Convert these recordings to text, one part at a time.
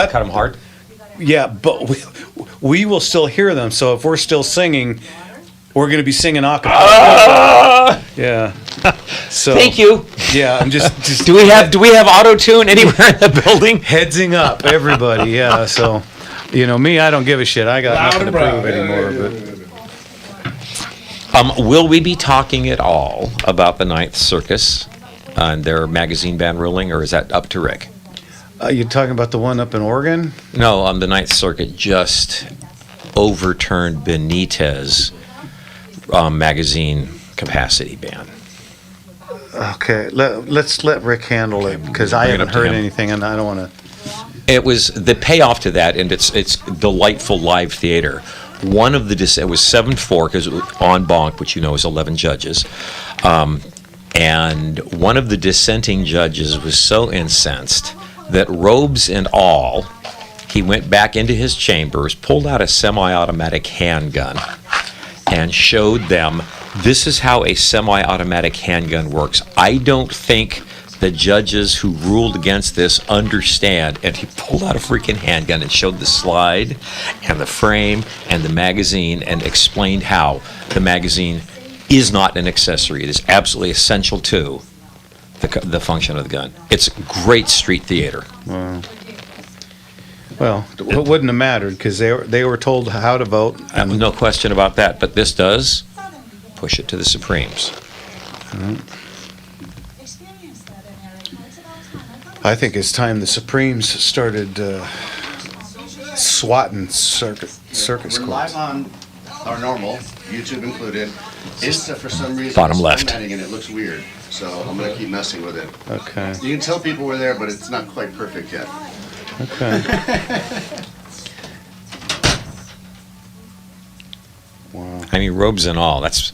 cut them hard. Yeah, but we will still hear them. So if we're still singing, we're going to be singing a cappella. Yeah. So Thank you. Yeah, I'm just Do we have auto tune anywhere in the building? headsing up everybody. Yeah. So, me, I don't give a shit. I got nothing to prove anymore. But Will we be talking at all about the Ninth Circus and their magazine ban ruling, or is that up to Rick? you're talking about the one up in Oregon? No, the Ninth Circuit just overturned Benitez magazine capacity ban. Okay, let's let Rick handle it because I bring it haven't up to heard him. anything, and I don't want to. It was the payoff to that, and it's delightful live theater. One of the it was 7-4 because it was en banc, which is 11 judges, and one of the dissenting judges was so incensed that robes and all, he went back into his chambers, pulled out a semi-automatic handgun, and showed them, this is how a semi-automatic handgun works. I don't think the judges who ruled against this understand. And he pulled out a freaking handgun and showed the slide and the frame and the magazine and explained how the magazine is not an accessory. It is absolutely essential to the function of the gun. It's great street theater. Well, it wouldn't have mattered because they were told how to vote. No question about that, but this does push it to the Supremes. I think it's time the Supremes started swatting circus We're courts. live on our normal, YouTube included. Insta, for some reason, Bottom is left. formatting and it looks weird. So I'm going to keep messing with it. Okay. You can tell people were there, but it's not quite perfect yet. Okay. Wow. I mean, robes and all. That's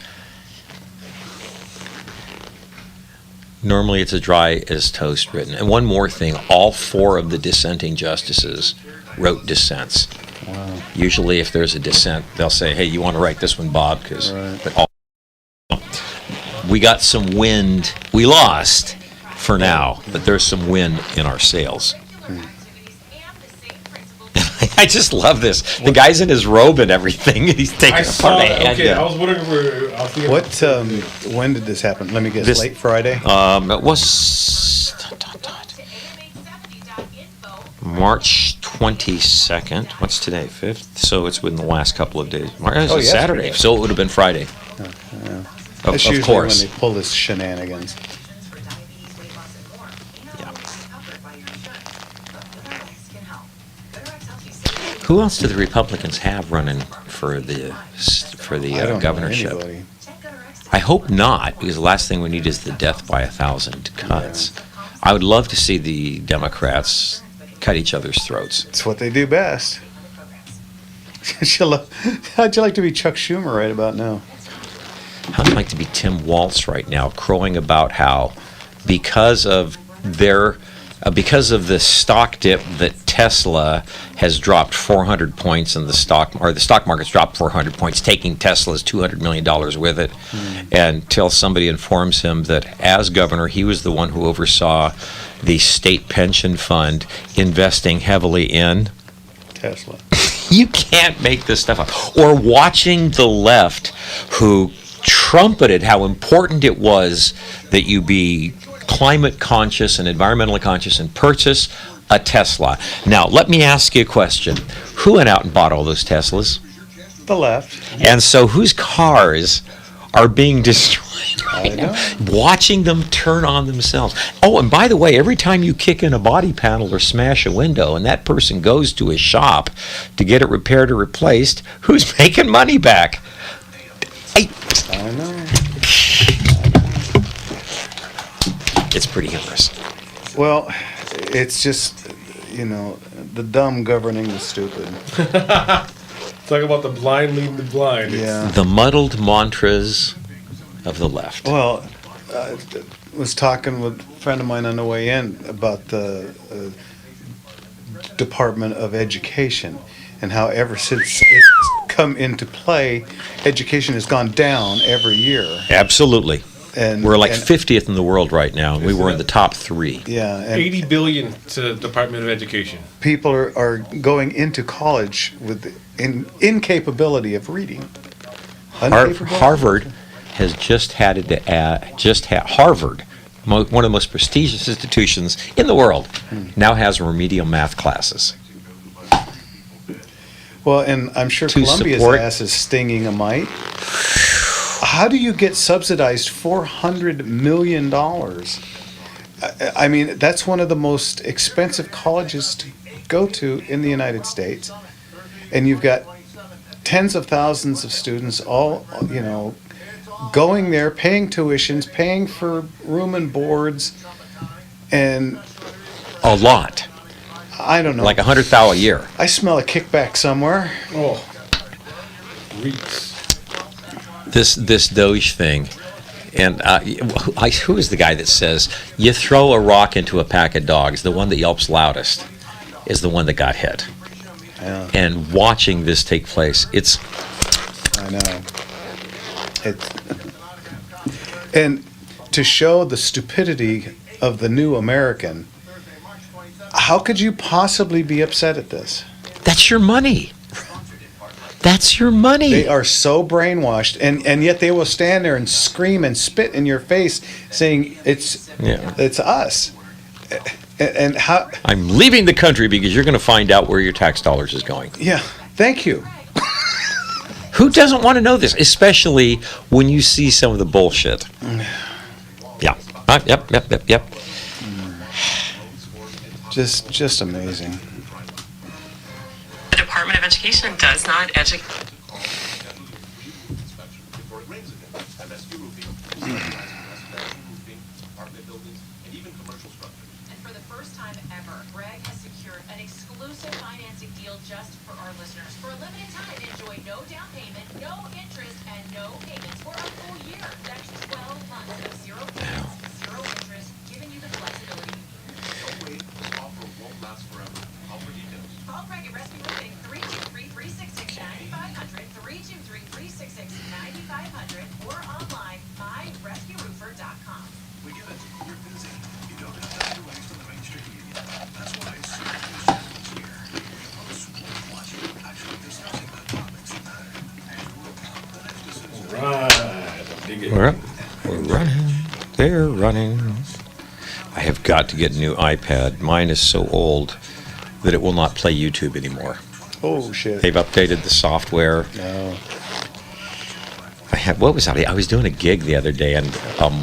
normally it's a dry as toast written. And one more thing: all 4 of the dissenting justices wrote dissents. Wow. Usually, if there's a dissent, they'll say, "Hey, you want to write this one, Bob?" Right. But we got some wind. We lost for now, but there's some wind in our sails. I just love this. The guy's in his robe and everything. He's taking I apart saw a that. Okay, handgun. I was wondering where. I was thinking What? When did this happen? Let me guess. This- Late Friday. It was March 22nd. What's today? 5th? So it's within the last couple of days. It's yesterday. Saturday, so it would have been Friday. That's Of usually course. when they pull this shenanigans. Yeah. Who else do the Republicans have running for the I don't know governorship? anybody. I hope not, because the last thing we need is the death by 1,000 cuts. I would love to see the Democrats cut each other's throats. It's what they do best. How'd you like to be Chuck Schumer right about now? I'd like to be Tim Walz right now, crowing about how because of the stock dip that Tesla has dropped 400 points in the stock market's dropped 400 points, taking Tesla's $200 million with it, until somebody informs him that as governor, he was the one who oversaw the state pension fund investing heavily in. Tesla. You can't make this stuff up. Or watching the left who trumpeted how important it was that you be climate conscious and environmentally conscious and purchase a Tesla. Now, let me ask you a question. Who went out and bought all those Teslas? The left. And so whose cars are being destroyed I right now? know. Watching them turn on themselves. Oh, and by the way, every time you kick in a body panel or smash a window and that person goes to a shop to get it repaired or replaced, who's making money back? I know. It's pretty humorous. Well, it's just, the dumb governing the stupid. Talk about the blind leading the blind. Yeah. The muddled mantras of the left. Well, I was talking with a friend of mine on the way in about the Department of Education and how ever since it's come into play, education has gone down every year. Absolutely. And We're like and- 50th in the world right now, and we were in the top 3. Yeah, and 80 billion to the Department of Education. people are going into college with incapability of reading. Uncapable? Harvard has just had to add, Harvard, one of the most prestigious institutions in the world, now has remedial math classes. Well, and I'm sure To Columbia's support- ass is stinging a mite. How do you get subsidized $400 million? I mean, that's one of the most expensive colleges to go to in the United States. And you've got tens of thousands of students all, going there, paying tuitions, paying for room and boards, and A lot, I don't know. like $100,000 a year. I smell a kickback somewhere. Oh, reeks. This Doge thing, and who is the guy that says you throw a rock into a pack of dogs, the one that yelps loudest is the one that got hit. Yeah, And watching this take place, it's I know. And to show the stupidity of the new American, how could you possibly be upset at this? that's your money. That's your money. They are so brainwashed, and yet they will stand there and scream and spit in your face, saying it's us. And how? I'm leaving the country because you're going to find out where your tax dollars is going. Yeah, thank you. Who doesn't want to know this, especially when you see some of the bullshit? Yeah. Yep. Just amazing. The Department of Education does not educate. And for the first time ever, Greg has secured an exclusive financing deal just for our listeners. For a limited time, enjoy no down payment, no interest, and no payments for a full year. That's 12 months of zero payments, zero interest, giving you the flexibility you need. Call Greg at Rescue Roofing 323-366-9500, 323-366-9500, or online myrescueroofer.com. We get it. You're busy. You don't have time to waste on the main street union. That's why Syracuse is here. On the school watching, actually discussing the topics that matter. And we'll come the next decision. Right. Dig it. We're running. They're running. I have got to get a new iPad. Mine is so old that it will not play YouTube anymore. Oh shit. They've updated the software. No. What was that? I was doing a gig the other day, and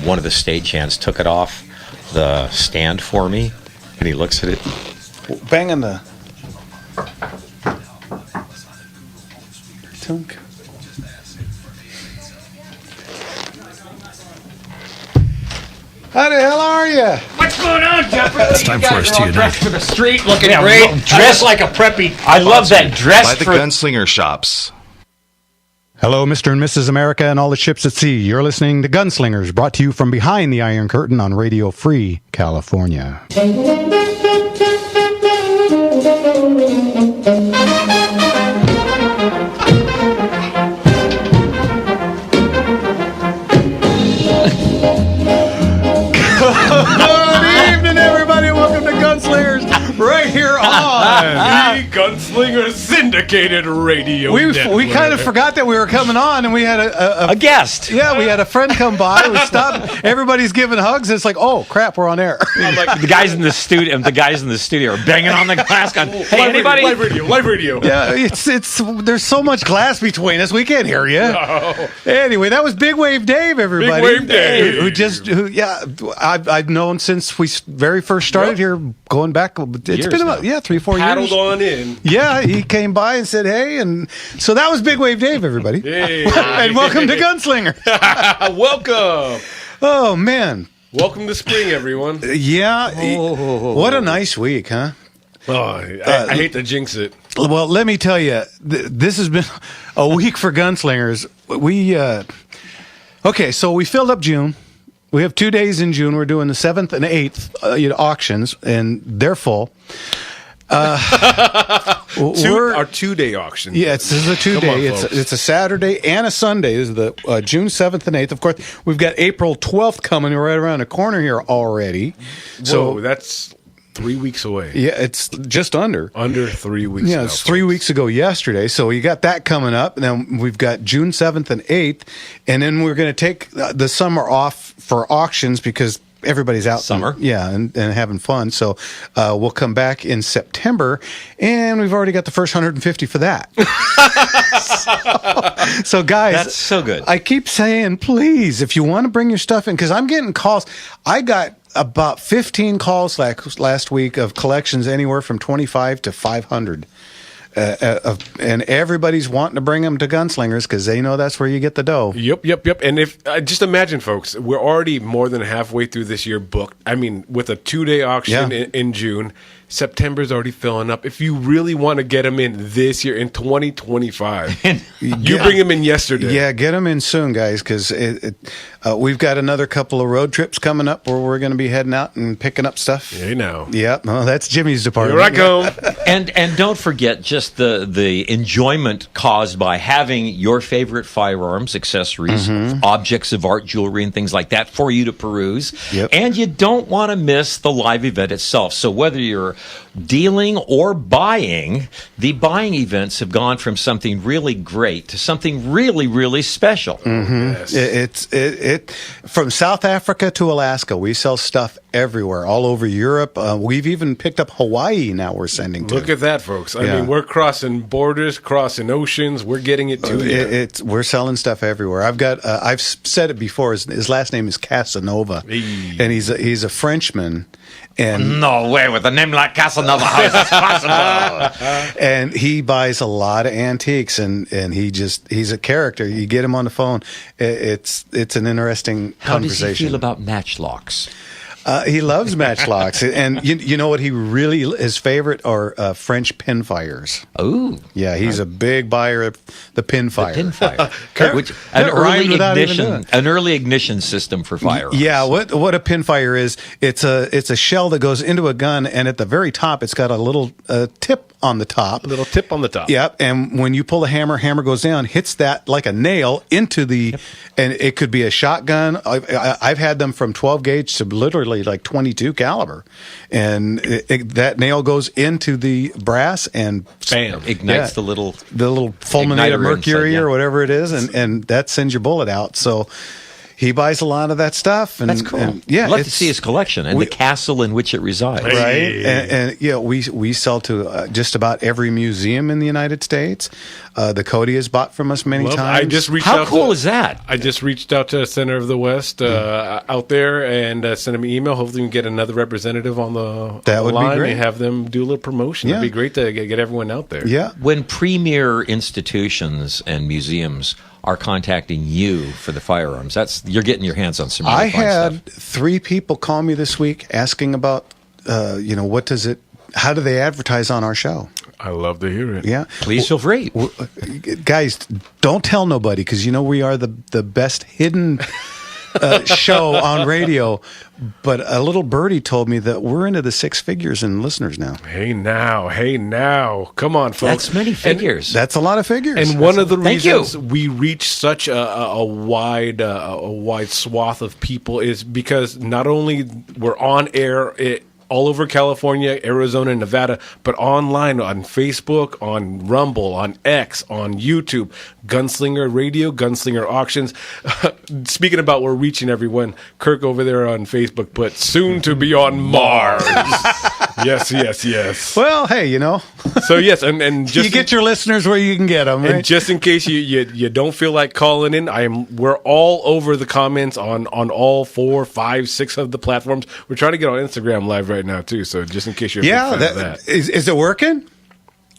one of the stagehands took it off the stand for me, and he looks at it. Bang on the. Tunk. How the hell are you? What's going on, Jeffrey? It's time for us to unite. Dressed for the street, looking great. dressed like a preppy. I love that dress By the for. Gunslinger shops. Hello, Mr. and Mrs. America and all the ships at sea. You're listening to Gunslingers, brought to you from behind the Iron Curtain on Radio Free California. Good evening, everybody. Welcome to Gunslingers, right here on. The Gunslinger Syndicated Radio We Network. kind of forgot that we were coming on, and we had A guest. yeah, we had a friend come by. We stopped. Everybody's giving hugs. It's like, oh crap, we're on air. The guys in the studio. The guys in the studio are banging on the glass. Going, hey, anybody? Live radio. Yeah, it's there's so much glass between us, we can't hear you. Oh, Anyway, that was Big Wave Dave, everybody. Big Wave Dave. I've known since we very first started here, going back. It's Years been about now. 3-4 paddled years. on in. Yeah, he came by and said, hey, and so that was Big Wave Dave, everybody. Hey. And welcome to Gunslinger. Welcome. Oh, man. Welcome to spring, everyone. Yeah. What a nice week, huh? Oh, I hate to jinx it. Well, let me tell you, this has been a week for Gunslingers. Okay, so we filled up June. We have 2 days in June. We're doing the 7th and 8th auctions, and they're full. Our 2-day auction. Yeah, this is a Come on, two-day. folks. It's a Saturday and a Sunday. This is the June 7th and 8th. Of course, we've got April 12th coming right around the corner here already. So that's 3 weeks away. Yeah, it's just under. Under 3 weeks. Yeah, now, it's 3 folks. weeks ago yesterday. So you got that coming up. And then we've got June 7th and 8th. And then we're going to take the summer off for auctions because everybody's out. Summer. And having fun. So we'll come back in September. And we've already got the first 150 for that. so guys. That's so good. I keep saying, please, if you want to bring your stuff in, because I'm getting calls. I got about 15 calls last week of collections anywhere from 25 to 500. And everybody's wanting to bring them to Gunslingers because they know that's where you get the dough. Yep. And if just imagine, folks, we're already more than halfway through this year booked. I mean, with a 2-day auction in June, September's already filling up. If you really want to get them in this year in 2025, you bring them in yesterday. Yeah, get them in soon, guys, because we've got another couple of road trips coming up where we're going to be heading out and picking up stuff. Hey, now. Yep, well, that's Jimmy's department. Here I come. And don't forget just the enjoyment caused by having your favorite firearms, accessories, objects of art, jewelry, and things like that for you to peruse. Yep. And you don't want to miss the live event itself. So whether you're dealing or buying, the buying events have gone from something really great to something really, really special. Yes. It from South Africa to Alaska, we sell stuff everywhere, all over Europe. We've even picked up Hawaii now. We're sending to. Look at that, folks. I mean, we're crossing borders, crossing oceans. We're getting it to you. We're selling stuff everywhere. I've said it before. His last name is Casanova, and he's a Frenchman. And No way, with a name like Casanova, how is this possible? and he buys a lot of antiques, and he's a character. You get him on the phone, it's an interesting How does conversation. he feel about matchlocks? He loves matchlocks, and you know what? His favorite are French pinfires. Oh, Yeah, he's a big buyer of the pinfire. pinfire, which That rhymed without even doing it. an early ignition system for firearms. Yeah, what a pinfire is? It's a shell that goes into a gun, and at the very top, it's got a little tip on the top. A little tip on the top. Yep, and when you pull the hammer goes down, hits that like a nail into the, and it could be a shotgun. I've had them from 12 gauge to literally like 22 caliber, and that nail goes into the brass and Bam. Ignites the little fulminate of igniter mercury inside, or whatever it is, and that sends your bullet out. So he buys a lot of that stuff. And, That's cool. And, yeah, I'd love to see his collection and the castle in which it resides. right? Hey. And yeah, we sell to just about every museum in the United States. The Cody has bought from us many times. I just reached How out cool to, is that? I just reached out to Center of the West out there and sent them an email. Hopefully, we can get another representative on the That would be line great. and have them do a little promotion. Yeah. It'd be great to get everyone out there. Yeah. When premier institutions and museums are contacting you for the firearms, you're getting your hands on some really I fun had stuff. 3 people call me this week asking about, how do they advertise on our show? I love to hear it. Yeah. Please feel free. Guys, don't tell nobody because we are the best hidden show on radio. But a little birdie told me that we're into the 6 figures in listeners now. Hey now, come on, folks. That's many figures. That's a lot of figures. And one of the Thank reasons you. we reach such a wide swath of people is because not only we're on air all over California, Arizona, and Nevada, but online on Facebook, on Rumble, on X, on YouTube, Gunslinger Radio, Gunslinger Auctions. Speaking about we're reaching everyone, Kirk over there on Facebook put soon to be on Mars. Yes. Well, hey, So yes, and just you get your listeners where you can get them, right? and just in case you don't feel like calling in, we're all over the comments on all 4, 5, 6 of the platforms. We're trying to get on Instagram Live right now too. So just in case you're a big fan of that. Is it working?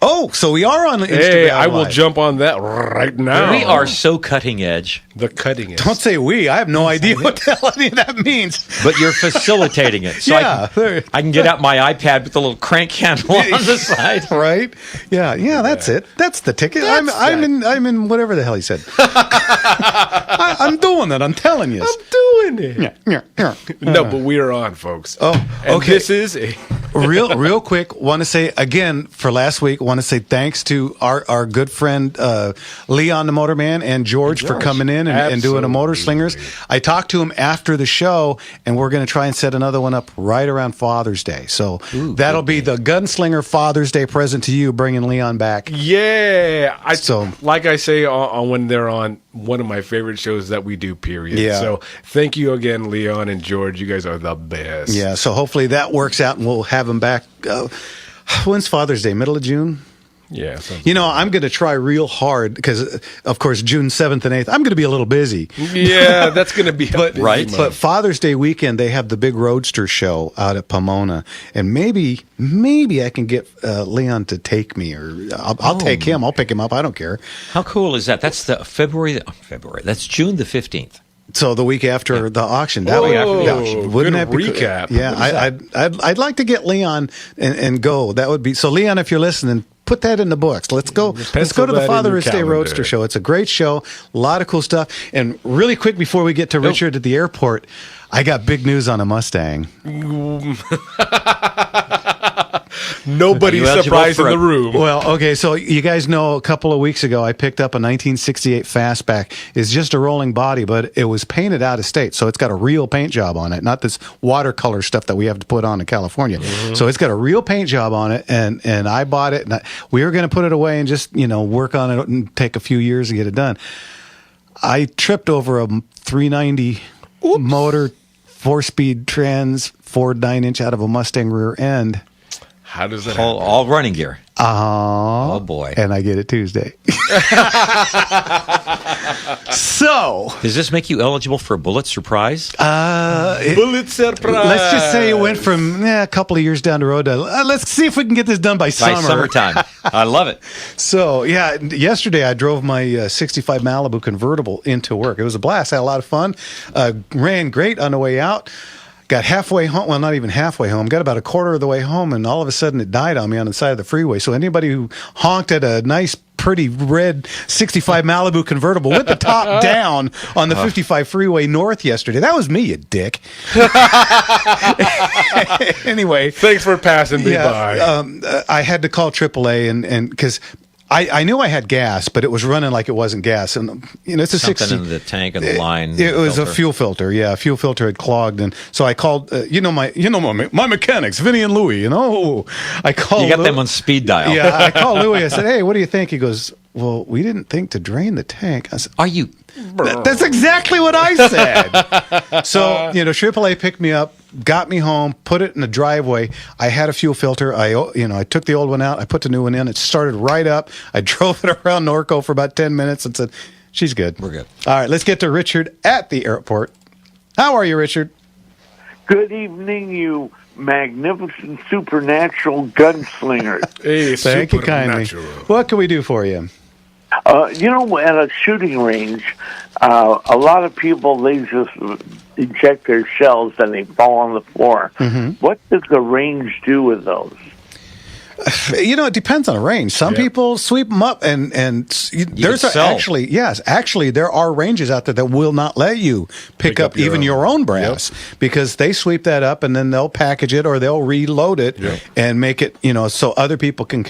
Oh, so we are on Instagram. Hey, I will Live. jump on that right now. We are so cutting edge, the cutting edge. Don't say we. I have no idea what the hell any of that means. but you're facilitating it. So Yeah. I can get out my iPad with the little crank handle on the side. Right? Yeah. That's it. That's the ticket. I'm in whatever the hell he said. I'm doing it. I'm telling you. I'm doing it. Yeah. No, but we are on, folks. Oh, And okay. this is a real quick, want to say again for last week, want to say thanks to our good friend Leon the Motorman and George for coming in and doing a Motor Slingers. I talked to him after the show, and we're going to try and set another one up right around Father's Day. So that'll be the Gunslinger Father's Day present to you, bringing Leon back. Yeah. Like I say on when they're on, one of my favorite shows that we do, period. Yeah. So thank you again, Leon and George. You guys are the best. Yeah, so hopefully that works out, and we'll have him back. When's Father's Day? Middle of June? Yeah. I'm going to try real hard because, of course, June 7th and 8th, I'm going to be a little busy. Yeah, that's going to be right. But Father's Day weekend, they have the big Roadster show out at Pomona, and maybe I can get Leon to take me, or I'll take him. I'll pick him up. I don't care. How cool is that? That's the February. That's June the 15th. So the week after the auction, Wouldn't that be recap? Cool? Yeah, I'd like to get Leon and go. That would be so. Leon, if you're listening, put that in the books. Let's go. Let's go to the Father's Day Roadster show. It's a great show. A lot of cool stuff. And really quick before we get to Richard at the airport, I got big news on a Mustang. Nobody's surprised in the room. Well, okay, so you guys know a couple of weeks ago I picked up a 1968 Fastback. It's just a rolling body, but it was painted out of state, so it's got a real paint job on it, not this watercolor stuff that we have to put on in California. Mm-hmm. So it's got a real paint job on it, and I bought it, and we were going to put it away and just work on it and take a few years to get it done. I tripped over a 390 motor, 4-speed trans, Ford 9-inch out of a Mustang rear end. How does that happen? All running gear. Oh boy. And I get it Tuesday. So, does this make you eligible for a bullet surprise? Bullet surprise. Let's just say it went from a couple of years down the road to let's see if we can get this done by summer. By summertime. I love it. So, yesterday I drove my 65 Malibu convertible into work. It was a blast. I had a lot of fun. Ran great on the way out. Got halfway home, well, not even halfway home, got about a quarter of the way home, and all of a sudden it died on me on the side of the freeway. So anybody who honked at a nice, pretty red 65 Malibu convertible with the top down on the 55 freeway north yesterday, that was me, you dick. Anyway. Thanks for passing me by. I had to call AAA, and because I knew I had gas, but it was running like it wasn't gas, and it's a something in the tank and the line. It was a fuel filter. Yeah, a fuel filter had clogged, and so I called. My mechanics, Vinny and Louie. I called. You got them on speed dial. Yeah, I called Louie. I said, "Hey, what do you think?" He goes, "Well, we didn't think to drain the tank." I said, "Are you?" That's exactly what I said. So AAA picked me up, got me home, put it in the driveway. I had a fuel filter. I took the old one out. I put the new one in. It started right up. I drove it around Norco for about 10 minutes and said, "She's good. We're good." All right, let's get to Richard at the airport. How are you, Richard? Good evening, you magnificent supernatural gunslingers. Hey, thank you kindly. What can we do for you? At a shooting range, a lot of people, they just eject their shells and they fall on the floor. Mm-hmm. What does the range do with those? It depends on the range. Some people sweep them up, and there's actually there are ranges out there that will not let you pick up even your own brass because they sweep that up and then they'll package it or they'll reload it and make it so other people can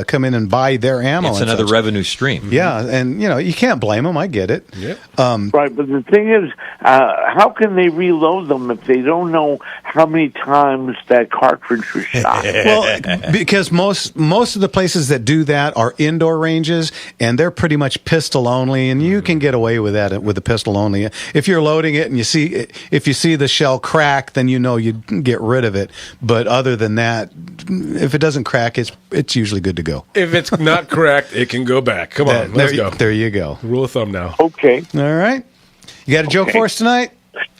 come in and buy their ammo. It's another revenue stream. Yeah, and you can't blame them. I get it. Yep. Right, but the thing is, how can they reload them if they don't know how many times that cartridge was shot? Well, because most of the places that do that are indoor ranges, and they're pretty much pistol only, and you can get away with that with the pistol only. If you're loading it and if you see the shell crack, then you get rid of it. But other than that, if it doesn't crack, it's usually good to go. If it's not cracked, it can go back. Come on, let's go. There you go. Rule of thumb now. Okay. All right. You got a joke for us tonight?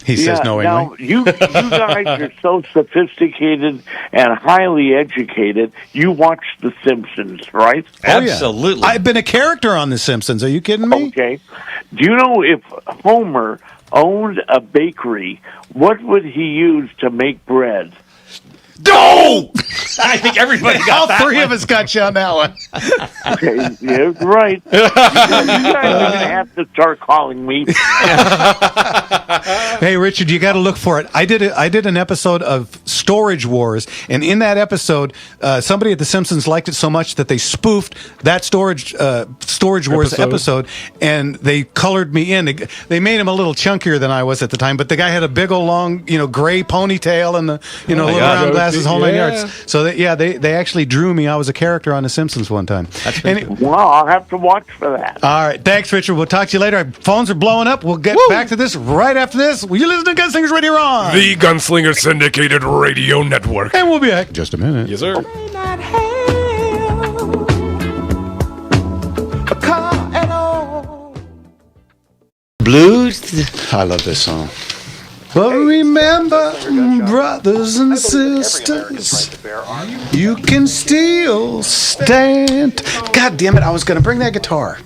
He says knowingly. Now, you guys are so sophisticated and highly educated. You watch The Simpsons, right? Absolutely. I've been a character on The Simpsons. Are you kidding me? Okay. Do you know if Homer owned a bakery, what would he use to make bread? No! I think everybody got All that three one. of us got you on that one. Okay, yeah, right. You guys are going to have to start calling me. Hey, Richard, you got to look for it. I did an episode of Storage Wars, and in that episode, somebody at The Simpsons liked it so much that they spoofed that Storage Wars episode, and they colored me in. They made him a little chunkier than I was at the time, but the guy had a big old long, gray ponytail and the little round glasses, whole 9 yards. So they actually drew me. I was a character on The Simpsons one time. Well, I'll have to watch for that. All right, thanks, Richard. We'll talk to you later. Our phones are blowing up. We'll get back to this right after this. Will you listen to Gunslingers Radio on The Gunslinger Syndicated Radio Network. And we'll be back in just a minute. Yes, sir. Blues. I love this song. But remember, brothers and sisters, you can still stand. God damn it, I was going to bring that guitar.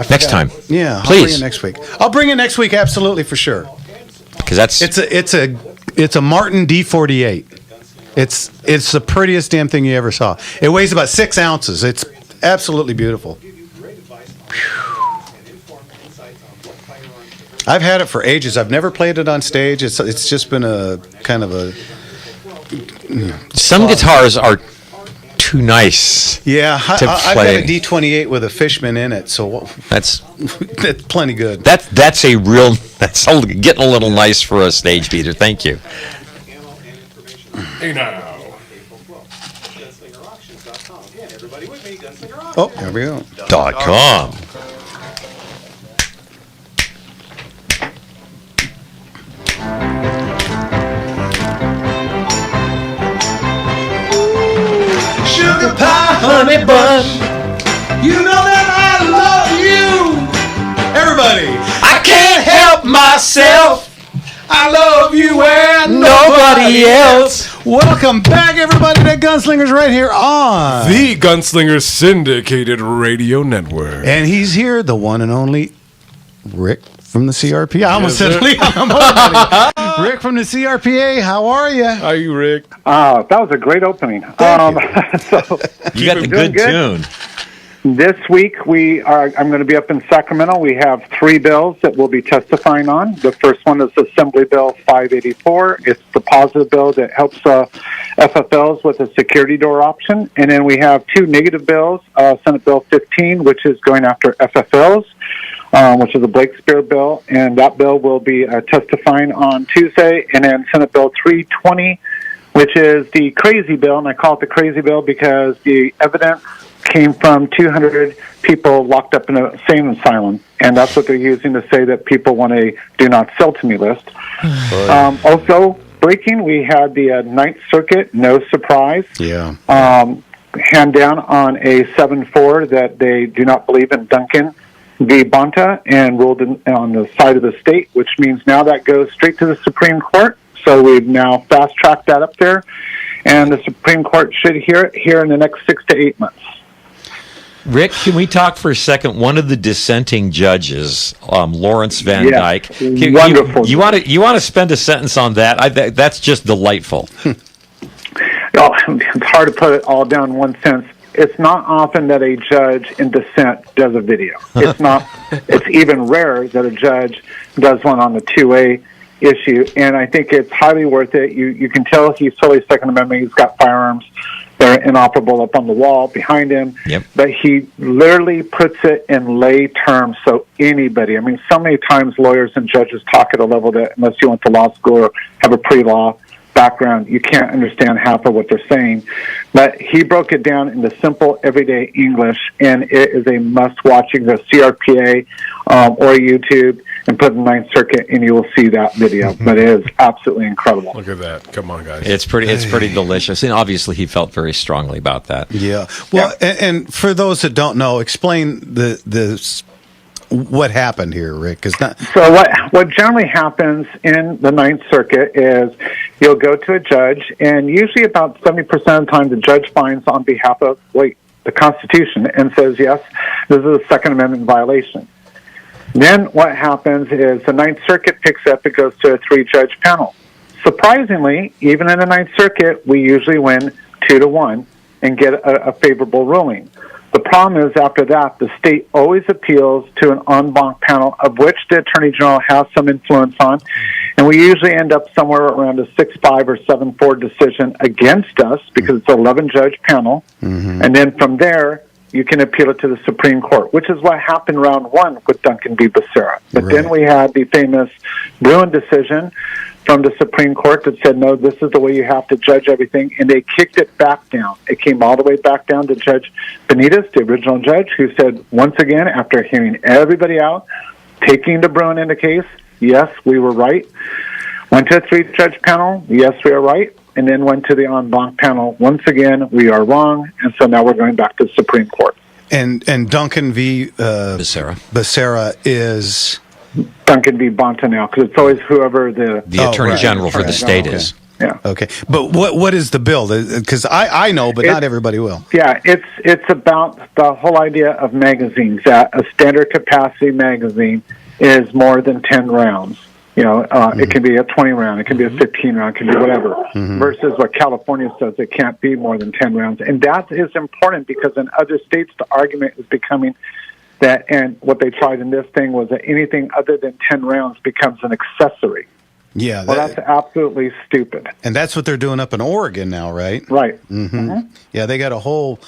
Next time. Yeah, Please. I'll bring it next week. I'll bring it next week, absolutely, for sure. Because that's It's a Martin D48. It's the prettiest damn thing you ever saw. It weighs about 6 ounces. It's absolutely beautiful. I've had it for ages. I've never played it on stage. It's just been a kind of a... some guitars are too nice. Yeah, to I've got play. a D28 with a Fishman in it, so That's plenty good. that's getting a little nice for a stage beater. Thank you. Hey now. Oh, there we go. .com. Sugar pie, honey bun. You know that I love you. Everybody. I can't help myself. I love you and Nobody else. Welcome back, everybody, to Gunslingers right here on. The Gunslinger Syndicated Radio Network. And he's here, the one and only Rick from the CRPA. I almost Yes, said sir. Leon. Rick from the CRPA, how are you? How are you, Rick? That was a great opening. So You got the doing good tune. this week I'm going to be up in Sacramento. We have 3 bills that we'll be testifying on. The first one is Assembly Bill 584. It's the positive bill that helps FFLs with a security door option. And then we have 2 negative bills, Senate Bill 15, which is going after FFLs, which is a Blakespeare bill, and that bill will be testifying on Tuesday. And then Senate Bill 320, which is the crazy bill, and I call it the crazy bill because the evidence came from 200 people locked up in a insane asylum, and that's what they're using to say that people want a do not sell to me list. Also, breaking, we had the Ninth Circuit, no surprise, Yeah. hand down on a 7-4 that they do not believe in Duncan v. Bonta and ruled on the side of the state, which means now that goes straight to the Supreme Court. So we've now fast-tracked that up there, and the Supreme Court should hear it here in the next 6 to 8 months. Rick, can we talk for a second? One of the dissenting judges, Lawrence Van Yes, Dyke. wonderful. You want to spend a sentence on that? That's just delightful. Oh, it's hard to put it all down in one sentence. It's not often that a judge in dissent does a video. It's not. It's even rarer that a judge does one on the 2A issue, and I think it's highly worth it. You can tell he's totally Second Amendment. He's got firearms that are inoperable up on the wall behind him. Yep. But he literally puts it in lay terms, so anybody. I mean, so many times lawyers and judges talk at a level that unless you went to law school or have a pre-law background, you can't understand half of what they're saying. But he broke it down into simple, everyday English, and it is a must-watch. You can go CRPA or YouTube and put in the Ninth Circuit, and you will see that video. But it is absolutely incredible. Look at that. Come on, guys. It's pretty delicious, and obviously he felt very strongly about that. Yeah. Well, and for those that don't know, explain what happened here, Rick. So what generally happens in the Ninth Circuit is you'll go to a judge, and usually about 70% of the time the judge finds on behalf of the Constitution and says, yes, this is a Second Amendment violation. Then what happens is the Ninth Circuit picks up, it goes to a 3-judge panel. Surprisingly, even in the Ninth Circuit, we usually win 2-1 and get a favorable ruling. The problem is after that, the state always appeals to an en banc panel, of which the Attorney General has some influence on, and we usually end up somewhere around a 6-5 or 7-4 decision against us because it's an 11-judge panel, and then from there, you can appeal it to the Supreme Court, which is what happened round one with Duncan v. Becerra. But then we had the famous Bruin decision from the Supreme Court that said, no, this is the way you have to judge everything, and they kicked it back down. It came all the way back down to Judge Benitez, the original judge, who said, once again, after hearing everybody out, taking the Bruin into case, yes, we were right. Went to a 3-judge panel, yes, we are right, and then went to the en banc panel. Once again, we are wrong, and so now we're going back to the Supreme Court. And Duncan v. Becerra is... Duncan v. Bontanel, because it's always whoever the Attorney General for the state is. Yeah. Okay. But what is the bill? Because I know, but not everybody will. Yeah, it's about the whole idea of magazines, that a standard capacity magazine is more than 10 rounds. You know, it can be a 20 round, it can be a 15 round, it can be whatever, versus what California says it can't be more than 10 rounds. And that is important because in other states, the argument is becoming that, and what they tried in this thing was that anything other than 10 rounds becomes an accessory. Yeah. Well, that's absolutely stupid. And that's what they're doing up in Oregon now, right? Right. Yeah, they got a whole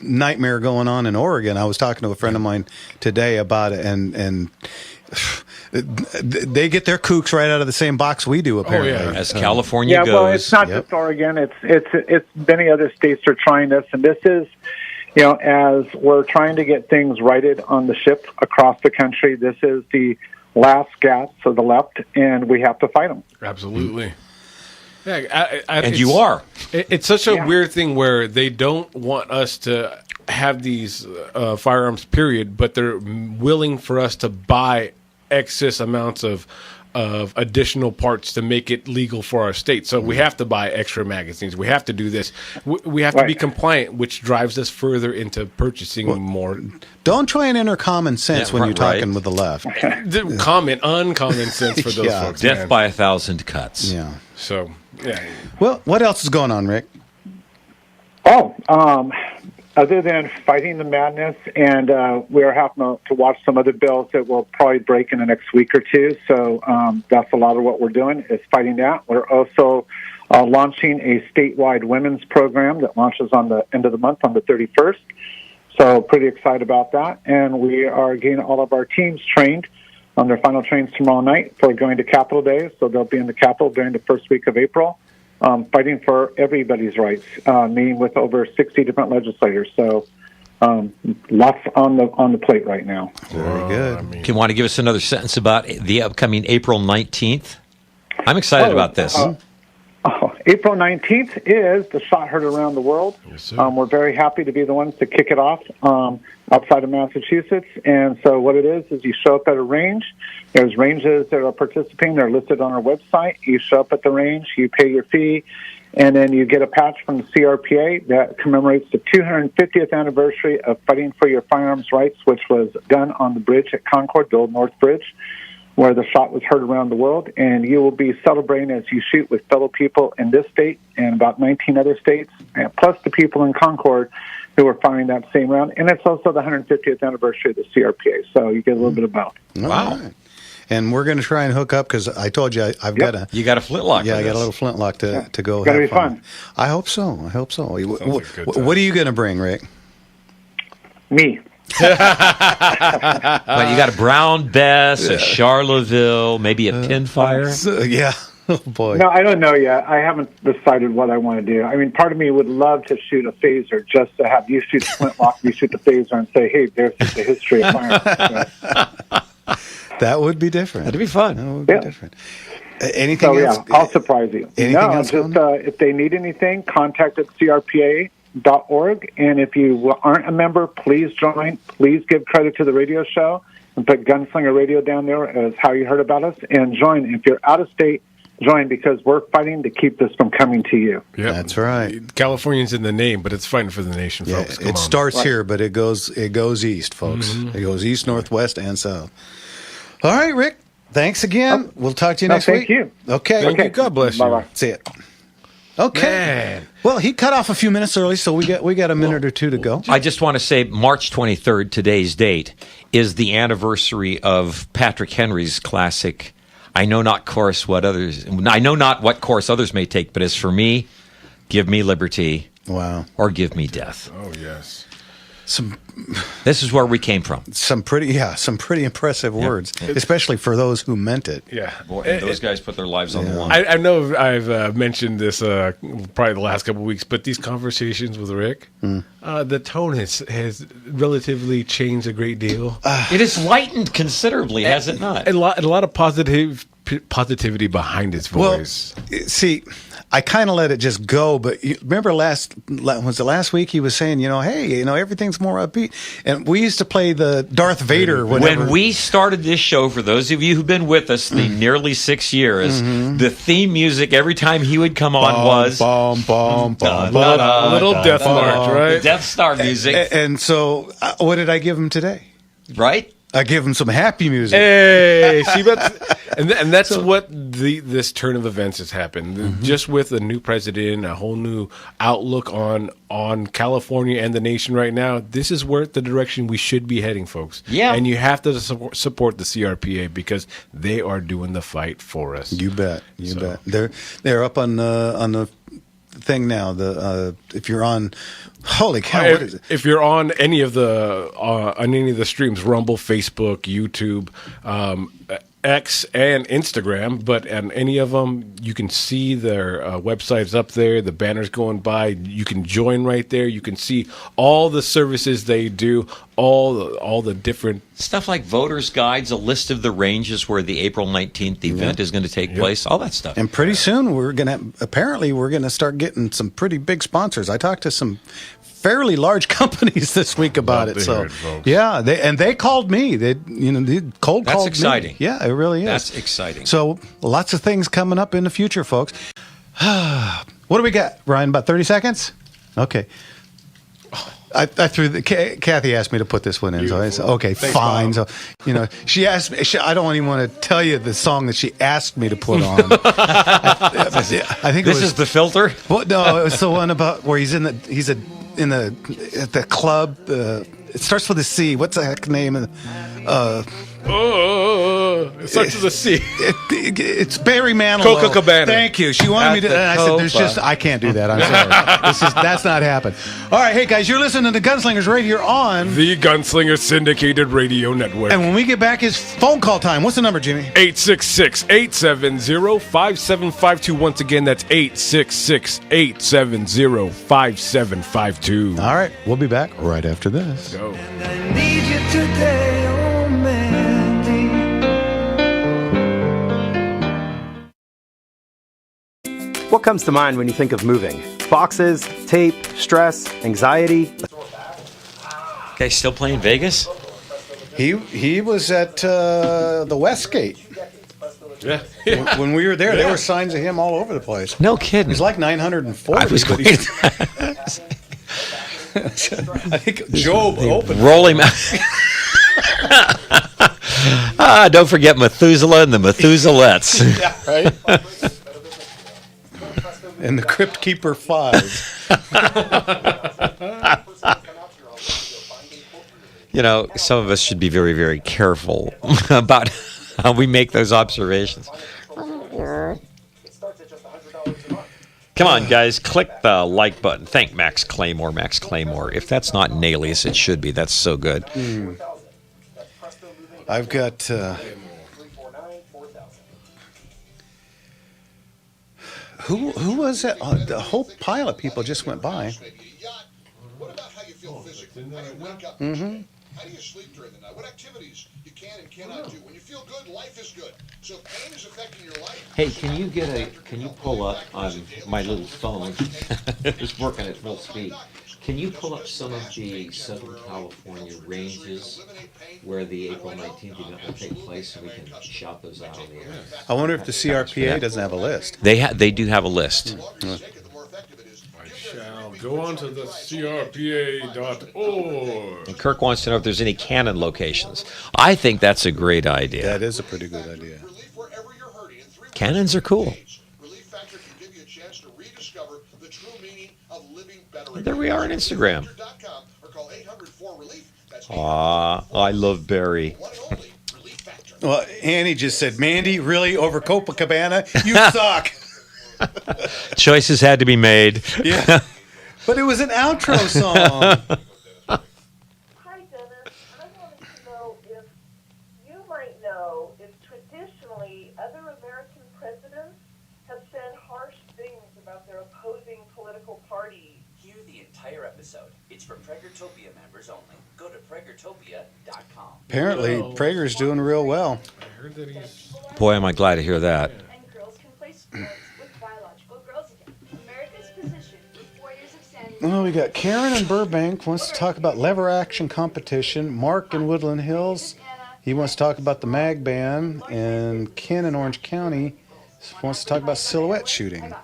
nightmare going on in Oregon. I was talking to a friend of mine today about it, and they get their kooks right out of the same box we do, apparently. Oh, yeah. As California goes. Well, it's not just Oregon. It's many other states are trying this, and this is, you know, as we're trying to get things righted on the ship across the country, this is the last gasp of the left, and we have to fight them. Absolutely. Yeah, and you are. It's such a weird thing where they don't want us to have these firearms, period, but they're willing for us to buy excess amounts of additional parts to make it legal for our state. So we have to buy extra magazines. We have to do this. We have to be compliant, which drives us further into purchasing more. Don't try and enter common sense when you're talking with the left. Uncommon sense for those folks. Death by 1,000 cuts. Yeah. So, yeah. Well, what else is going on, Rick? Other than fighting the madness, and we're having to watch some other bills that will probably break in the next week or two. So that's a lot of what we're doing is fighting that. We're also launching a statewide women's program that launches on the end of the month on the 31st. So pretty excited about that. And we are getting all of our teams trained on their final trains tomorrow night for going to Capitol Day. So they'll be in the Capitol during the first week of April. Fighting for everybody's rights, meeting with over 60 different legislators. So lots on the plate right now. Very good. Can you want to give us another sentence about the upcoming April 19th? I'm excited about this. April 19th is the Shot Heard Around the World. Yes, sir. We're very happy to be the ones to kick it off outside of Massachusetts. And so what it is you show up at a range. There's ranges that are participating. They're listed on our website. You show up at the range, you pay your fee, and then you get a patch from the CRPA that commemorates the 250th anniversary of Fighting for Your Firearms Rights, which was done on the bridge at Concord, the Old North Bridge, where the shot was heard around the world. And you will be celebrating as you shoot with fellow people in this state and about 19 other states, and plus the people in Concord who are firing that same round. And it's also the 150th anniversary of the CRPA, so you get a little bit of both. Wow. Right. And we're going to try and hook up because I told you I've got a... You got a flintlock. Yeah, I got a little flintlock to go. It's going to be fun. I hope so. What are you going to bring, Rick? Me. But you got a Brown Bess, a Charleville, maybe a pinfire. Yeah. Oh, boy. No, I don't know yet. I haven't decided what I want to do. I mean, part of me would love to shoot a phaser, just to have you shoot the flintlock, you shoot the phaser, and say, hey, there's the history of firearms. That would be different. That'd be fun. That would be different. Anything else? Yeah, I'll surprise you. Else just if they need anything, contact at crpa.org. And if you aren't a member, please join. Please give credit to the radio show and put Gunslinger Radio down there as how you heard about us. And join. If you're out of state, join, because we're fighting to keep this from coming to you. Yeah, that's right. Californian's in the name, but it's fighting for the nation, folks. It starts here, but it goes east, folks. It goes east, northwest, and south. All right, Rick. Thanks again. We'll talk to you next week. Thank you. Okay. Thank you. God bless you. Bye-bye. See it. Okay. Man. Well, he cut off a few minutes early, so we got a minute or two to go. I just want to say March 23rd, today's date, is the anniversary of Patrick Henry's classic, I know not what course others may take, but as for me, give me liberty. Wow. Or give me death. Oh, yes. This is where we came from. Some pretty impressive words, especially for those who meant it. Yeah. Boy, those guys put their lives on the line. I know I've mentioned this probably the last couple of weeks, but these conversations with Rick, the tone has relatively changed a great deal. It has lightened considerably, has it not? A lot of positivity behind his voice. Well, see, I kind of let it just go, but remember was it last week he was saying, hey, everything's more upbeat. And we used to play the Darth Vader whenever. When we started this show, for those of you who've been with us the nearly 6 years, the theme music every time he would come on was a little Death March, right? The Death Star music. And so what did I give him today? Right? I give him some happy music. Hey, see, and that's what this turn of events has happened. Just with a new president, a whole new outlook on California and the nation right now. This is where the direction we should be heading, folks. Yeah, and you have to support the CRPA because they are doing the fight for us. You bet. You bet. They're up on the thing now. If you're on, holy cow! What is it? If you're on any of the streams, Rumble, Facebook, YouTube, X, and Instagram, but on any of them, you can see their websites up there. The banners going by. You can join right there. You can see all the services they do. All the different stuff like voters' guides, a list of the ranges where the April 19th event is going to take place, all that stuff. And pretty soon we're going to start getting some pretty big sponsors. I talked to some fairly large companies this week about it. So yeah, they called me. They called That's me. exciting. Yeah, it really is. That's exciting. So lots of things coming up in the future, folks. What do we got, Ryan? About 30 seconds? Okay. I threw Kathy asked me to put this one in, so I said, okay, Thanks, fine. Bob. So, she asked me. I don't even want to tell you the song that she asked me to put on. I think this is the filter. Well, no, it was the one about where he's at the club. It starts with a C. What's the heck name? It starts with a C. It's Barry Manilow. Coca Cabana. Thank you. She wanted me to, and I said, I can't do that. I'm sorry. That's not happening. All right, hey guys, you're listening to Gunslingers right here on the Gunslinger Syndicated Radio Network. And when we get back, it's phone call time. What's the number, Jimmy? 866-870-5752. Once again, that's 866-870-5752. All right, we'll be back right after this. Go. I need you today, oh Mandy. What comes to mind when you think of moving? Boxes, tape, stress, anxiety. Okay, still playing Vegas? He was at the Westgate. Yeah. When we were there, there were signs of him all over the place. No kidding. It was like 940. I was going I think Job opened. Rolling. Don't forget Methuselah and the Methuselettes. Yeah, right. And the Crypt Keeper 5. Some of us should be very, very careful about how we make those observations. Come on, guys, click the like button. Thank Max Claymore. Max Claymore. If that's not an alias, it should be. That's so good. I've got... Who was that? The whole pile of people just went by. What about how you feel physically? How do you wake up? Mm-hmm. How do you sleep during the night? What activities you can and cannot do? When you feel good, life is good. So if pain is affecting your life... Hey, can you pull up on my little phone? It's working at full speed. Can you pull up some of the Southern California ranges where the April 19th event will take place so we can shout those out on the air? I wonder if the CRPA doesn't have a list. They do have a list. I shall go on to the CRPA.org. And Kirk wants to know if there's any Canon locations. I think that's a great idea. That is a pretty good idea. Canons are cool. Relief Factor can give you a chance to rediscover the true meaning of living better. There we are on Instagram. Or call 800-4-RELIEF. That's I love Barry. one and only Relief Factor. Well, Annie just said, Mandy, really, over Copacabana? You suck. Choices had to be made. Yeah. But it was an outro song. Hi, Dennis. I wanted to know if you might know if traditionally other American presidents have said harsh things about their opposing political parties. Hear the entire episode. It's for Pragertopia members only. Go to pragertopia.com. Apparently, Prager's doing real well. I heard that he's. Boy, am I glad to hear that. And girls can play sports with biological girls again. America's position with 4 years of sanity. Well, we got Karen in Burbank wants to talk about lever action competition. Mark in Woodland Hills, he wants to talk about the mag ban. And Ken in Orange County wants to talk about silhouette shooting.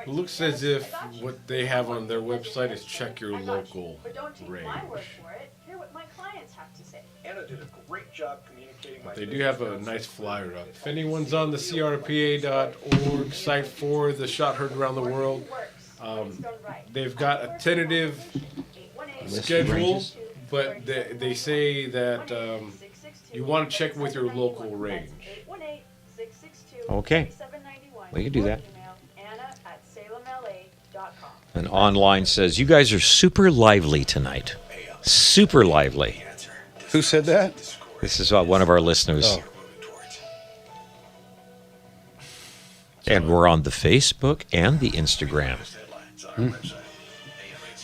It looks as if what they have on their website is check your local But don't take range. my word for it. Hear what my clients have to say. Anna did a great job communicating. They do have a nice flyer up. If anyone's on the crpa.org site for the shot heard around the world, they've got a tentative schedule, but they say that you want to check with your local range. Okay. We can do that. And online says, you guys are super lively tonight. Super lively. Who said that? This is one of our listeners. Oh. And we're on the Facebook and the Instagram.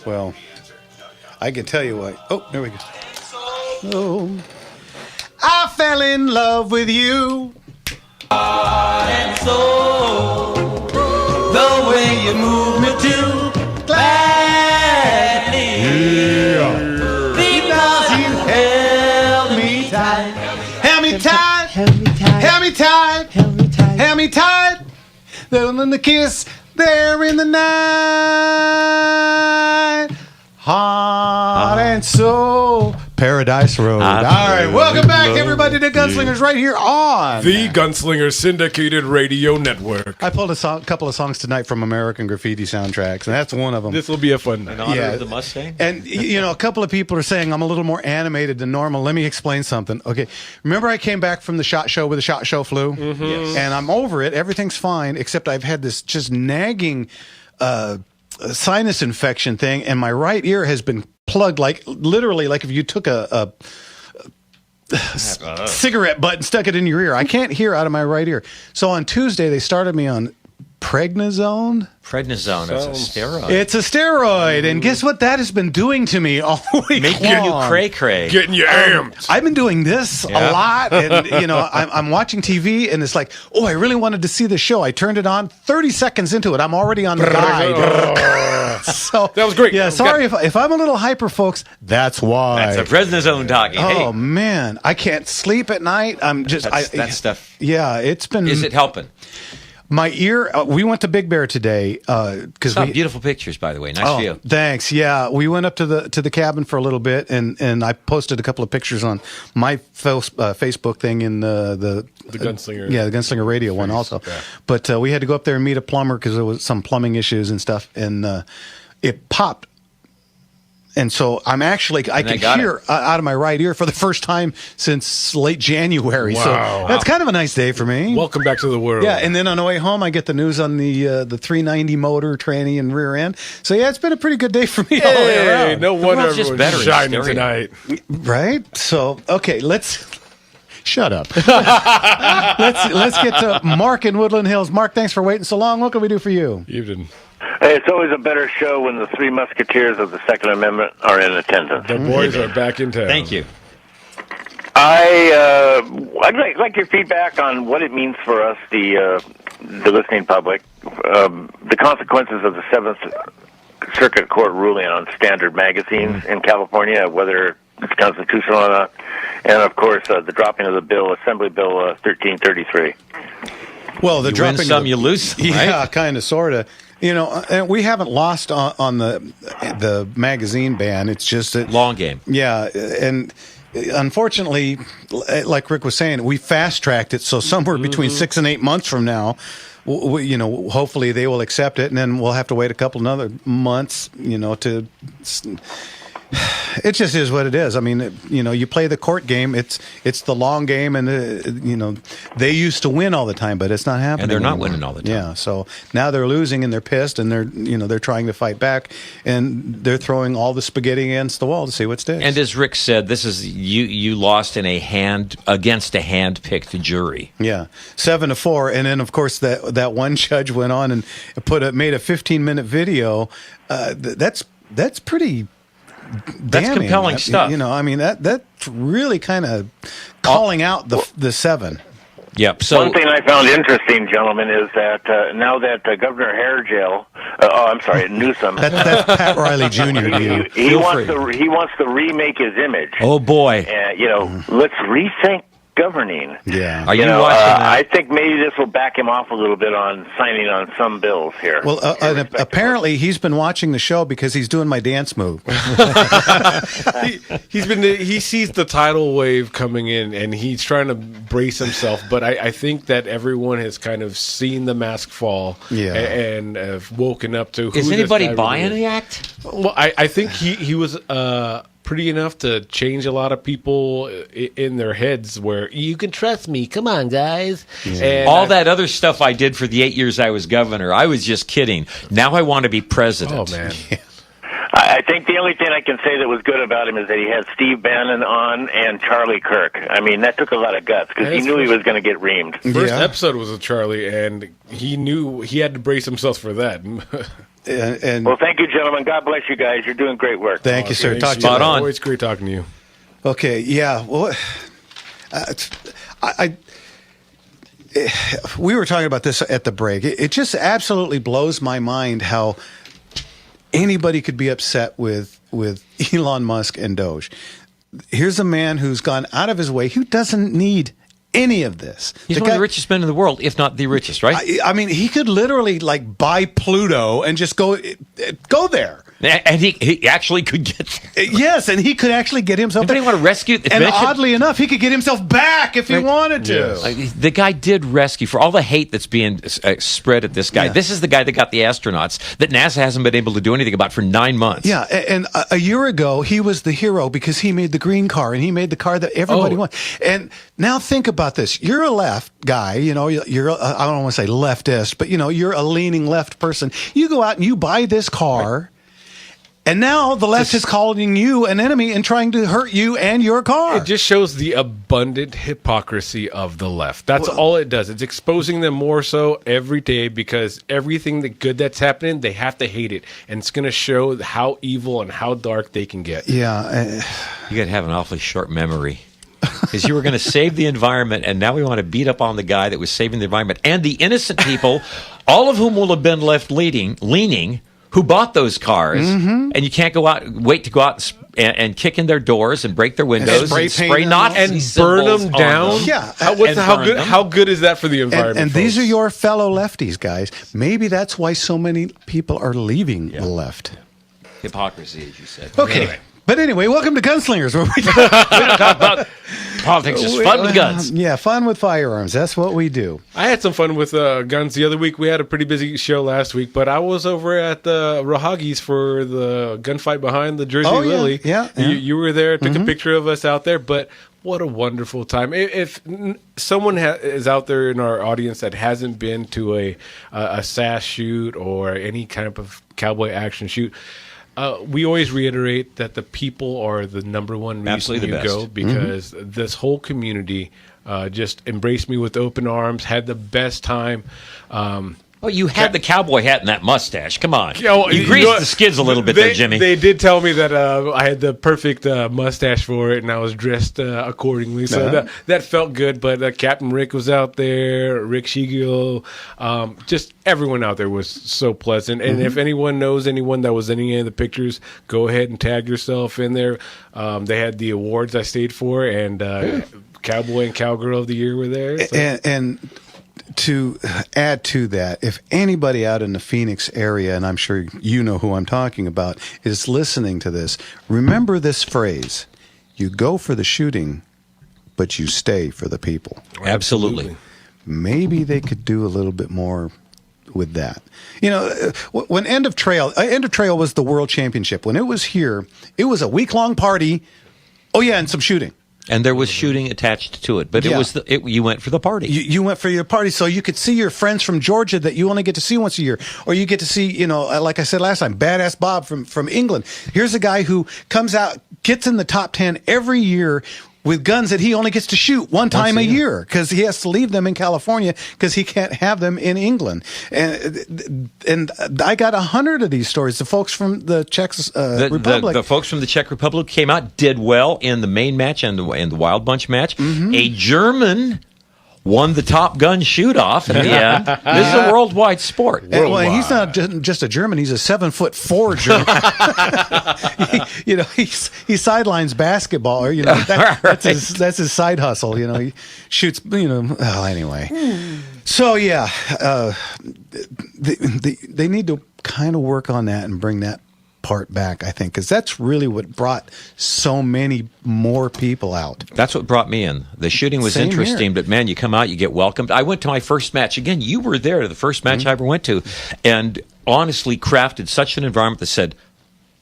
Well, I can tell you what. Oh, there we go. Oh, I fell in love with you. And so, the way you move me to gladly. Because you held me tight. Held me tight. Held me tight. Held me tight. Held me tight. Held me tight. Then the kiss there in the night. Heart and soul. Paradise Road. All right, welcome back, everybody, to Gunslingers right here on The Gunslinger Syndicated Radio Network. I pulled a couple of songs tonight from American Graffiti soundtracks, and that's one of them. This will be a fun night. In honor of the Mustang? And, you know, a couple of people are saying I'm a little more animated than normal. Let me explain something. Okay. Remember I came back from the SHOT Show with the SHOT Show flu? Mm-hmm. Yes. And I'm over it. Everything's fine, except I've had this just nagging sinus infection thing, and my right ear has been plugged, like literally like if you took a cigarette butt and stuck it in your ear. I can't hear out of my right ear. So on Tuesday, they started me on prednisone. Prednisone, it's a steroid. It's a steroid, and guess what that has been doing to me all week Making you cray-cray. Getting you amped. I've been doing this a lot, and you know, I'm watching TV, and it's like, oh, I really wanted to see the show. I turned it on. 30 seconds into it, I'm already on the guide. So that was great. Yeah, sorry if I'm a little hyper, folks. That's why. That's a prednisone talking. Oh Hey, man, I can't sleep at night. I'm just that stuff. Yeah, it's been. Is it helping? My ear. We went to Big Bear today because Saw beautiful pictures, by the way. Nice view. Thanks. Yeah, we went up to the cabin for a little bit, and I posted a couple of pictures on my Facebook thing in the Gunslinger. Yeah, the Gunslinger Radio one also. Yeah. But we had to go up there and meet a plumber because there was some plumbing issues and stuff, and it popped. And so I can hear out of my right ear for the first time since late January. Wow. So that's kind of a nice day for me. Welcome back to the world. Yeah, and then on the way home, I get the news on the 390 motor, tranny, and rear end. So yeah, it's been a pretty good day for me all the way Hey, around. no wonder world's just everyone's better in shining stereo. tonight. Right? So okay, let's shut up. let's get to Mark in Woodland Hills. Mark, thanks for waiting so long. What can we do for you? Evening. Hey, it's always a better show when the three musketeers of the Second Amendment are in attendance. The boys are back in town. Thank you. I'd like your feedback on what it means for us, the listening public, the consequences of the Seventh Circuit Court ruling on standard magazines in California, whether it's constitutional or not, and of course the dropping of the bill, Assembly Bill 1333. Well, the You dropping win some, you lose some, right? Yeah, kind of, sort of. You know, and we haven't lost on the magazine ban. It's just that long game. Yeah, and unfortunately, like Rick was saying, we fast tracked it. So somewhere between 6 and 8 months from now, hopefully they will accept it, and then we'll have to wait a couple another months, to. It just is what it is. I mean, you play the court game. It's the long game, and they used to win all the time, but it's not happening. And they're not anymore. winning all the time. Yeah, so now they're losing, and they're pissed, and they're trying to fight back, and they're throwing all the spaghetti against the wall to see what sticks. And as Rick said, this is you lost in against a hand-picked jury. Yeah, 7-4, and then of course that one judge went on and made a 15-minute video. That's pretty. That's damning. compelling stuff. I mean that's really kind of calling out the 7. Yep. So one thing I found interesting, gentlemen, is that now that Governor Newsom, that's Pat Riley Jr. to you. he wants to remake his image. Oh boy! Let's rethink governing. Yeah. Are you watching that? I think maybe this will back him off a little bit on signing on some bills here. Well, apparently he's been watching the show because he's doing my dance move. He sees the tidal wave coming in, and he's trying to brace himself. But I think that everyone has kind of seen the mask fall, and have woken up to. Is anybody buying the act? Well, I think he was. Pretty enough to change a lot of people in their heads where you can trust me. Come on, guys. Yeah. And all that other stuff I did for the 8 years I was governor, I was just kidding. Now I want to be president. Oh, man. I think the only thing I can say that was good about him is that he had Steve Bannon on and Charlie Kirk. I mean, that took a lot of guts because he knew he was going to get reamed. First episode was with Charlie, and he knew he had to brace himself for that. Well, thank you, gentlemen. God bless you guys. You're doing great work. Thank you, sir. Talk to you Spot later. on. Always great talking to you. Okay, yeah. Well, we were talking about this at the break. It just absolutely blows my mind how anybody could be upset with Elon Musk and Doge. Here's a man who's gone out of his way, who doesn't need any of this. He's one of the richest men in the world, if not the richest, right? I mean, he could literally buy Pluto and just go there. And he actually could get there. Yes, and he could actually get himself. Anybody want to rescue? And oddly enough, he could get himself back if he wanted to. Yes. The guy did rescue, for all the hate that's being spread at this guy. Yeah. This is the guy that got the astronauts that NASA hasn't been able to do anything about for 9 months. Yeah, and a year ago, he was the hero because he made the green car, and he made the car that everybody wanted. And now think about this. You're a left guy, you're I don't want to say leftist, but you're a leaning left person. You go out and you buy this car. And now the left is calling you an enemy and trying to hurt you and your car. It just shows the abundant hypocrisy of the left. That's all it does. It's exposing them more so every day because everything good that's happening, they have to hate it. And it's going to show how evil and how dark they can get. Yeah. You got to have an awfully short memory. Because you were going to save the environment, and now we want to beat up on the guy that was saving the environment. And the innocent people, all of whom will have been left leaning, who bought those cars, and you can't wait to go out and kick in their doors and break their windows and spray Nazi and burn symbols them on down. Yeah, how good is that for the environment? And these are your fellow lefties, guys. Maybe that's why so many people are leaving the left. Hypocrisy, as you said. Okay. But anyway, welcome to Gunslingers, where we talk about politics. It's fun with guns. Yeah, fun with firearms. That's what we do. I had some fun with guns the other week. We had a pretty busy show last week, but I was over at the Rahagi's for the gunfight behind the Jersey Lily. Yeah. You were there, took a picture of us out there, but what a wonderful time. If someone is out there in our audience that hasn't been to a SAS shoot or any kind of cowboy action shoot, we always reiterate that the people are the number one reason you go because this whole community just embraced me with open arms, had the best time. Well, you had the cowboy hat and that mustache. Come on. You greased the skids a little bit there, Jimmy. They did tell me that I had the perfect mustache for it, and I was dressed accordingly. So that felt good. But Captain Rick was out there, Rick Shigio. Just everyone out there was so pleasant. And if anyone knows anyone that was in any of the pictures, go ahead and tag yourself in there. They had the awards I stayed for, and Cowboy and Cowgirl of the Year were there. So. And to add to that, if anybody out in the Phoenix area, and I'm sure you know who I'm talking about, is listening to this, remember this phrase: You go for the shooting, but you stay for the people. Absolutely. Maybe they could do a little bit more with that. You know, when End of Trail was the World Championship. When it was here, it was a week-long party. Oh, yeah, and some shooting. And there was shooting attached to it, but Yeah. you went for the party. You went for your party, so you could see your friends from Georgia that you only get to see once a year, or you get to see, you know, like I said last time, Badass Bob from England. Here's a guy who comes out, gets in the top 10 every year with guns that he only gets to shoot one time a year because he has to leave them in California because he can't have them in England. And I got 100 of these stories. The folks from the Czech Republic, the folks from the Czech Republic came out, did well in the main match and the Wild Bunch match. Mm-hmm. A German won the Top Gun shoot-off at the end. This is a worldwide sport. And, well, he's not just a German; he's a 7'4" German. He sidelines basketball, or that's his side hustle. You know, he shoots. You know, anyway. So yeah, they need to kind of work on that and bring that part back, I think, because that's really what brought so many more people out. That's what brought me in. The shooting was Same interesting, here. but man, you come out, you get welcomed. I went to my first match. Again, you were there, the first match I ever went to, and honestly crafted such an environment that said,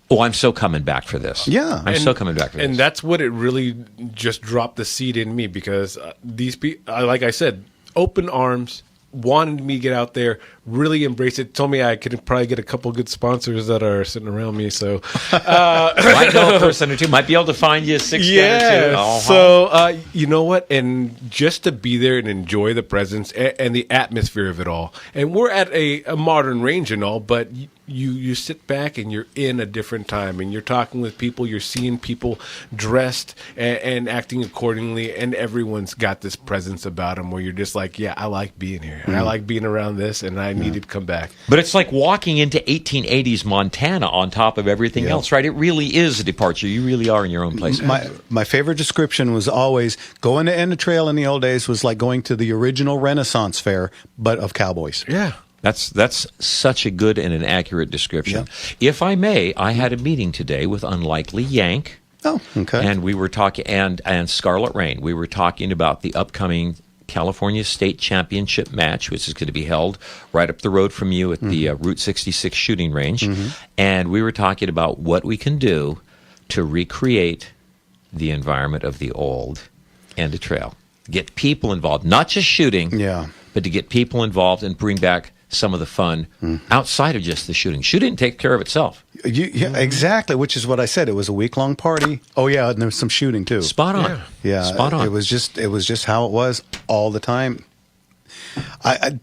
oh, I'm so coming back for this. Yeah. I'm so coming back for this. And that's what it really just dropped the seed in me, because these people, like I said, open arms, wanted me to get out there, really embrace it. Told me I could probably get a couple good sponsors that are sitting around me. So might know a person or two. Might be able to find you a 6 yeah. or two. Uh-huh. So you know what? And just to be there and enjoy the presence and the atmosphere of it all. And we're at a modern range and all, but you sit back and you're in a different time, and you're talking with people, you're seeing people dressed and acting accordingly, and everyone's got this presence about them where you're just like, yeah, I like being here. I like being around this, and I needed to come back. But it's like walking into 1880s Montana on top of everything else, right? It really is a departure. You really are in your own place. My favorite description was always going to End of Trail in the old days was like going to the original Renaissance fair, but of cowboys. Yeah. That's such a good and an accurate description. Yep. If I may, I had a meeting today with Unlikely Yank. Oh, okay. And we were talking, and Scarlet Rain. We were talking about the upcoming California State Championship match, which is going to be held right up the road from you at the Route 66 shooting range. And we were talking about what we can do to recreate the environment of the old End of Trail. Get people involved, not just shooting, but to get people involved and bring back some of the fun outside of just the shooting. Shooting takes care of itself. Yeah, exactly, which is what I said. It was a week-long party. Oh, yeah, and there was some shooting, too. Spot on. Yeah, Spot on. It was just how it was all the time. I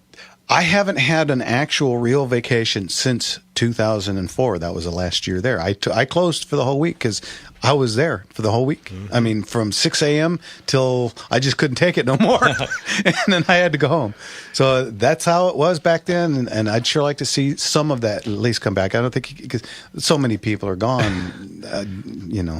haven't had an actual real vacation since 2004. That was the last year there. I closed for the whole week because I was there for the whole week. I mean, from 6 a.m. till I just couldn't take it no more. And then I had to go home. So that's how it was back then. And I'd sure like to see some of that at least come back. I don't think, because so many people are gone,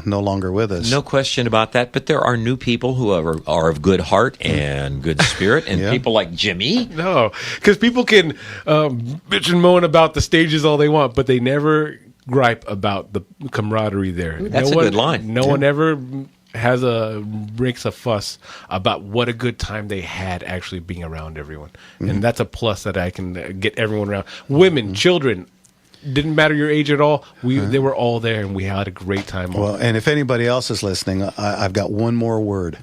no longer with us. No question about that. But there are new people who are of good heart and good spirit, and people like Jimmy. No, because people can bitch and moan about the stages all they want, but they never gripe about the camaraderie there. That's a good line. No one ever makes a fuss about what a good time they had actually being around everyone. And that's a plus that I can get everyone around. Women, children, didn't matter your age at all. They were all there, and we had a great time. Well, and if anybody else is listening, I've got one more word.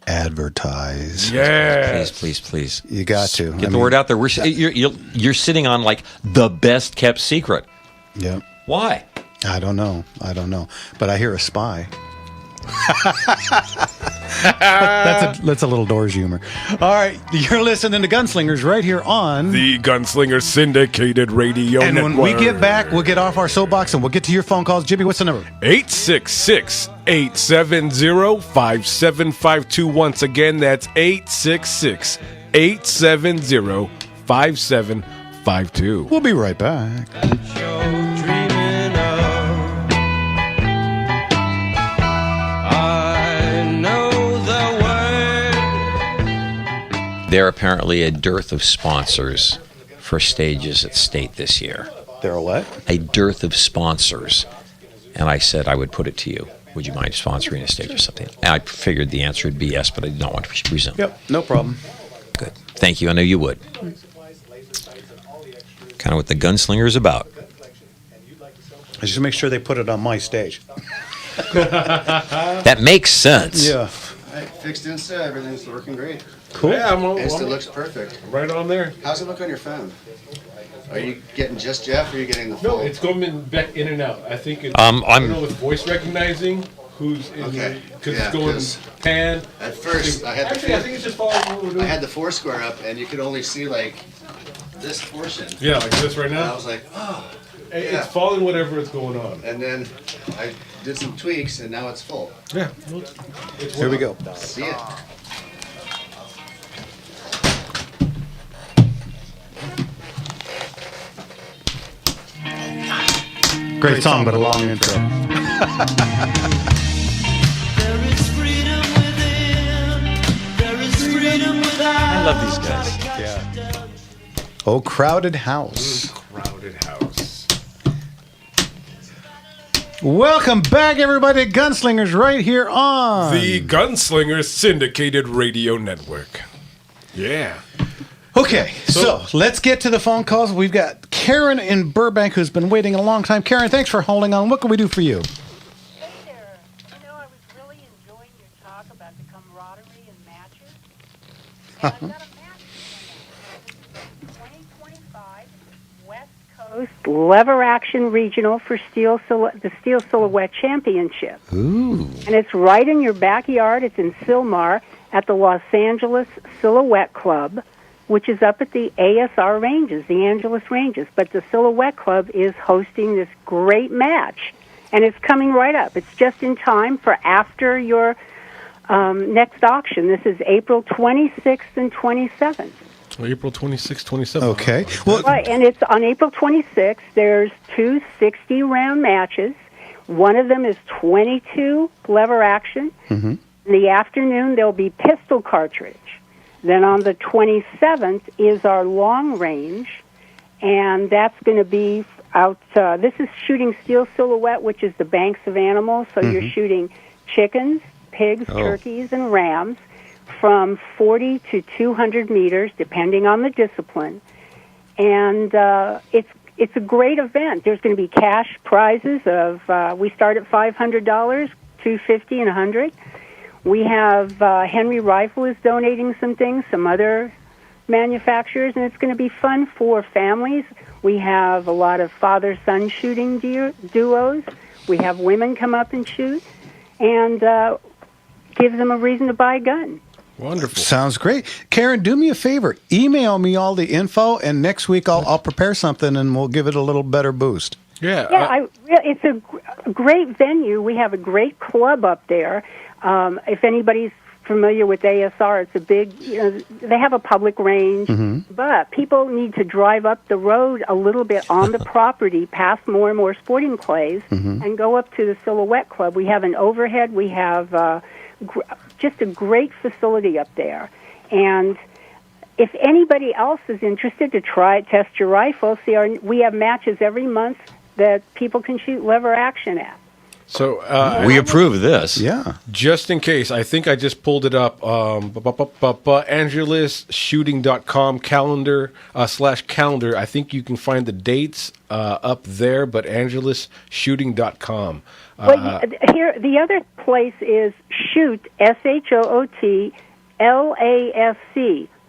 Advertise. Yeah. Please. You got to. Get the word out there. You're sitting on like the best kept secret. Yeah. Why? I don't know. But I hear a spy. That's a little Doors humor. All right, you're listening to Gunslingers right here on the Gunslinger Syndicated Radio And Network. when we get back, we'll get off our soapbox and we'll get to your phone calls. Jimmy, what's the number? 866-870-5752. Once again, that's 866-870-5752. We'll be right back. There are apparently a dearth of sponsors for stages at State this year. There are what? A dearth of sponsors. And I said I would put it to you. Would you mind sponsoring a stage or something? I figured the answer would be yes, but I did not want to presume. Yep, no problem. Good. Thank you. I know you would. Kind of what the Gunslinger is about. I just make sure they put it on my stage. That makes sense. Yeah. All right, fixed Insta, everything's working great. Cool. Yeah, Insta looks perfect. Right on there. How's it look on your phone? Are you getting just Jeff, or are you getting the full? No, it's going back in and out. I think it's, I'm- I don't know, with voice recognizing who's in Okay. because Yeah, it's going 'cause pan. At first, I had Actually, I think it's just following what we're doing. I had the Foursquare up, and you could only see like this portion. Yeah, like this right And now. I was like, oh. It's Yeah. following whatever is going on. And then I did some tweaks, and now it's full. Yeah. Here we go. See it. Great song, but a long intro. I love these guys. Yeah. Oh, Crowded House. Crowded house. Welcome back, everybody, to Gunslingers right here on The Gunslinger Syndicated Radio Network. Yeah. Okay, so let's get to the phone calls. We've got Karen in Burbank who's been waiting a long time. Karen, thanks for holding on. What can we do for you? Hey there. You know, I was really enjoying your talk about the camaraderie and matches. And I've got a match for you. 2025 West Coast Lever Action Regional for the Steel Silhouette Championship. Ooh. And it's right in your backyard. It's in Sylmar at the Los Angeles Silhouette Club, which is up at the ASR Ranges, the Angeles Ranges. But the Silhouette Club is hosting this great match, and it's coming right up. It's just in time for after your next auction. This is April 26th and 27th. April 26th, 27th. Okay. Well, Right, and it's on April 26th. There's two 60-round matches. One of them is 22 lever action. Mm-hmm. In the afternoon, there'll be pistol cartridge. Then on the 27th is our long range, and that's going to be out. This is shooting steel silhouette, which is the banks of animals. So you're shooting chickens, pigs, turkeys, and rams from 40 to 200 meters, depending on the discipline. And it's a great event. There's going to be cash prizes of we start at $500, $250, and $100. We have Henry Rifle is donating some things, some other manufacturers, and it's going to be fun for families. We have a lot of father-son shooting duos. We have women come up and shoot, and give them a reason to buy a gun. Wonderful. Sounds great. Karen, do me a favor. Email me all the info, and next week I'll prepare something, and we'll give it a little better boost. Yeah. It's a great venue. We have a great club up there. If anybody's familiar with ASR, it's a big, they have a public range, but people need to drive up the road a little bit on the property, past more and more sporting clays, and go up to the Silhouette Club. We have an overhead. We have just a great facility up there. And if anybody else is interested to try it, test your rifle, we have matches every month that people can shoot lever action at. So we approve of this. Yeah. Just in case, I think I just pulled it up. AngelusShooting.com calendar /calendar. I think you can find the dates up there, but AngelusShooting.com. Well, here the other place is Shoot SHOOT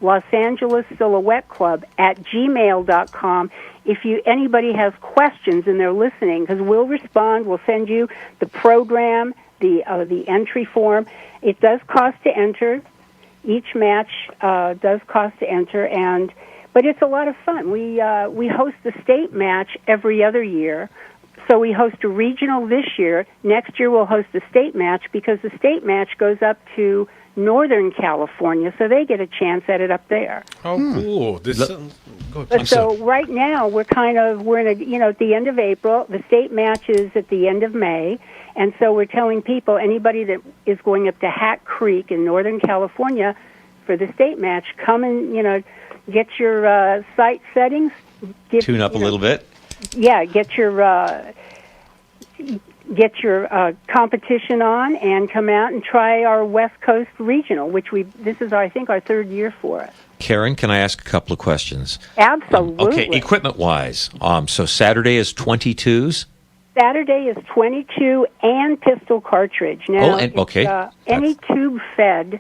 Los Angeles Silhouette Club at gmail.com. If anybody has questions and they're listening, because we'll respond, we'll send you the program, the entry form. It does cost to enter. Each match does cost to enter, but it's a lot of fun. We host the state match every other year. So we host a regional this year. Next year we'll host a state match because the state match goes up to Northern California, so they get a chance at it up there. Oh, cool! But so right now we're in at the end of April. The state match is at the end of May, and so we're telling people, anybody that is going up to Hat Creek in Northern California for the state match, come and get your sight settings, Tune up a little bit. Yeah, get your get your competition on and come out and try our West Coast Regional, which this is, I think, our third year for us. Karen, can I ask a couple of questions? Absolutely. Okay, equipment-wise, so Saturday is 22s? Saturday is 22 and pistol cartridge. Now, okay. Any tube-fed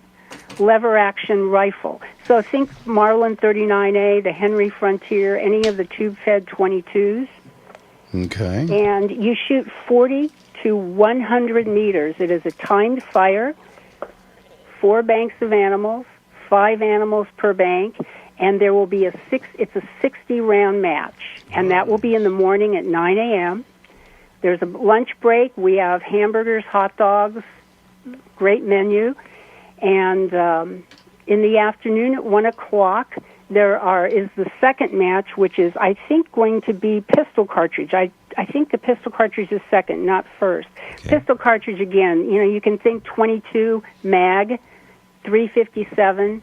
lever-action rifle. So think Marlin 39A, the Henry Frontier, any of the tube-fed 22s. Okay. And you shoot 40 to 100 meters. It is a timed fire, 4 banks of animals, 5 animals per bank, and there will be it's a 60-round match, and that will be in the morning at 9 a.m. There's a lunch break. We have hamburgers, hot dogs, great menu, and in the afternoon at 1 o'clock, is the second match, which is, I think, going to be pistol cartridge. I think the pistol cartridge is second, not first. Okay. Pistol cartridge, again, you can think 22 mag, 357,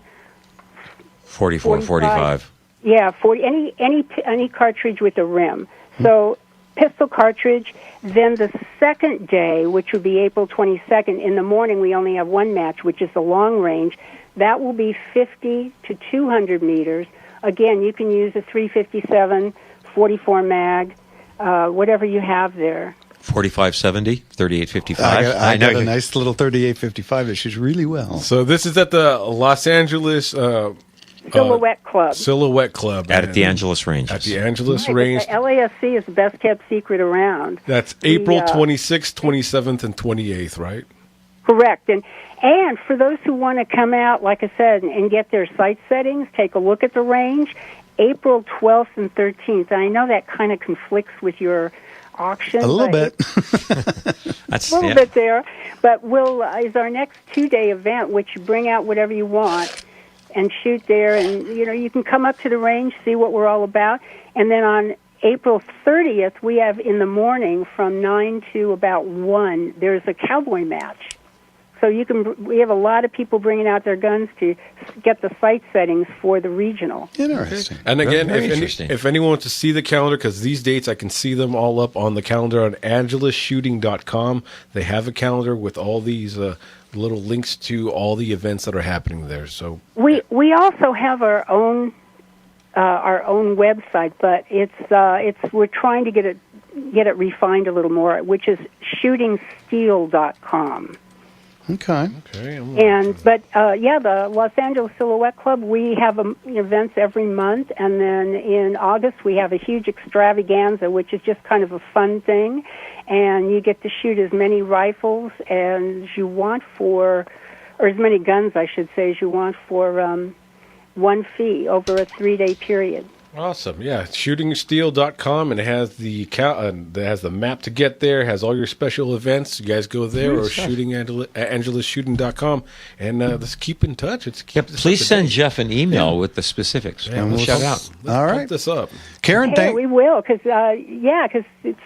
44, 45. Yeah, 40. Any cartridge with a rim. So pistol cartridge. Then the second day, which would be April 22nd, in the morning we only have one match, which is the long range. That will be 50 to 200 meters. Again, you can use a 357, 44 mag, whatever you have there. 4570, 3855. I got a nice little 3855 that shoots really well. So this is at the Los Angeles Silhouette Club. Silhouette Club. At the Angeles Range. At the Angeles Right, Range. The LASC is the best kept secret around. That's April 26th, 27th, and 28th, right? Correct. And for those who want to come out, like I said, and get their sight settings, take a look at the range, April 12th and 13th. And I know that kind of conflicts with your auction. A little bit. That's a little bit there. But is our next 2-day event, which you bring out whatever you want and shoot there. And, you can come up to the range, see what we're all about. And then on April 30th, we have in the morning from 9 to about 1, there's a cowboy match. So we have a lot of people bringing out their guns to get the sight settings for the regional. Interesting. And again, Very interesting. if anyone wants to see the calendar, because these dates I can see them all up on the calendar on angelusshooting.com. They have a calendar with all these little links to all the events that are happening there. So we also have our own website, but we're trying to get it refined a little more, which is shootingsteel.com. Okay. The Los Angeles Silhouette Club, we have events every month, and then in August we have a huge extravaganza, which is just kind of a fun thing, and you get to shoot as many rifles as you want or as many guns, I should say, as you want for one fee over a 3-day period. Awesome, yeah. Shootingsteel.com, and it has the map to get there. It has all your special events. You guys go there, or angelusshooting.com, and let's keep in touch. Please send Jeff an email with the specifics, and we'll shout out. All right, pump this up, Karen. We will, because it's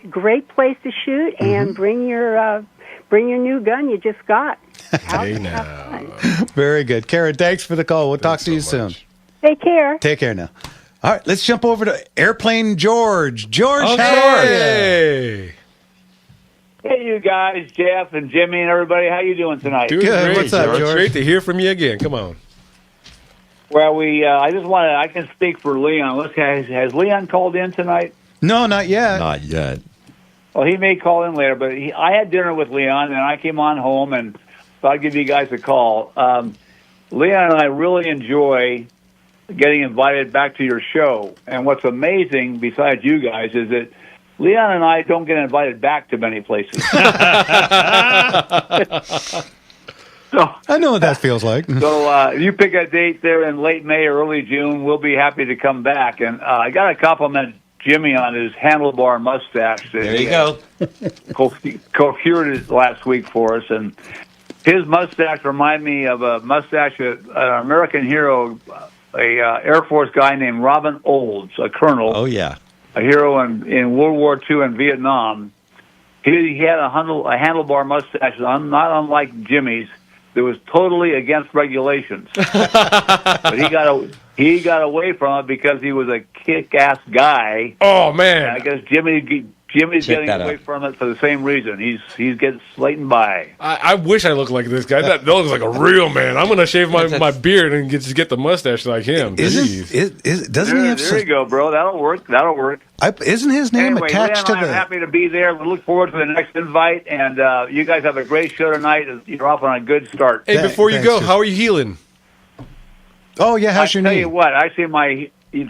a great place to shoot, and bring your new gun you just got. Hey now. Very good, Karen. Thanks for the call. We'll talk to you soon. Take care. Take care now. All right, let's jump over to Airplane George. George, hey. Hey, you guys, Jeff and Jimmy and everybody. How you doing tonight? Doing good. Great, What's up, George? Great to hear from you again. Come on. Well, I can speak for Leon. Has Leon called in tonight? No, not yet. Not yet. Well, he may call in later, but I had dinner with Leon, and I came on home, and so I'll give you guys a call. Leon and I really enjoy getting invited back to your show. And what's amazing, besides you guys, is that Leon and I don't get invited back to many places. So, I know what that feels like. So you pick a date there in late May or early June, we'll be happy to come back. And I got to compliment Jimmy on his handlebar mustache. There you go. Procured it last week for us. And his mustache reminded me of a mustache, an American hero, Air Force guy named Robin Olds, a colonel. Oh, yeah. A hero in World War II and Vietnam. He had a handlebar mustache, not unlike Jimmy's, that was totally against regulations. But he got away from it because he was a kick-ass guy. Oh, man. And I guess Jimmy Jimmy's Check getting that away out. from it for the same reason. He's getting slating by. I wish I looked like this guy. That looks like a real man. I'm gonna shave my beard and get the mustache like him. Doesn't There, he have there you go, bro. That'll work. That'll work. Isn't his name Anyway, attached Leon to and I the? am happy to be there. We look forward to the next invite, and you guys have a great show tonight. You're off on a good start. Hey, before you go, how are you healing? Oh yeah, how's your I tell knee? you what,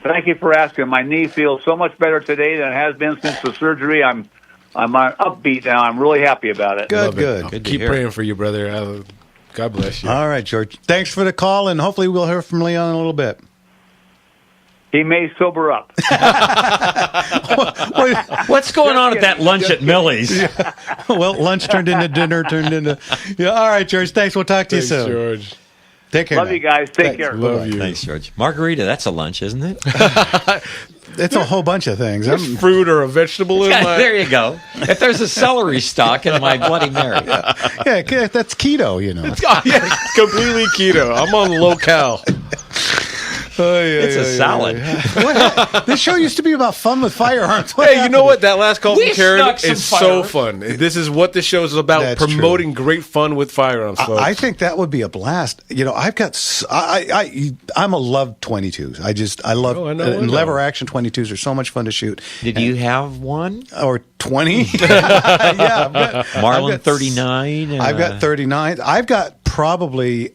thank you for asking. My knee feels so much better today than it has been since the surgery. I'm upbeat now. I'm really happy about it. Good, Love it. good. I'll Good to keep hear. praying for you, brother. God bless you. All right, George. Thanks for the call, and hopefully we'll hear from Leon in a little bit. He may sober up. What's going on at that lunch at Millie's? Yeah. Well, lunch turned into dinner, Yeah. All right, George. Thanks. We'll talk to Thanks, you soon. George. Take care. Love now. you guys. Take Thanks. care. Love you. Thanks, George. Margarita, that's a lunch, isn't it? It's a whole bunch of things. There's fruit or a vegetable in my. There you go. If there's a celery stalk in my Bloody Mary. Yeah, that's keto, you know. It's completely keto. I'm on low cal. It's a salad. This show used to be about fun with firearms. Hey, you know what? That last call We from Karen snuck some is so firearms. fun. This is what this show is about, That's promoting great fun with firearms, folks. I think that would be a blast. You know, I've got I'm a love 22s. I love Oh, I know. lever action 22s are so much fun to shoot. Did you have one? Or 20? Yeah, Marlin I've got 39? and, I've got 39. I've got probably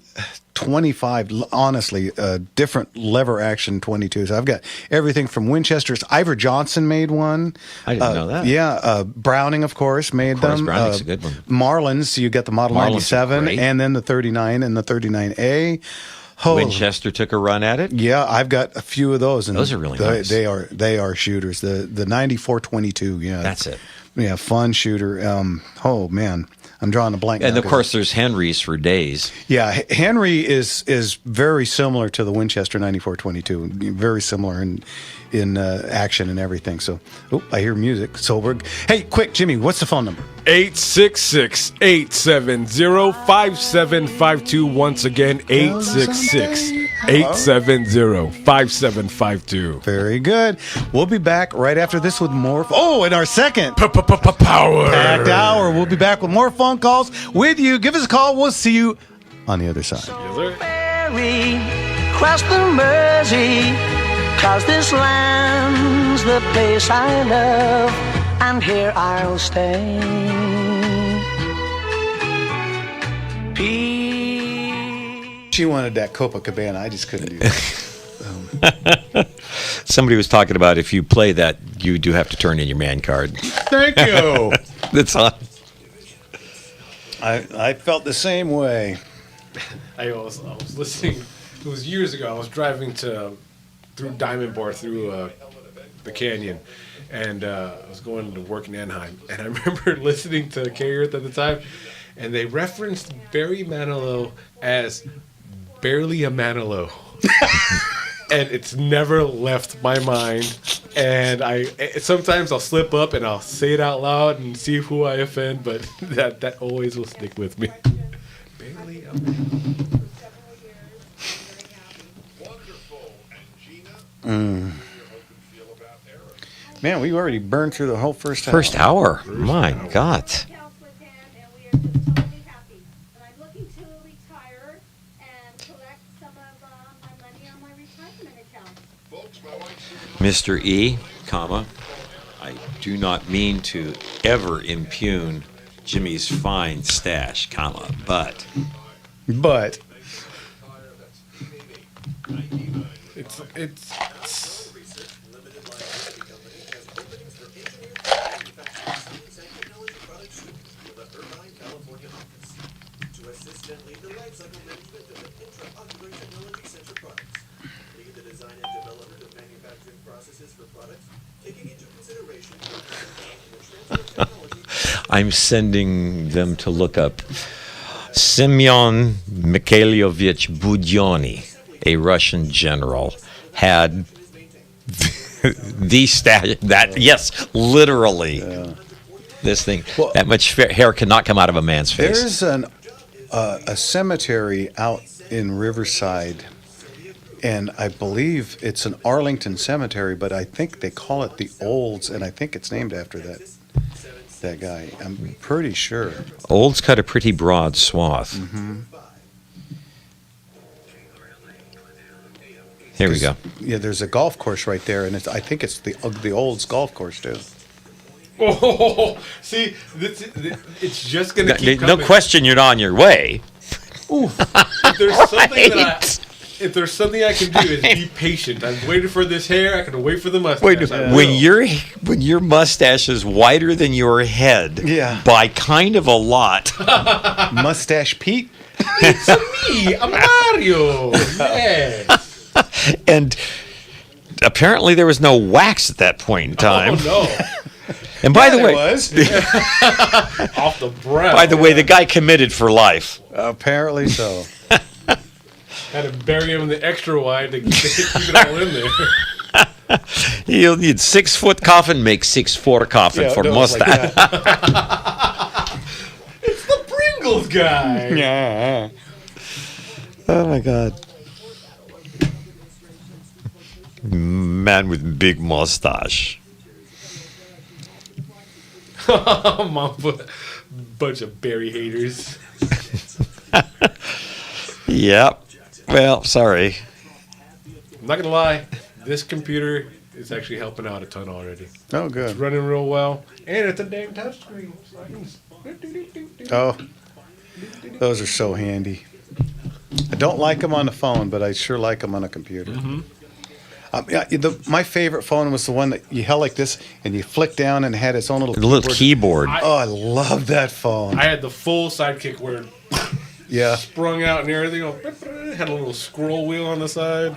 25, honestly, different lever action 22s. I've got everything from Winchester's. Ivor Johnson made one. I didn't know that. Yeah, Browning, of course, made Of course, them. Browning's a good one. Marlins, you got the Model Marlins are 97, great. and then the 39 and the 39A. Oh, Winchester took a run at it. yeah, I've got a few of those, and Those are really they, nice. They are shooters. The 94-22, yeah, That's it. Yeah, fun shooter. Oh man, I'm drawing a blank. And now of 'cause- course, there's Henry's for days. yeah, Henry is very similar to the Winchester 94-22. Very similar in action and everything. So, I hear music. So hey, quick, Jimmy, what's the phone number? 866-870-5752. Once again, 866-870-5752. Very good. We'll be back right after this with more. In our second Power. packed hour, we'll be back with more phone calls with you. Give us a call. We'll see you on the other side. Ferry, cross the Mersey, 'cause this land's the place I love, and here I'll stay. She wanted that Copacabana. I just couldn't do that. Somebody was talking about if you play that, you do have to turn in your man card. Thank you. That's on. I felt the same way. I was listening. It was years ago. I was driving through Diamond Bar through the canyon, and I was going to work in Anaheim. And I remember listening to Carrier at the time, and they referenced Barry Manilow as barely a Manilow. And it's never left my mind. And sometimes I'll slip up and I'll say it out loud and see who I offend, but that always will stick with me. Barely a Manilow. Man, we already burned through the whole first hour. First hour. My God. Mr. E, comma, I do not mean to ever impugn Jimmy's fine stash, comma, but It's To assist and lead the lifecycle management of the intraocular technology center products. Lead the design and development of manufacturing processes for products, taking into consideration the transfer of technology. I'm sending them to look up Semyon Mikhailovich Budyonny, a Russian general, had the stash that, yes, literally. This thing, that much hair cannot come out of a man's face. There's a cemetery out in Riverside, and I believe it's an Arlington cemetery, but I think they call it the Olds, and I think it's named after that that guy. I'm pretty sure. Old's cut a pretty broad swath. Mm-hmm. Here we go. Yeah, there's a golf course right there, and I think it's the Old's golf course too. Oh, see, it's just going to keep No coming. question, you're on your way. Ooh, if there's something I can do is be patient. I'm waiting for this hair. I can wait for the mustache. Wait, I when your mustache is wider than your head, by kind of a lot. Mustache Pete. It's me, I'm Mario. Yes. And apparently there was no wax at that point in time. Oh no. And by the way, off the brow. By the way, the guy committed for life. Apparently so. Had to bury him in the extra wide to keep it all in there. You'll need 6-foot coffin, make 6'4" coffin for mustache. It's the Pringles guy. Yeah. Oh my God. Man with big mustache. Mom, bunch of berry haters. Yep. Well, sorry. I'm not gonna lie, this computer is actually helping out a ton already. Oh, good. It's running real well, and it's a dang touchscreen. So I can Oh, those are so handy. I don't like them on the phone, but I sure like them on a computer. Mm-hmm. My favorite phone was the one that you held like this, and you flick down and it had its own little keyboard. Oh, I love that phone. I had the full sidekick where Yeah. sprung out and everything. Had a little scroll wheel on the side.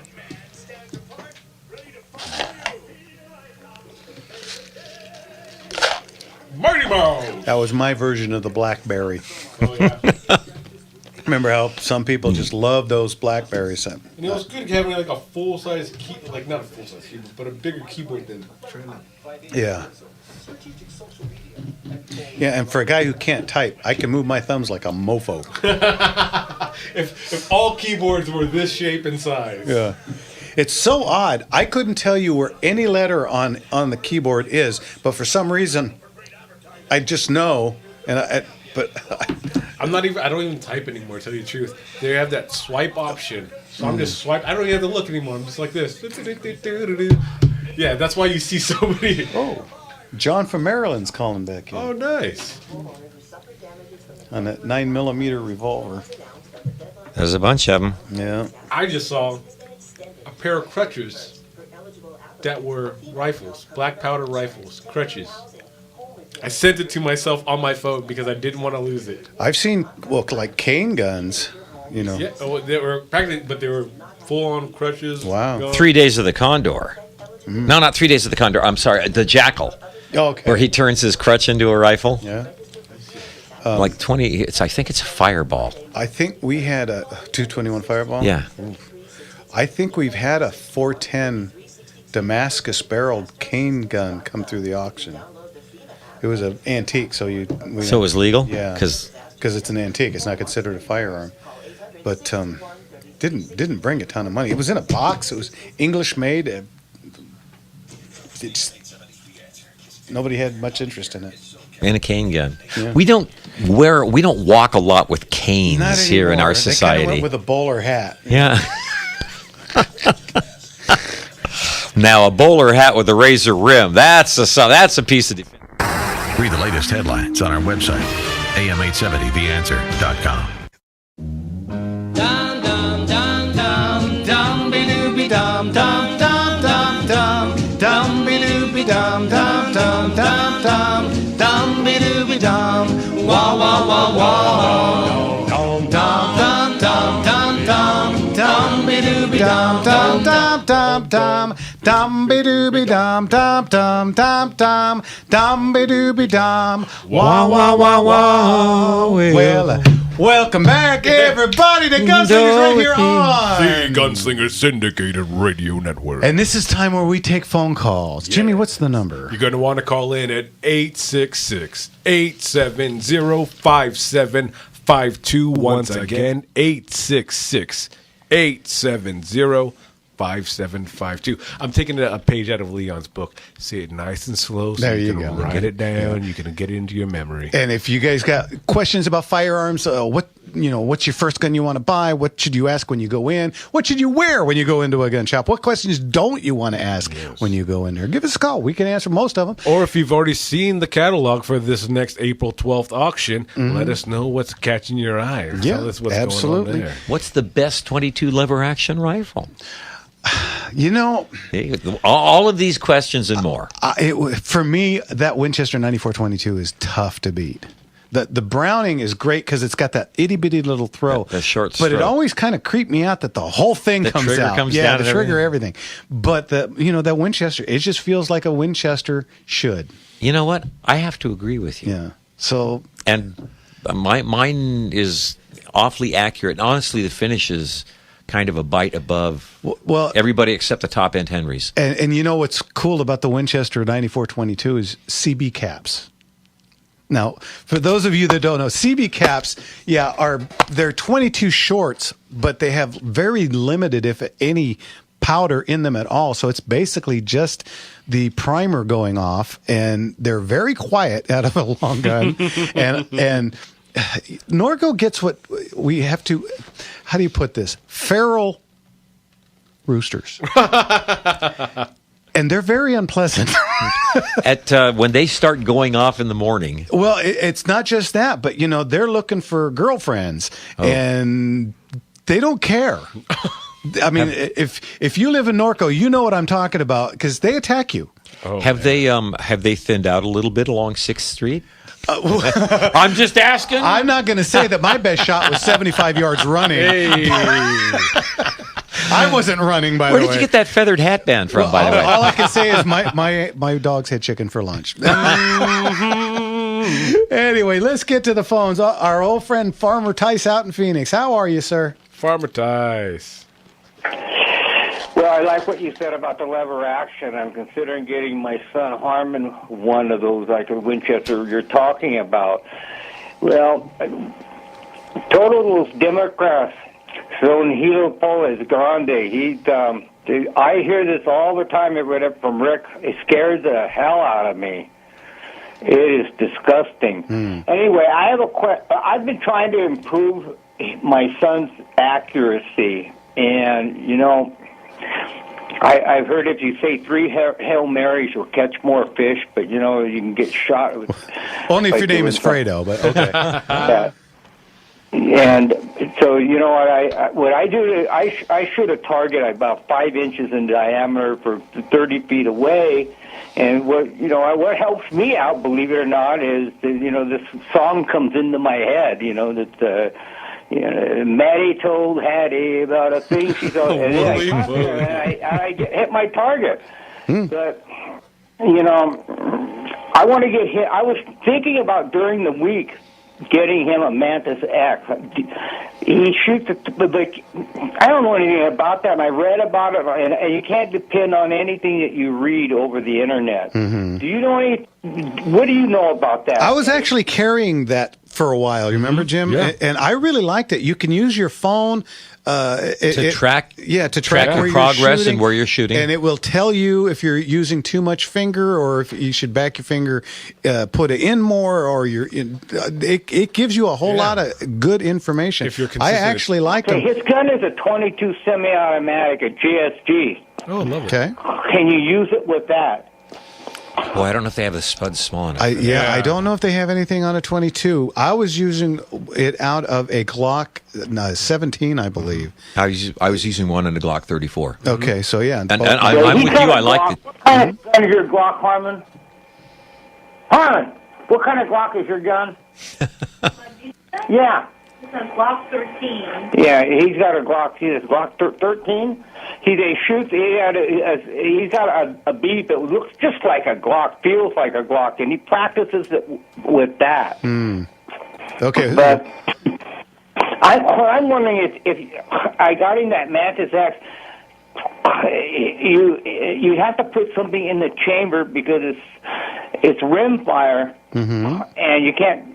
Marty Mouse! That was my version of the BlackBerry. Oh, yeah. Remember how some people just love those BlackBerries? And it was good having like a full size key, like not a full size keyboard, but a bigger keyboard than trying to. Yeah. Yeah, and for a guy who can't type, I can move my thumbs like a mofo. If all keyboards were this shape and size. Yeah. It's so odd. I couldn't tell you where any letter on the keyboard is, but for some reason, I just know. I don't even type anymore, to tell you the truth. They have that swipe option. So I'm just swipe. I don't even have to look anymore. I'm just like this. Yeah, that's why you see so many. Oh, John from Maryland's calling back in. Oh, nice. On that 9mm revolver. There's a bunch of them. Yeah. I just saw a pair of crutches that were rifles, black powder rifles, crutches. I sent it to myself on my phone because I didn't want to lose it. I've seen, like cane guns, you know. Yeah, they were practically, but they were full-on crutches. Wow. Guns. 3 Days of the Condor. No, not 3 Days of the Condor. I'm sorry, the Jackal. Oh, okay. Where he turns his crutch into a rifle. Yeah. Like 20. I think it's a Fireball. I think we had a 221 Fireball. Yeah. I think we've had a 410 Damascus barreled cane gun come through the auction. It was an antique, so it was legal. Yeah, because it's an antique. It's not considered a firearm, but didn't bring a ton of money. It was in a box. It was English made. Nobody had much interest in it. And a cane gun. Yeah. We don't walk a lot with canes Not here in anymore. our society. They kind of went with a bowler hat. Yeah. Now a bowler hat with a razor rim. That's a piece of. Read the latest headlines on our website, am870theanswer.com. Dum dum dum dum dum be doobie dum dum dum dum dum dum be doobie dum dum dum dum dum dum be doobie dum wah wah wah wah dum dum dum dum dum dum dum be doobie dum dum dum dum dum dum be doobie dum dum dum dum dum dum be doobie dum wah wah wah wah. Well, welcome back, everybody, to Gunslinger's right here on The Gunslinger Syndicated Radio Network. And this is time where we take phone calls. Jimmy, what's the number? You're going to want to call in at 866-870-5752. Once again, 866-870-5752. 5752. I'm taking a page out of Leon's book. Say it nice and slow so There you you can go. write it down. You can get it into your memory. And if you guys got questions about firearms, what's your first gun you want to buy? What should you ask when you go in? What should you wear when you go into a gun shop? What questions don't you want to ask when you go in there? Give us a call. We can answer most of them. Or if you've already seen the catalog for this next April 12th auction, let us know what's catching your eye. Yeah, Tell us what's absolutely. going on there. What's the best 22 lever action rifle? All of these questions and more. For me, that Winchester 9422 is tough to beat. The Browning is great because it's got that itty bitty little throw, the short but it stroke. always kind of creeped me out that the whole thing comes trigger out. comes yeah, down the and trigger, everything. But that Winchester, it just feels like a Winchester should. You know what? I have to agree with you. Yeah. So and mine is awfully accurate. Honestly, the finish is kind of a bite above everybody except the top end Henrys. And you know what's cool about the Winchester 9422 is CB caps. Now, for those of you that don't know, CB caps, they're 22 shorts, but they have very limited, if any, powder in them at all. So it's basically just the primer going off, and they're very quiet out of a long gun. and Norco gets what we have to, how do you put this? Feral roosters. And they're very unpleasant. When they start going off in the morning. Well, it's not just that, but they're looking for girlfriends, and they don't care. I mean, if you live in Norco, you know what I'm talking about because they attack you. Have they thinned out a little bit along 6th Street? I'm just asking. I'm not going to say that my best shot was 75 yards running. Hey. I wasn't running, by the way. Where did you get that feathered hat band from, by the way? All I can say is my dogs had chicken for lunch. Anyway, let's get to the phones. Our old friend Farmer Tice out in Phoenix. How are you, sir? Farmer Tice. Well, I like what you said about the lever action. I'm considering getting my son Harmon one of those, like the Winchester you're talking about. Well, total Democrats. Son Hilo Poles Grande. I hear this all the time. I read it from Rick. It scares the hell out of me. It is disgusting. Anyway, I have a question. I've been trying to improve my son's accuracy, and I've heard if you say 3 Hail Marys, you'll catch more fish, but you can get shot. Only if your name is Fredo, but okay. And so what I do, I shoot a target about 5 inches in diameter for 30 feet away. And what helps me out, believe it or not, is that, this song comes into my head. That Maddie told Hattie about a thing she told, and I hit my target. But I want to get hit. I was thinking about during the week getting him a Mantis X. He shoots but I don't know anything about that. And I read about it, and you can't depend on anything that you read over the internet. Mm-hmm. Do you know what do you know about that? I was actually carrying that for a while. You remember, Jim? Yeah. And I really liked it. You can use your phone to track your your progress and where you're shooting, and it will tell you if you're using too much finger or if you should back your finger, put it in more, or it gives you a whole lot of good information. If you're I actually like them. His gun is a 22 semi-automatic, a GSG. Oh, I love it. Okay. Can you use it with that? Well, I don't know if they have the spuds small enough. I don't know if they have anything on a 22. I was using it out of a Glock 17, I believe. I was using one in a Glock 34. Okay, so yeah. And I'm with you. I like it. What kind of gun is your Glock, Harmon? Harmon, what kind of Glock is your gun? Yeah. It's a Glock 13. Yeah, he's got a Glock. He has Glock 13. He shoots. He's got a beat that looks just like a Glock, feels like a Glock, and he practices it with that. Okay. But I'm wondering if I got him that Mantis X. You have to put something in the chamber because it's rim fire, and you can't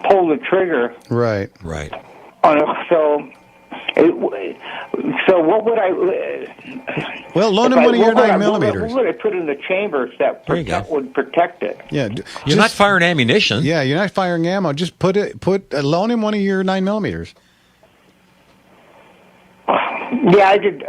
pull the trigger. Right. Right. So So what would I? Well, loan him one of your 9mm. What would I put in the chambers that would protect it? Yeah, You're not firing ammunition. Yeah, you're not firing ammo. Just loan him one of your 9mm. Yeah, I could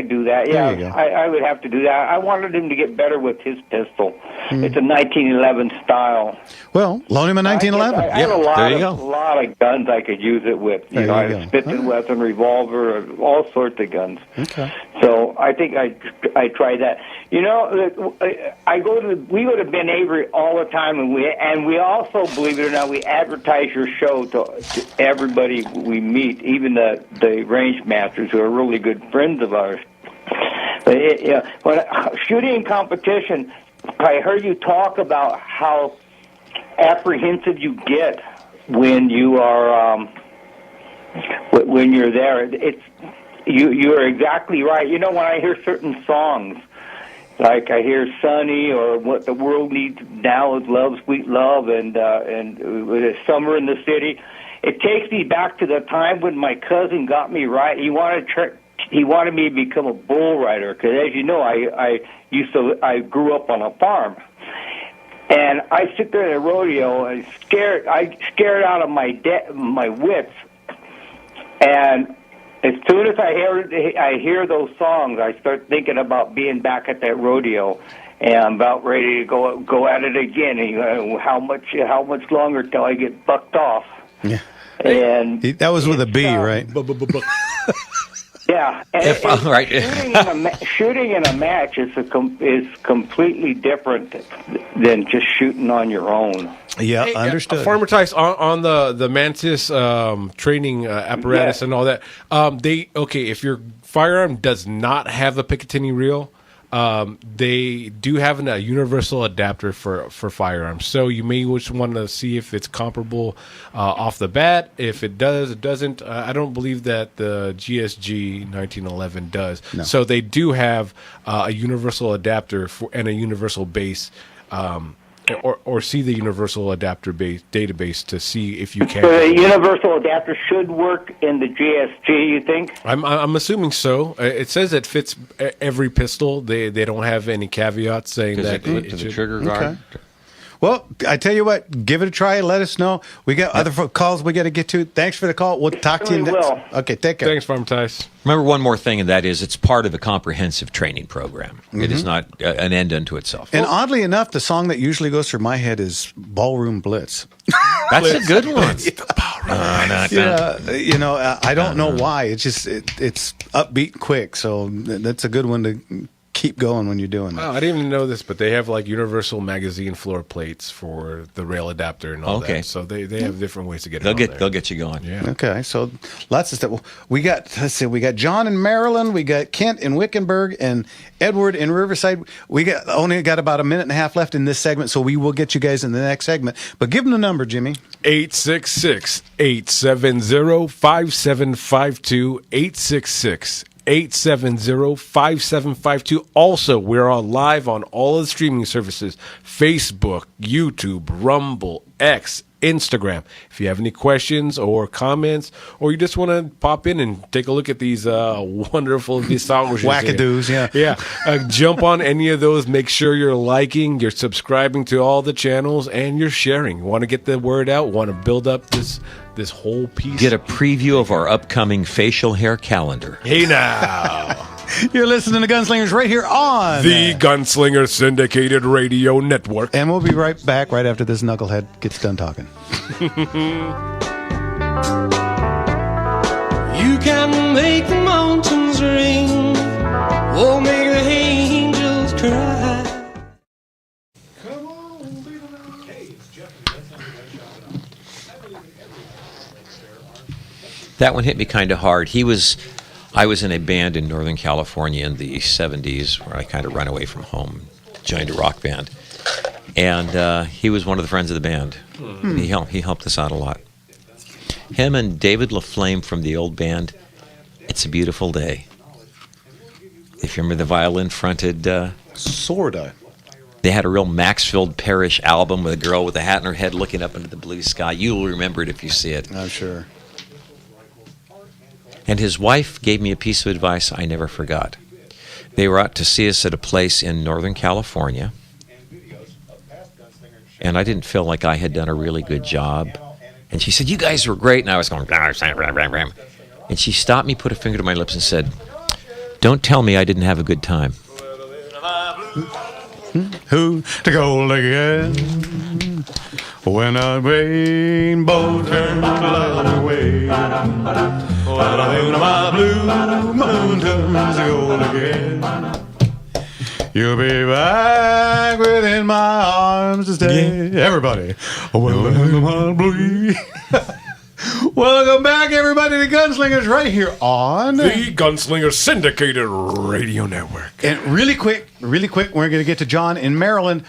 do that. Yeah, There you go. I would have to do that. I wanted him to get better with his pistol. Hmm. It's a 1911 style. Well, loan him a 1911. I have a lot of guns I could use it with. There you I go. have Smith and Wesson revolver, all sorts of guns. Okay. So I think I try that. You know, we go to Ben Avery all the time, and we also, believe it or not, we advertise your show to everybody we meet, even the range masters who are really good friends of ours. But when shooting competition, I heard you talk about how apprehensive you get when you are when you're there. You are exactly right. You know, when I hear certain songs, like I hear "Sunny" or "What the World Needs Now Is Love, Sweet Love," and "Summer in the City," it takes me back to the time when my cousin got me right. He wanted me to become a bull rider because, as you know, I grew up on a farm. And I sit there at a rodeo and scared out of my wits. And as soon as I hear those songs, I start thinking about being back at that rodeo, and I'm about ready to go at it again. And how much longer till I get bucked off? Yeah. And that was with a B, right? Yeah, and shooting in a match is completely different than just shooting on your own. Yeah, understood. Farmer Tice, on the Mantis training apparatus and all that, if your firearm does not have a Picatinny reel, they do have a universal adapter for firearms. So you may just want to see if it's comparable off the bat. If it does, it doesn't. I don't believe that the GSG 1911 does. No. So they do have a universal adapter and a universal base. Or see the universal adapter database to see if you can. So the universal adapter should work in the GSG, you think? I'm assuming so. It says it fits every pistol. They don't have any caveats saying that it should. Trigger guard. Okay. Well, I tell you what, give it a try. Let us know. We got other calls we got to get to. Thanks for the call. We'll talk to you next. Okay, take care. Thanks, Farm Tice. Remember one more thing, and that is it's part of a comprehensive training program. It is not an end unto itself. And oddly enough, the song that usually goes through my head is Ballroom Blitz. That's a good one. I don't know why. It's just it's upbeat and quick, so that's a good one to keep going when you're doing that. Oh, I didn't even know this, but they have like universal magazine floor plates for the rail adapter and all that. So they have different ways to get it. They'll get you going. Yeah. Okay, so lots of stuff. We got we got John in Maryland, we got Kent in Wickenburg, and Edward in Riverside. We only got about a minute and a half left in this segment, so we will get you guys in the next segment. But give them the number, Jimmy. 866-870-5752. 870-5752. Also, we're on live on all of the streaming services: Facebook, YouTube, Rumble, X, Instagram. If you have any questions or comments, or you just want to pop in and take a look at these wonderful songs, wackadoos, jump on any of those. Make sure you're liking, you're subscribing to all the channels, and you're sharing. You want to get the word out, want to build up this whole piece. Get a preview of our upcoming facial hair calendar. Hey now. You're listening to Gunslingers right here on the Gunslinger Syndicated Radio Network. And we'll be right back right after this knucklehead gets done talking. You can make the mountains ring, or make the angels cry. That one hit me kind of hard. I was in a band in Northern California in the 70s where I kind of ran away from home, joined a rock band. And he was one of the friends of the band. He helped us out a lot. Him and David LaFlame from the old band, It's a Beautiful Day. If you remember the violin-fronted... Sorta. They had a real Maxfield Parrish album with a girl with a hat in her head looking up into the blue sky. You'll remember it if you see it. I'm sure. And his wife gave me a piece of advice I never forgot. They were out to see us at a place in Northern California, and I didn't feel like I had done a really good job. And she said, "You guys were great." And I was going, and she stopped me, put a finger to my lips, and said, "Don't tell me I didn't have a good time." Who to go again when a rainbow turns light away? When my blue moon turns gold again, you'll be back within my arms to stay. Everybody, welcome back, everybody, to Gunslingers right here on the Gunslinger Syndicated Radio Network. And really quick, we're going to get to John in Maryland.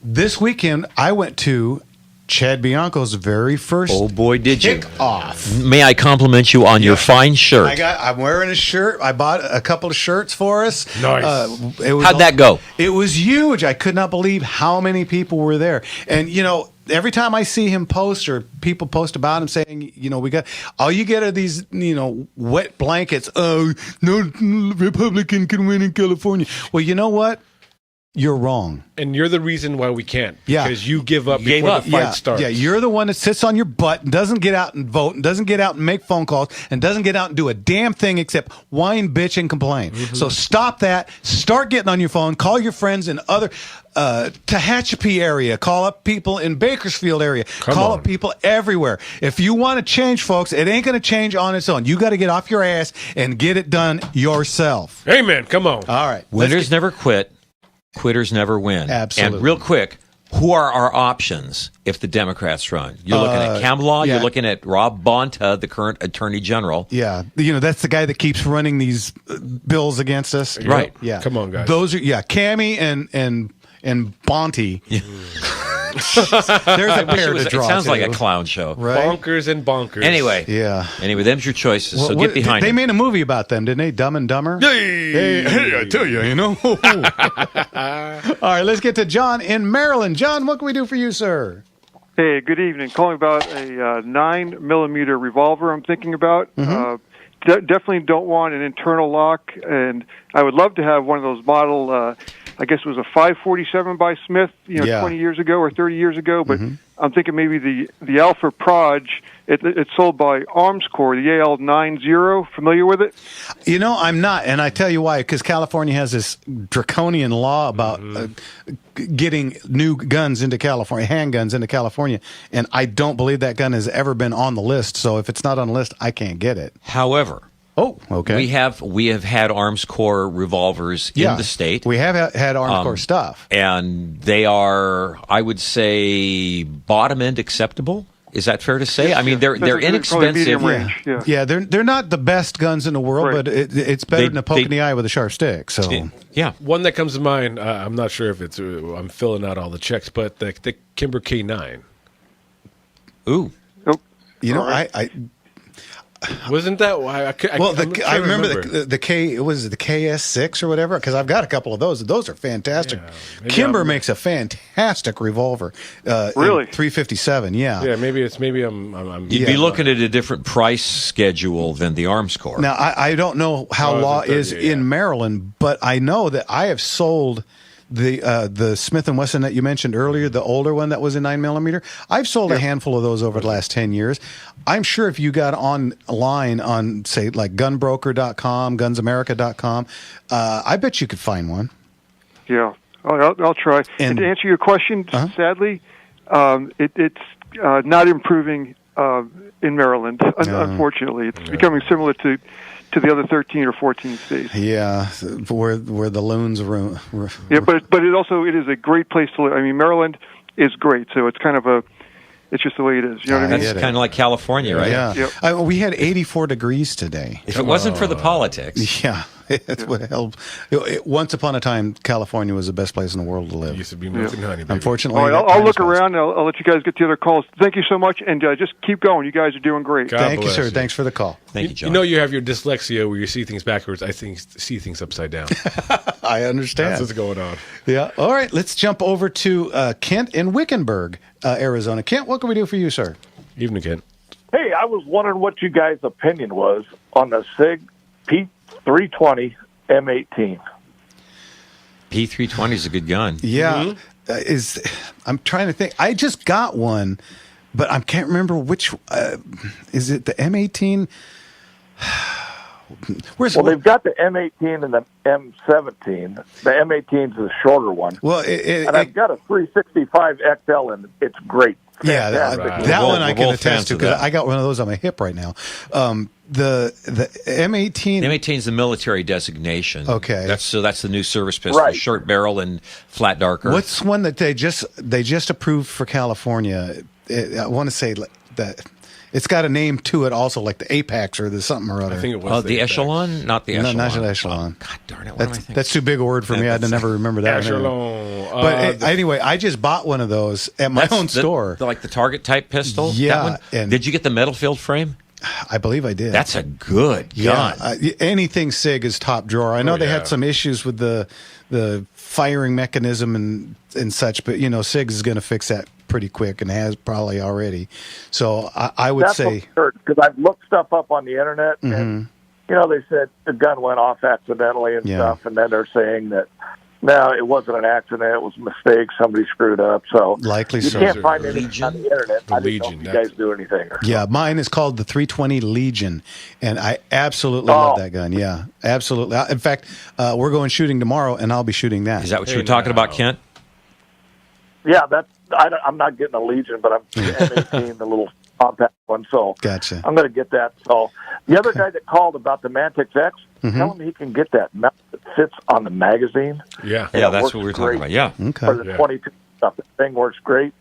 This weekend, I went to Chad Bianco's very first kickoff. May I compliment you on your fine shirt? I'm wearing a shirt. I bought a couple of shirts for us. Nice. How'd that go? It was huge. I could not believe how many people were there. And, you know, every time I see him post or people post about him saying, you know, we got all you get are these, you know, wet blankets. Oh, no Republican can win in California. Well, you know what? You're wrong. And you're the reason why we can't. Yeah. Because you give up before the fight starts. Yeah, you're the one that sits on your butt and doesn't get out and vote and doesn't get out and make phone calls and doesn't get out and do a damn thing except whine, bitch, and complain. Mm-hmm. So stop that. Start getting on your phone. Call your friends in other Tehachapi area. Call up people in Bakersfield area. Call up people everywhere. If you want to change, folks, it ain't going to change on its own. You got to get off your ass and get it done yourself. Amen. Come on. All right. Winners never quit. Quitters never win. Absolutely. And real quick, who are our options if the Democrats run? You're looking at Kamala. yeah. You're looking at Rob Bonta, the current Attorney General. Yeah, you know, that's the guy that keeps running these bills against us. Right. Yeah. Come on, guys. Those are Cammy and Bonte. There's a pair to draw. It sounds to. like a clown show. Right? Bonkers and bonkers. Anyway. Yeah. Anyway, them's your choices. Well, so get behind They them. made a movie about them, didn't they? Dumb and Dumber. Hey, I tell you, you know. All right, let's get to John in Maryland. John, what can we do for you, sir? Hey, good evening. Calling about a 9mm revolver I'm thinking about. Definitely don't want an internal lock, and I would love to have one of those model, I guess it was a 547 by Smith, 20 years ago or 30 years ago, but I'm thinking maybe the Alpha Proj, it's sold by Arms Corps, the AL-90. Familiar with it? You know, I'm not, and I tell you why, because California has this draconian law about getting new guns into California, handguns into California, and I don't believe that gun has ever been on the list, so if it's not on the list, I can't get it. However, okay. we have had Arms Corps revolvers in the state. We have had Arms Corps stuff. And they are, I would say, bottom end acceptable. Is that fair to say? I mean, they're inexpensive. Yeah, they're not the best guns in the world, but it's better than a poke in the eye with a sharp stick. So yeah, one that comes to mind. I'm not sure if it's. I'm filling out all the checks, but the Kimber K9. Ooh, you know, I wasn't that why? I remember the K. It was the KS6 or whatever, because I've got a couple of those. Those are fantastic. Kimber makes a fantastic revolver. Really, 357. Yeah. Yeah, maybe I'm. You'd be looking at a different price schedule than the Arms Corps. Now I don't know how law is in Maryland, but I know that I have sold the Smith & Wesson that you mentioned earlier, the older one that was a 9mm. I've sold a handful of those over the last 10 years. I'm sure if you got online on, say, like gunbroker.com, gunsamerica.com, I bet you could find one. Yeah, I'll try. And to answer your question, sadly, it's not improving in Maryland, unfortunately. It's becoming similar to the other 13 or 14 states. Yeah, where the loons room. Yeah, but it is a great place to live. I mean, Maryland is great, so it's kind of it's just the way it is. You know what I mean? That's kind of like California, right? Yeah. Yep. We had 84 degrees today. If it wasn't for the politics. Yeah. It's what held. Once upon a time, California was the best place in the world to live. It used to be milk and honey, baby. Unfortunately, all right, I'll look around. I'll let you guys get the other calls. Thank you so much, and just keep going. You guys are doing great. Thank you, sir. Thanks for the call. Thank you, John. You know you have your dyslexia where you see things backwards. I see things upside down. I understand. That's what's going on. Yeah. All right. Let's jump over to Kent in Wickenburg, Arizona. Kent, what can we do for you, sir? Evening, Kent. Hey, I was wondering what you guys' opinion was on the SIG P320 M18. P320 is a good gun. Yeah. I'm trying to think. I just got one, but I can't remember which. Is it the M18? They've got the M18 and the M17. The M18 is the shorter one. Well, I've got a 365 XL, and it's great. Yeah, Fantastic. that one I can attest to because I got one of those on my hip right now. The M18. The M18 is the military designation. Okay, that's the new service pistol, Right. short barrel and flat darker. What's one that they just approved for California? I want to say that. It's got a name to it also, like the Apex or the something or other. I think it was the Echelon, not the Echelon. No, not the Echelon. God darn it! What am I thinking? That's too big a word for me. I'd never remember that. Echelon. But anyway, I just bought one of those at my own store. Like the Target type pistol. Yeah, That one? and- did you get the metal filled frame? I believe I did. That's a good gun. Anything SIG is top drawer. I know they yeah. had some issues with the firing mechanism and such, but SIG is going to fix that pretty quick and has probably already. So I would say because I've looked stuff up on the internet, and they said the gun went off accidentally and stuff, and then they're saying that no, it wasn't an accident; it was a mistake. Somebody screwed up. So likely you so. can't find anything on the internet. I didn't know if you guys do anything. Yeah, mine is called the 320 Legion, and I absolutely love that gun. Yeah, absolutely. In fact, we're going shooting tomorrow, and I'll be shooting that. Is that what you were talking about, Kent? Yeah, I'm not getting a Legion, but I'm M18, the little compact one. So gotcha. I'm going to get that. So the other guy that called about the Mantic X, tell him he can get that mount that fits on the magazine. Yeah, yeah, that's what we were talking about. Yeah, for the 22 stuff, the thing works great.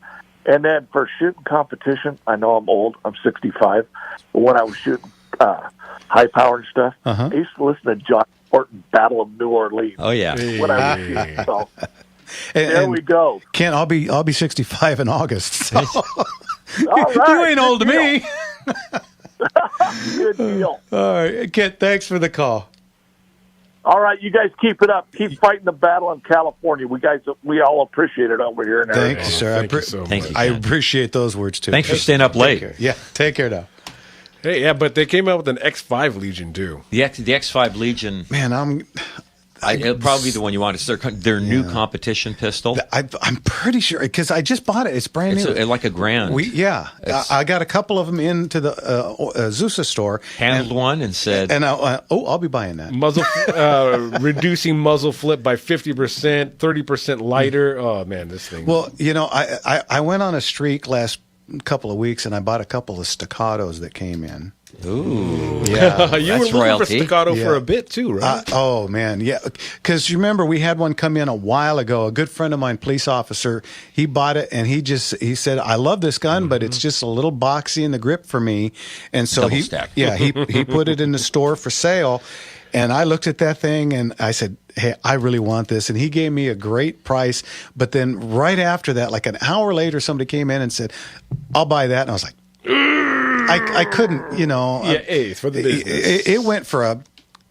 And then for shooting competition, I know I'm old. I'm 65, but when I was shooting high power and stuff, I used to listen to John Horton Battle of New Orleans. Oh yeah, when I was shooting. So. There we go. Kent, I'll be 65 in August. So. All right, you ain't old to me. Good deal. All right, Kent, thanks for the call. All right, you guys keep it up. Keep fighting the battle in California. We all appreciate it over here. In Thank you, sir. Thank you. I appreciate those words too. Thanks for staying up late. Take care now. Hey, yeah, but they came out with an X5 Legion too. The X5 Legion. Man, it'll probably be the one you want. It's their new competition pistol. I'm pretty sure because I just bought it. It's brand new. It's like a grand. I got a couple of them into the Zusa store. Handled one and said, and I'll be buying that. Muzzle reducing muzzle flip by 50%, 30% lighter. Oh man, this thing. Well, I went on a streak last couple of weeks and I bought a couple of staccatos that came in. Ooh, yeah, you were looking for staccato for a bit too, right? Oh man, yeah. Because you remember we had one come in a while ago. A good friend of mine, police officer, he bought it and he said, "I love this gun, but it's just a little boxy in the grip for me." And so he put it in the store for sale. And I looked at that thing and I said, "Hey, I really want this." And he gave me a great price. But then right after that, like an hour later, somebody came in and said, "I'll buy that." And I was like, I couldn't, Yeah, for the business. It went for a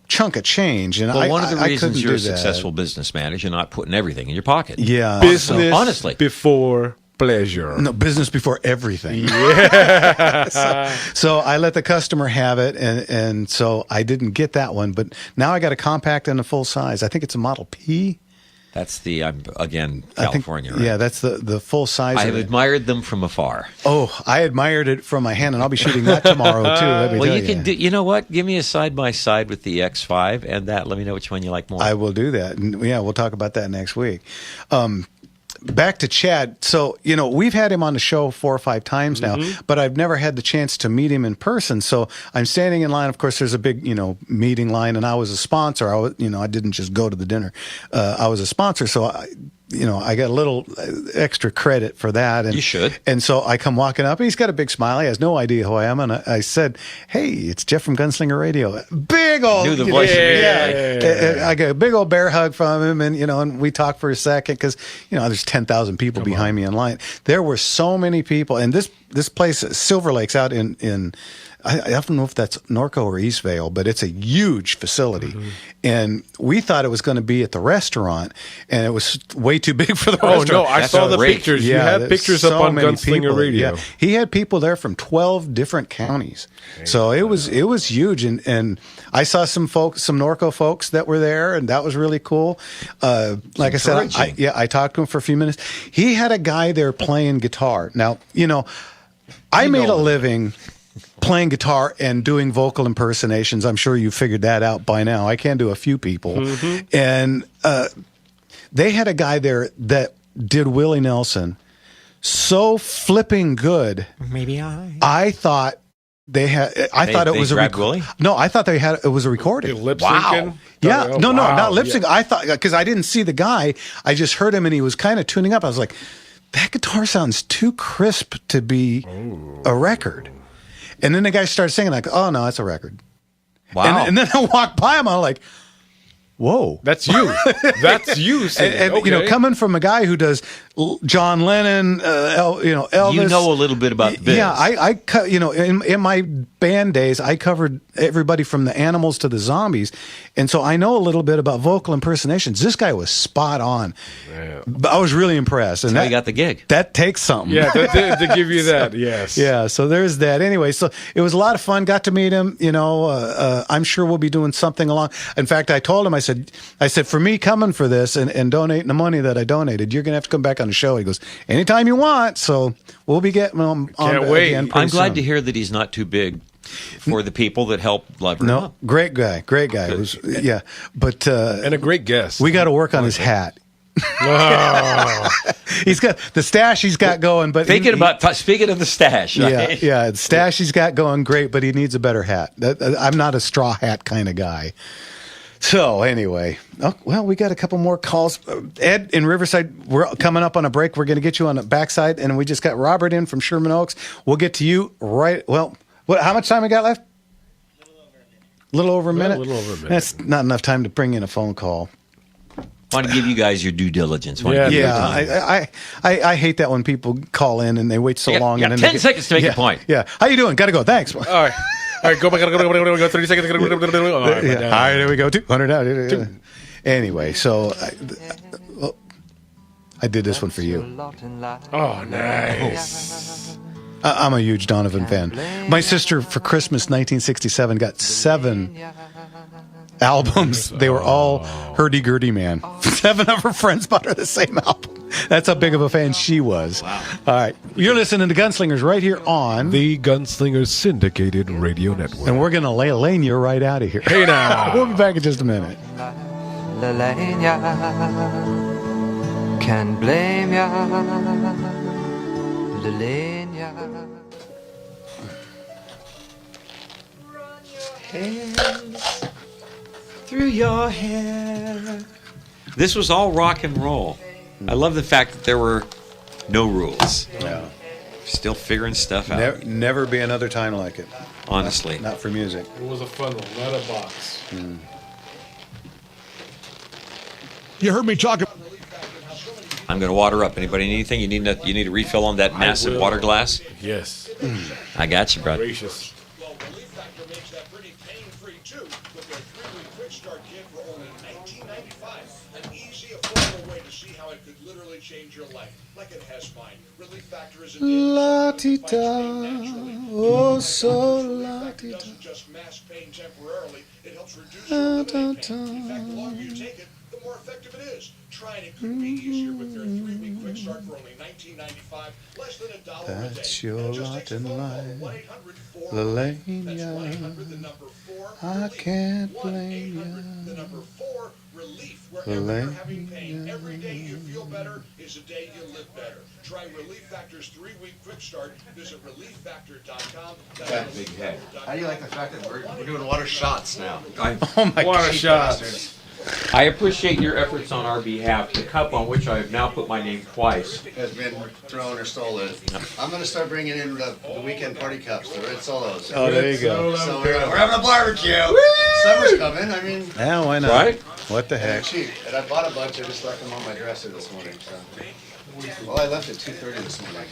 chunk of change, and one of the reasons you're a that. successful businessman is you're not putting everything in your pocket. Yeah, business honestly before pleasure. No, business before everything. Yeah. so I let the customer have it, and so I didn't get that one. But now I got a compact and a full size. I think it's a Model P. That's the California. Right? Yeah, that's the full size. I have admired them from afar. Oh, I admired it from my hand, and I'll be shooting that tomorrow too. Let me tell you can do. You know what? Give me a side by side with the X5 and that. Let me know which one you like more. I will do that. And yeah, we'll talk about that next week. Back to Chad. So, we've had him on the show 4 or 5 times now, but I've never had the chance to meet him in person. So I'm standing in line. Of course, there's a big, meeting line, and I was a sponsor. I didn't just go to the dinner. I was a sponsor. So I got a little extra credit for that. And you should. And so I come walking up, and he's got a big smile. He has no idea who I am. And I said, "Hey, it's Jeff from Gunslinger Radio." Big old, knew the voice. Yeah. I got a big old bear hug from him, and and we talked for a second because there's 10,000 people behind me in line. There were so many people, and this place, Silver Lake's out in I don't know if that's Norco or Eastvale, but it's a huge facility. And we thought it was going to be at the restaurant, and it was way too big for the restaurant. No, I saw the pictures. You had pictures up on Gunslinger Radio. Yeah. He had people there from 12 different counties. So it was huge. And I saw some Norco folks that were there, and that was really cool. Like I said, I talked to him for a few minutes. He had a guy there playing guitar. Now, I made a living playing guitar and doing vocal impersonations. I'm sure you figured that out by now. I can do a few people. Mm-hmm. And they had a guy there that did Willie Nelson so flipping good. Maybe I thought they had. I thought it was a Willie? No, I thought it was a recording. Lip syncing? Wow. Yeah, no, not lip sync. Yeah. I thought, because I didn't see the guy, I just heard him and he was kind of tuning up. I was like, that guitar sounds too crisp to be a record. And then the guy started singing, like, oh no, it's a record. Wow. And then I walked by him, I'm like, whoa. That's you. That's you singing. And coming from a guy who does John Lennon, Elvis. You know a little bit about this. Yeah, in my band days, I covered everybody from the Animals to the Zombies. And so I know a little bit about vocal impersonations. This guy was spot on. Yeah. I was really impressed. And that's how you got the gig. That takes something. Yeah, to give you that, yes. Yeah, so there's that. Anyway, so it was a lot of fun. Got to meet him. I'm sure we'll be doing something along. In fact, I told him, I said, for me coming for this and donating the money that I donated, you're going to have to come back on the show. He goes, anytime you want. So we'll be getting on. Can't wait. I'm glad to hear that he's not too big for the people that help lever him up. Great guy. Yeah, but and a great guest. We got to work on his hat. Oh. He's got the stash he's got going, but speaking of the stash, right? yeah, the stash he's got going great, but he needs a better hat. I'm not a straw hat kind of guy. So anyway, we got a couple more calls. Ed in Riverside, we're coming up on a break. We're going to get you on the backside, and we just got Robert in from Sherman Oaks. We'll get to you right. Well, how much time we got left? A little over a minute. That's not enough time to bring in a phone call. I want to give you guys your due diligence. I hate that when people call in and they wait so long. And then 10 seconds to make a point. Yeah. How you doing? Got to go. Thanks. All right. Go back. Go 30 seconds. All right, there we go. 200 out. Anyway, so I did this one for you. Oh, nice. I'm a huge Donovan fan. My sister, for Christmas 1967, got 7 albums. They were all hurdy-gurdy man. 7 of her friends bought her the same album. That's how big of a fan she was. Wow. All right. You're listening to Gunslingers right here on the Gunslingers Syndicated Radio Network. And we're going to lane you right out of here. Hey now. We'll be back in just a minute. Can blame ya. Hands through your hair. This was all rock and roll. I love the fact that there were no rules. Yeah. Still figuring stuff out. Never be another time like it. Honestly. Not for music. It was a fun one. Not a box. You heard me talk about... I'm going to water up. Anybody need anything? You need a refill on that massive water glass? Yes. I got you, brother. Gracious. Well, Relief Factor makes that pretty pain-free, too, with their 3-week quick start kit for only $19.95. An easy, affordable way to see how it could literally change your life, like it has mine. Relief Factor is a la-ti-da, oh, so la-ti-da. It doesn't just mask pain temporarily, it helps reduce your pain. In fact, the longer you take it, the more effective it is. Try it could be easier with their 3-week quick start for only $19.95, less than $1 a day. That's your lot in life, I can't blame you. The number 4, relief. Wherever you're having pain, every day you feel better is a day you live better. Try Relief Factor's 3-week quick start. Visit relieffactor.com. That big head. How do you like the fact that we're doing water shots now? Oh my water shots. I appreciate your efforts on our behalf. The cup on which I have now put my name twice has been thrown or stolen. I'm going to start bringing in the weekend party cups, the red solos. Oh, there you go. So we're having a barbecue. Summer's coming. I mean, yeah, why not? Right? What the heck? Cheap. And I bought a bunch. I just left them on my dresser this morning. So, well, I left at 2:30 this morning.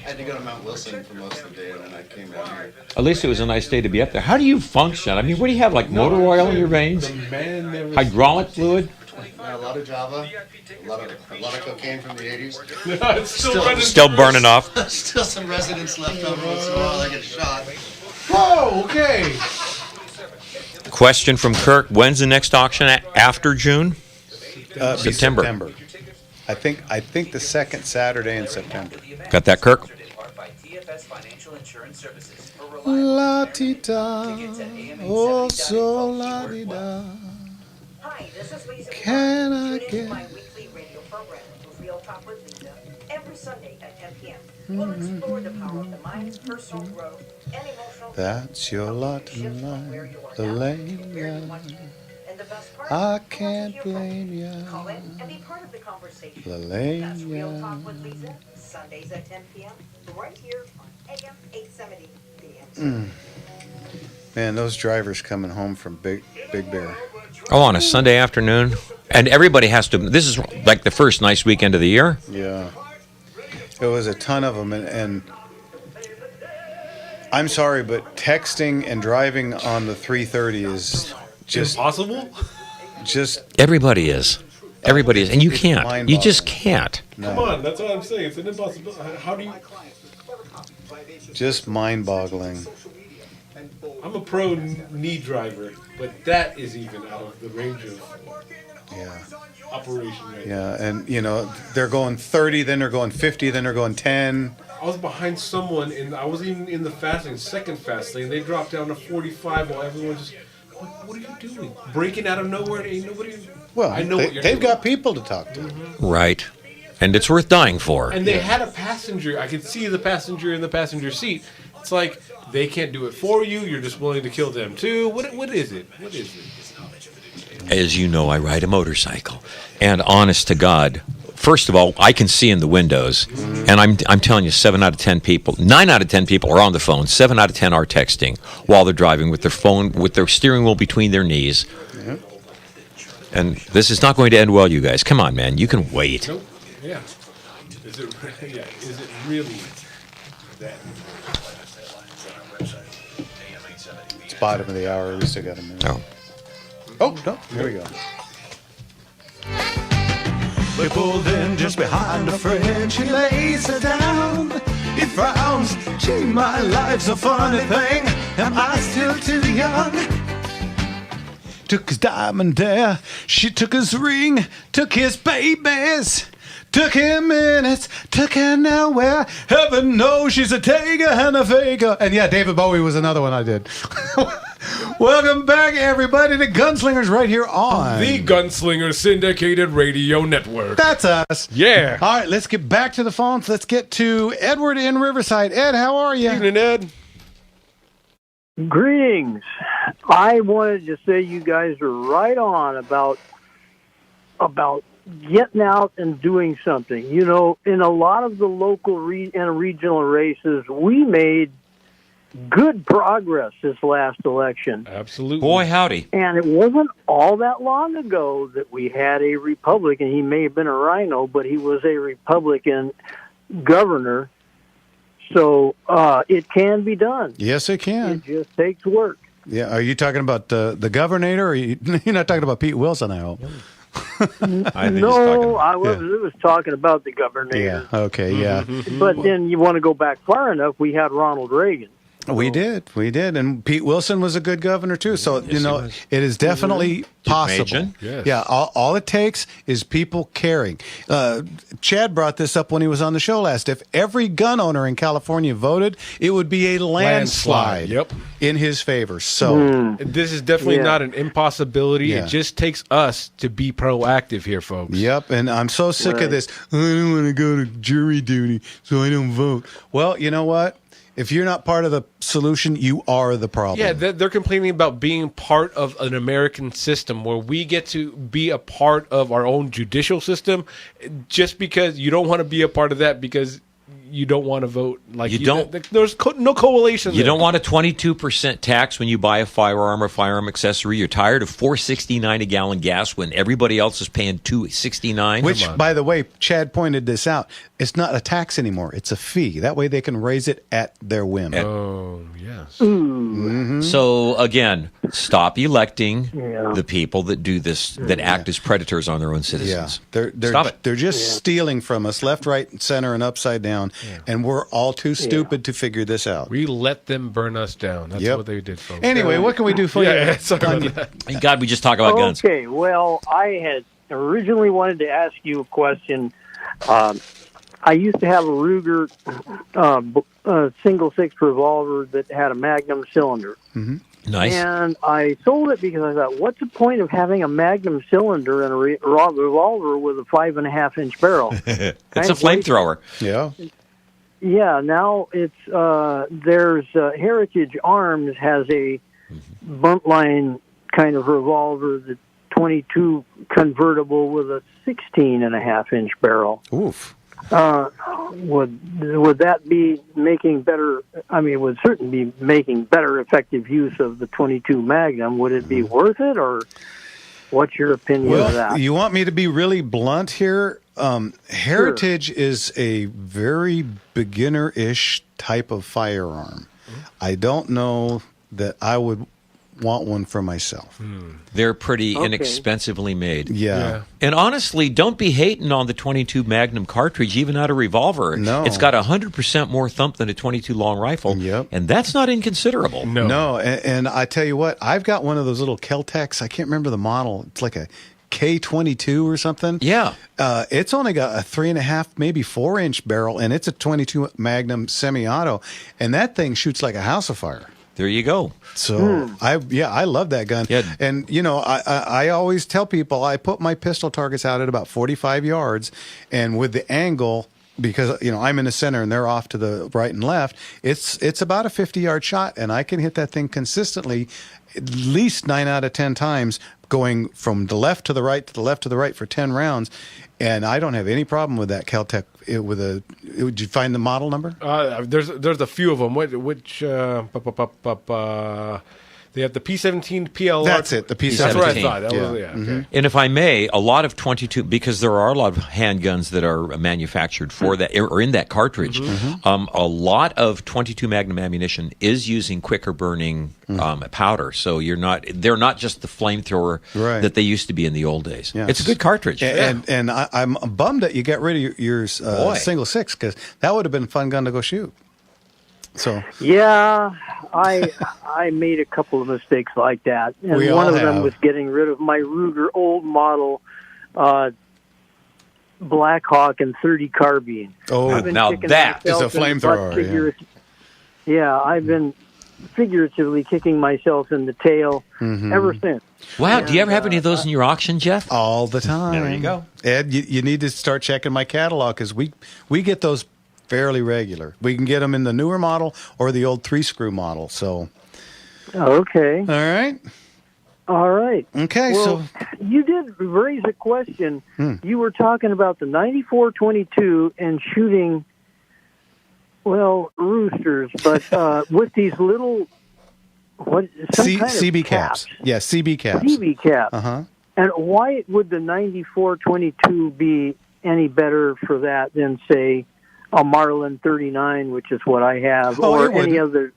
had to go to Mount Wilson for most of the day, and then I came down here. At least it was a nice day to be up there. How do you function? I mean, what do you have, like motor oil in your veins? Hydraulic fluid? A lot of Java, a lot of cocaine from the 80s. It's Still burning off. Still some residents left over once in a while. I get shot. Whoa, okay. Question from Kirk: when's the next auction after June? September. September. I think the second Saturday in September. Got that, Kirk? La-ti-da, oh so la-di-da. Hi, this is Lisa. Can I Tune get... into my weekly radio program, Real Talk with Lisa, every Sunday at 10 p.m. We'll explore the power of the mind, personal growth, and emotional. That's your lot in life, the lane. And the best part, I can't blame ya. call in and be part of the conversation. Lane. That's Real Talk with Lisa, Sundays at 10 p.m. right here on AM 870 PM. Man, those drivers coming home from Big Bear. Oh, on a Sunday afternoon? And everybody has to... This is like the first nice weekend of the year? Yeah. It was a ton of them, and I'm sorry, but texting and driving on the 330 is just... Impossible? Just... Everybody is. Everybody is. And you can't. You mind-boggling. just can't. Come on, that's what I'm saying. It's an impossibility. How do you... Just mind-boggling. I'm a pro knee driver, but that is even out of the range of operation right now. Yeah, and, you know, they're going 30, then they're going 50, then they're going 10. I was behind someone, and I was even in the fast lane, second fast lane. They dropped down to 45 while everyone just... What are you doing? Breaking out of nowhere? Ain't nobody... Well, I know what you're they've doing. got people to talk to. Right. And it's worth dying for. And they had a passenger. I could see the passenger in the passenger seat. It's like, they can't do it for you. You're just willing to kill them too. What is it? What is it? As you know, I ride a motorcycle. And honest to God, first of all, I can see in the windows. And I'm telling you, 9 out of 10 people are on the phone. 7 out of 10 are texting while they're driving with their phone, with their steering wheel between their knees. Yeah. And this is not going to end well, you guys. Come on, man. You can wait. Nope. Yeah. Is it really that? It's bottom of the hour. We still got a minute. Oh, no. Here we go. We pulled in just behind a friend. She lays her down. He frowns. Gee, my life's a funny thing. Am I still too young? Took his diamond there. She took his ring. Took his babies. Took him minutes. Took her nowhere. Heaven knows she's a taker and a faker. And yeah, David Bowie was another one I did. Welcome back, everybody, to Gunslingers right here on The Gunslinger Syndicated Radio Network. That's us. Yeah. All right, let's get back to the phones. Let's get to Edward in Riverside. Ed, how are you? Evening, Ed. Greetings. I wanted to say you guys are right on about getting out and doing something. You know, in a lot of the local and regional races, we made good progress this last election. Absolutely. Boy, howdy. And it wasn't all that long ago that we had a Republican. He may have been a rhino, but he was a Republican governor. So it can be done. Yes, it can. It just takes work. Yeah, are you talking about the governor, or you're not talking about Pete Wilson, I hope? No, I was talking about the governor. Yeah, okay, yeah. But then you want to go back far enough, we had Ronald Reagan. We did, and Pete Wilson was a good governor too. So Yes, he was. it is definitely possible. Imagine. Yes. Yeah, all it takes is people caring. Chad brought this up when he was on the show last. If every gun owner in California voted, it would be a landslide. Yep. In his favor. So This is definitely not an impossibility. Yeah. It just takes us to be proactive here, folks. Yep, and I'm so sick of this. I don't want to go to jury duty, so I don't vote. Well, you know what? If you're not part of the solution, you are the problem. Yeah, they're complaining about being part of an American system where we get to be a part of our own judicial system just because you don't want to be a part of that because you don't want to vote like You don't- There's no correlation. You there. don't want a 22% tax when you buy a firearm or firearm accessory. You're tired of $4.69 a gallon gas when everybody else is paying $2.69. Which, by the way, Chad pointed this out. It's not a tax anymore. It's a fee. That way they can raise it at their whim. Oh, yes. Mhm. So again, stop electing Yeah. the people that do this, that act as predators on their own citizens. They're Stop it. They're just stealing from us, left, right, center, and upside down, and we're all too stupid to figure this out. We let them burn us down. That's Yep. what they did, folks. Anyway, what can we do for Yeah, you? sorry Tanya? about that. Thank God we just talk about guns. Okay, well, I had originally wanted to ask you a question. I used to have a Ruger single six revolver that had a Magnum cylinder. Mm-hmm. Nice. And I sold it because I thought, what's the point of having a Magnum cylinder and a revolver with a 5.5 inch barrel? It's a flamethrower. Yeah. Yeah, now it's there's Heritage Arms has a bunt line kind of revolver, the 22 convertible with a 16.5 inch barrel. Oof. Would that be making better? I mean, would certainly be making better effective use of the 22 Magnum. Would it be worth it, or what's your opinion of Well, that? you want me to be really blunt here? Heritage is a very beginner-ish type of firearm. I don't know that I would want one for myself. They're pretty Okay. inexpensively made. Yeah. And honestly, don't be hating on the 22 Magnum cartridge, even out of revolver. No. It's got 100% more thump than a 22 long rifle. Yep. And that's not inconsiderable. No, and I tell you what, I've got one of those little Kel-Tecs. I can't remember the model. It's like a K22 or something. Yeah. It's only got a 3.5, maybe 4-inch barrel, and it's a 22 Magnum semi-auto, and that thing shoots like a house of fire. There you go. So I love that gun. Yeah. And you know, I always tell people I put my pistol targets out at about 45 yards, and with the angle, because you know I'm in the center and they're off to the right and left, it's about a 50-yard shot, and I can hit that thing consistently, at least 9 out of 10 times, going from the left to the right to the left to the right for 10 rounds, and I don't have any problem with that Kel-Tec. Would you find the model number? There's a few of them. Which they have the P17 PLR. That's it, the P17. That's what I thought. That Yeah. was, yeah. Mhm. Okay. And if I may, a lot of 22, because there are a lot of handguns that are manufactured for that, or in that cartridge, a lot of 22 Magnum ammunition is using quicker burning powder. So they're not just the flamethrower Right. that they used to be in the old days. Yeah. It's a good cartridge. And I'm bummed that you got rid of your single six, because that would have been a fun gun to go shoot. So Yeah, I made a couple of mistakes like that, and We one all of them have. was getting rid of my Ruger old model Blackhawk and 30 carbine. Oh, I've been now kicking that is a myself in the flamethrower, butt Yeah, I've been figuratively kicking myself in the tail ever since. Wow, do you ever have any of those in your auction, Jeff? All the time. There you go. Ed, you need to start checking my catalog, because we get those fairly regular. We can get them in the newer model or the old 3-screw model. So, Okay. All right. Okay, so you did raise a question. Hmm. You were talking about the 94-22 and shooting, well, roosters, but with these little some kind of CB caps. Yeah, CB caps. CB caps. Uh-huh. And why would the 94-22 be any better for that than, say, a Marlin 39, which is what I have, Oh, or it wouldn't. any other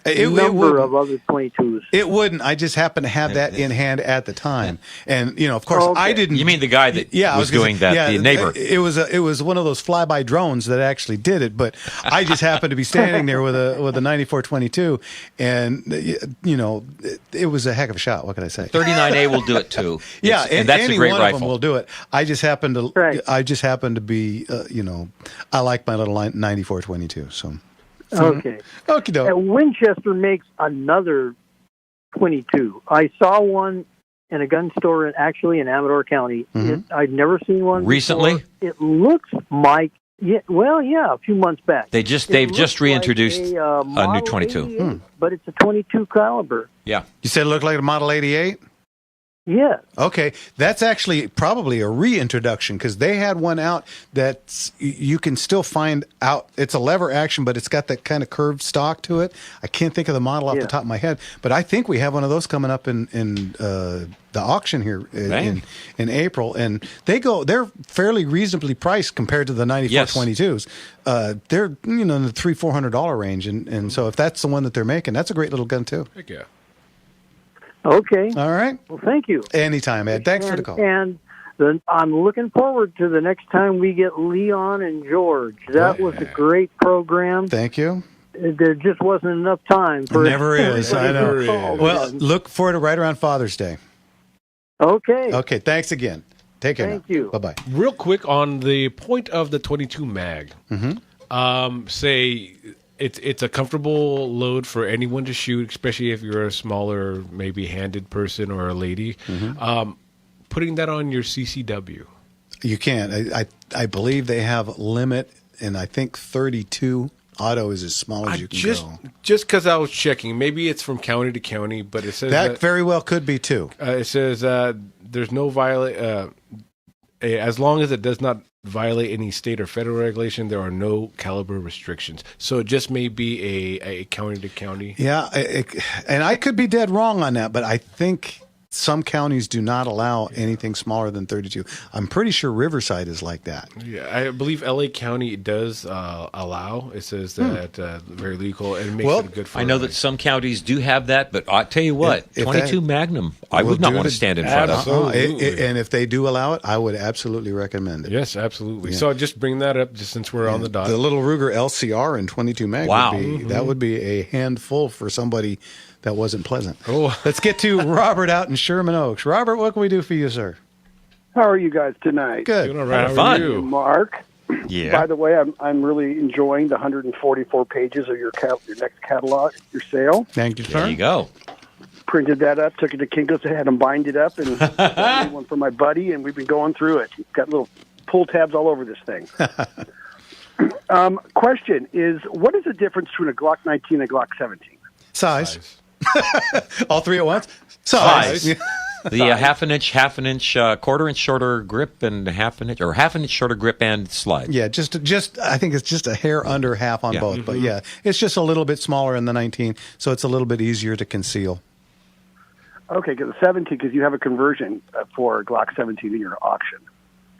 It number wouldn't. of other 22s? It wouldn't. I just happened to have that in hand at the time, and you know, of course, I didn't. You mean the guy that I was gonna doing say, that, the neighbor? It was one of those flyby drones that actually did it, but I just happened to be standing there with a 94-22, and you know, it was a heck of a shot. What can I say? 39A will do it too. Yeah, and that's any a great one of rifle. them will do it. I just happened to be, you know, I like my little 94-22. So Okay. Okie doke. Winchester makes another 22. I saw one in a gun store in Amador County. I'd never seen one Recently? before. It looks like a few months back. They've just reintroduced a new Model 22. 88, but it's a 22 caliber. Yeah. You said it looked like a Model 88? Yes. Okay, that's actually probably a reintroduction because they had one out that you can still find out. It's a lever action, but it's got that kind of curved stock to it. I can't think of the model off the top of my head, but I think we have one of those coming up in the auction here in April, and they're fairly reasonably priced compared to the 9422s. They're in the $300-400 range, and so if that's the one that they're making, that's a great little gun too. Heck yeah. Okay. All right. Well, thank you. Anytime, Ed. Thanks for the call. And I'm looking forward to the next time we get Leon and George. That was a great program. Thank you. There just wasn't enough time for Never is. I know. Never is. Well, look forward to right around Father's Day. Okay. Okay. Thanks again. Take care. Thank you. Bye bye. Real quick on the point of the 22 mag. Say it's a comfortable load for anyone to shoot, especially if you're a smaller, maybe handed person or a lady. Putting that on your CCW. You can. I believe they have limit, and I think 32 auto is as small as you can go. Just because I was checking, maybe it's from county to county, but it says That very well could be too. It says there's no as long as it does not violate any state or federal regulation, there are no caliber restrictions. So it just may be a county to county. Yeah, and I could be dead wrong on that, but I think some counties do not allow anything smaller than 32. I'm pretty sure Riverside is like that. Yeah, I believe LA County does allow. It says that very legal and makes it good for I know that some counties do have that, but I'll tell you what, If 22 Magnum, I would not want to stand in front of. And if they do allow it, I would absolutely recommend it. Yes, absolutely. Yeah. So just bring that up just since we're on the dot. The little Ruger LCR in 22 mag Wow. that would be a handful for somebody that wasn't pleasant. Oh, let's get to Robert out in Sherman Oaks. Robert, what can we do for you, sir? How are you guys tonight? Good. Doing all right. How are you? Mark. Yeah. By the way, I'm really enjoying the 144 pages of your next catalog, your sale. Thank you, sir. There you go. Printed that up, took it to Kinko's, had them bind it up, and got me one for my buddy, and we've been going through it. Got little pull tabs all over this thing. Question is, what is the difference between a Glock 19 and a Glock 17? Size. All three at once? Size. The half an inch, quarter inch shorter grip, and half an inch shorter grip and slide. Yeah, just I think it's just a hair under half on both, but yeah, it's just a little bit smaller in the 19, so it's a little bit easier to conceal. Okay, because the 17, because you have a conversion for Glock 17 in your auction,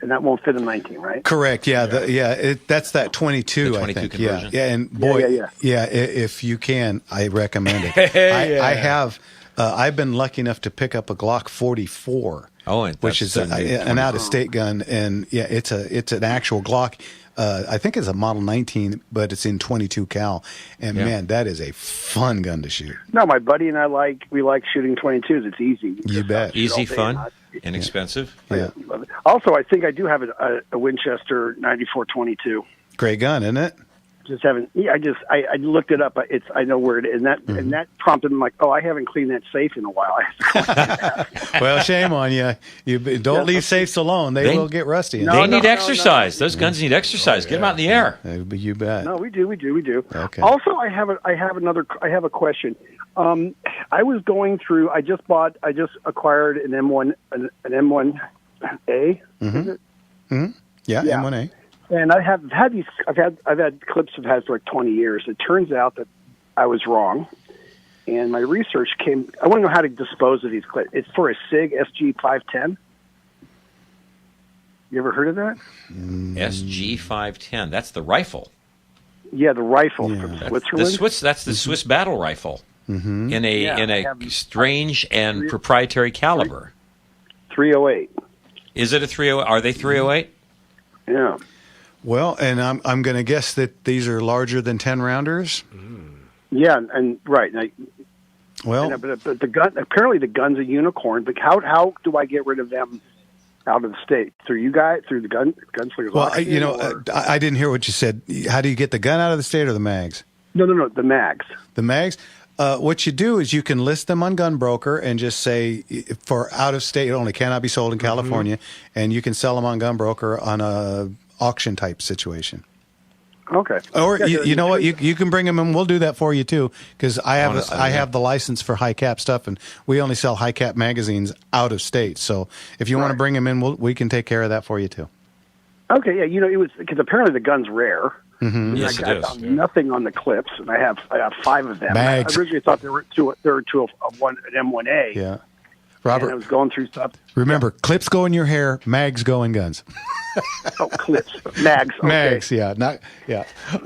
and that won't fit in 19, right? Correct. Yeah, that's that 22. The 22 I think. conversion. Yeah, and boy, Yeah. If you can, I recommend it. I have. I've been lucky enough to pick up a Glock 44. Which is an out-of-state gun, and yeah, it's an actual Glock. I think it's a Model 19, but it's in 22 cal, and man, that is a fun gun to shoot. No, my buddy and I like shooting 22s. It's easy. You bet. Easy, fun, inexpensive. Yeah. Also, I think I do have a Winchester 9422. Great gun, isn't it? Just haven't. Yeah, I looked it up. I know where it is, and that prompted me like, oh, I haven't cleaned that safe in a while. Well, shame on you. You don't leave safes alone; they will get rusty. They need exercise. Those guns need exercise. Get them out in the air. You bet. No, we do. Okay. Also, I have a question. I was going through. I just acquired an M1, an M1A. Is it? Yeah, M1A. And I've had clips I've had for like 20 years. It turns out that I was wrong, and my research came. I want to know how to dispose of these clips. It's for a SIG SG 510. You ever heard of that? SG 510. That's the rifle. Yeah, the rifle from Switzerland. That's the Swiss battle rifle in a strange and proprietary caliber. 308. Is it a 308? Are they 308? Yeah. Well, and I'm going to guess that these are larger than 10 rounders. Yeah, and right. But the gun, apparently the gun's a unicorn. But how do I get rid of them out of the state? Through you guys? Through the Gunslinger? Well, I didn't hear what you said. How do you get the gun out of the state or the mags? No, the mags. The mags? What you do is you can list them on Gunbroker and just say for out of state only, cannot be sold in California, and you can sell them on Gunbroker on a auction type situation. Okay. Or Yeah, you know what, you can bring them and we'll do that for you too, because I Honestly, have the license for high cap stuff, and we only sell high cap magazines out of state. So if you want to bring them in, we can take care of that for you too. Okay, yeah, it was because apparently the gun's rare. Mm-hmm. Yes, I it is. found nothing on the clips, and I have 5 of them. Mags. I originally thought there were two of one an M1A. Yeah, And Robert. I was going through stuff. Remember, clips go in your hair, mags go in guns. Oh, clips, mags, okay. Mags, yeah,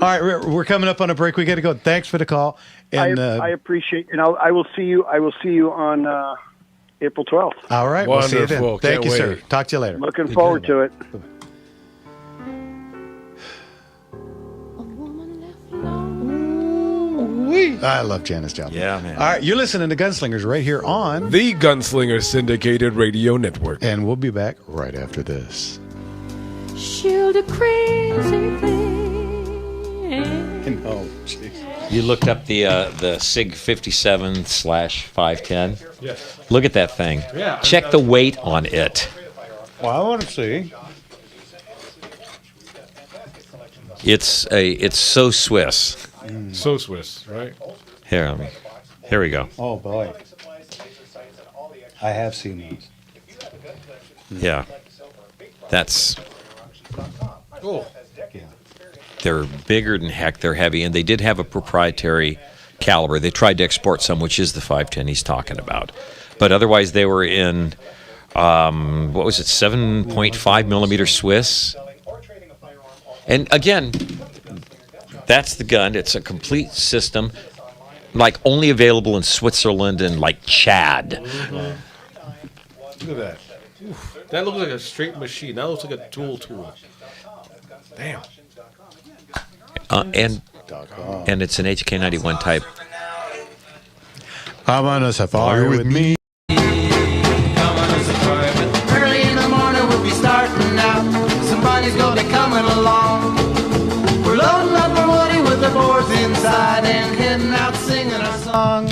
All right, we're coming up on a break. We got to go. Thanks for the call. And I appreciate, and I will see you. I will see you on April 12th. all right, we'll see you then. Wonderful. Thank Can't you, sir. wait. Talk to you later. Looking forward to it. I love Janis Joplin. Yeah, man. All right, you're listening to Gunslingers right here on The Gunslinger Syndicated Radio Network. and we'll be back right after this. Shoot a crazy thing. Oh, jeez. You looked up the SIG 57/510. Yes. Look at that thing. Yeah. Check the weight on it. Well, I want to see. It's so Swiss. So Swiss, right? Here we go. Oh boy, I have seen these. Yeah, that's. Oh. They're bigger than heck. They're heavy, and they did have a proprietary caliber. They tried to export some, which is the 510 he's talking about. But otherwise, they were in what was it, 7.5 millimeter Swiss. And again, that's the gun. It's a complete system, like only available in Switzerland and like Chad. Look at that. Oof. That looks like a straight machine. That looks like a tool. Damn. And it's an HK 91 type. Come on a safari with me. Early in the morning we'll be starting out. Somebody's gonna be coming along. We're loading up our woody with the boards inside and heading out singing our song.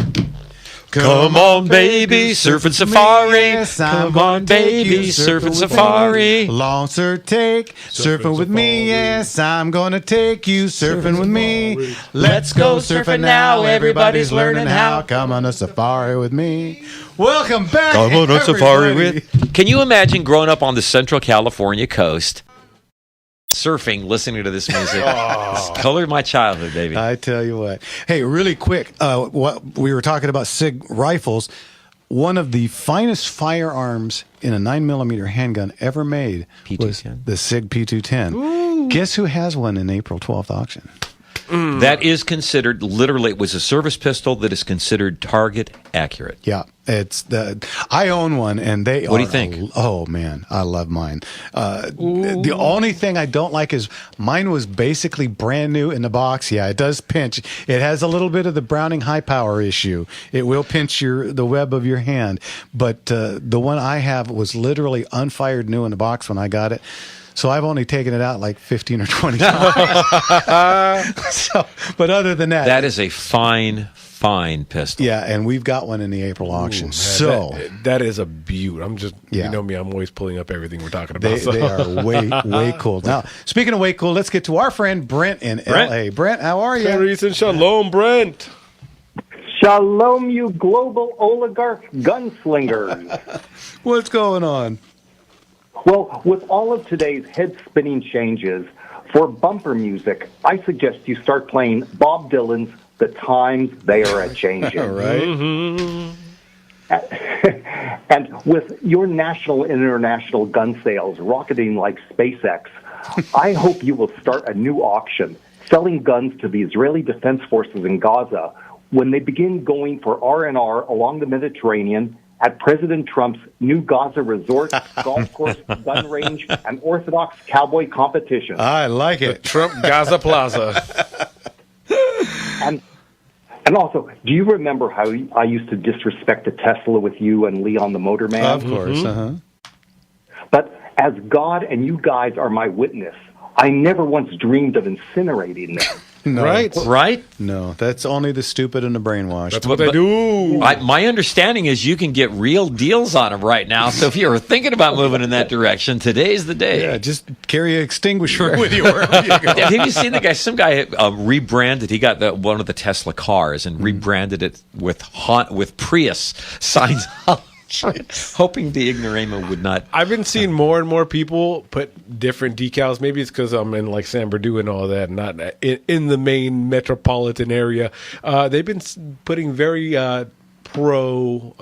Come on, baby, surfing safari. Come on, baby, surfing safari. Long surf take, surfing with me. Yes, I'm gonna take you surfing with me. Let's go surfing now. Everybody's learning how. Come on a safari with me. Welcome back. Come on a safari everybody. with. Can you imagine growing up on the Central California coast, surfing, listening to this music? It's colored my childhood, baby. I tell you what. Hey, really quick, what we were talking about SIG rifles. One of the finest firearms in a 9mm handgun ever made was the SIG P210. Guess who has one in April 12th auction? That is considered, literally, it was a service pistol that is considered target accurate. Yeah, I own one, and they. What do you think? Oh man, I love mine. The only thing I don't like is mine was basically brand new in the box. Yeah, it does pinch. It has a little bit of the Browning high power issue. It will pinch the web of your hand. But the one I have was literally unfired new in the box when I got it. So I've only taken it out like 15 or 20 times. But other than that. That is a fine pistol. Yeah, and we've got one in the April auction. Man, that is a beaut. You know me, I'm always pulling up everything we're talking about. They are way cool. Now, speaking of way cool, let's get to our friend Brent in L.A. Brent, how are you? Clarice and Shalom, Brent. Shalom, you global oligarch gunslingers. What's going on? Well, with all of today's head-spinning changes, for bumper music, I suggest you start playing Bob Dylan's The Times They Are A-Changin'. And with your national and international gun sales rocketing like SpaceX, I hope you will start a new auction selling guns to the Israeli Defense Forces in Gaza when they begin going for R&R along the Mediterranean at President Trump's new Gaza resort, golf course, gun range, and Orthodox cowboy competition. I like it. The Trump Gaza Plaza. And also, do you remember how I used to disrespect the Tesla with you and Leon the Motorman? Of course, But as God and you guys are my witness, I never once dreamed of incinerating them. No. Right? No, that's only the stupid and the brainwashed. That's what they do. My understanding is you can get real deals on them right now. So if you're thinking about moving in that direction, today's the day. Yeah, just carry an extinguisher with you wherever you go. Have you seen the guy? Some guy rebranded. He got one of the Tesla cars and rebranded it with Prius signs on. Hoping the ignoramus would not. I've been seeing more and more people put different decals. Maybe it's because I'm in like San Bernardino and all that, not in the main metropolitan area. They've been putting very pro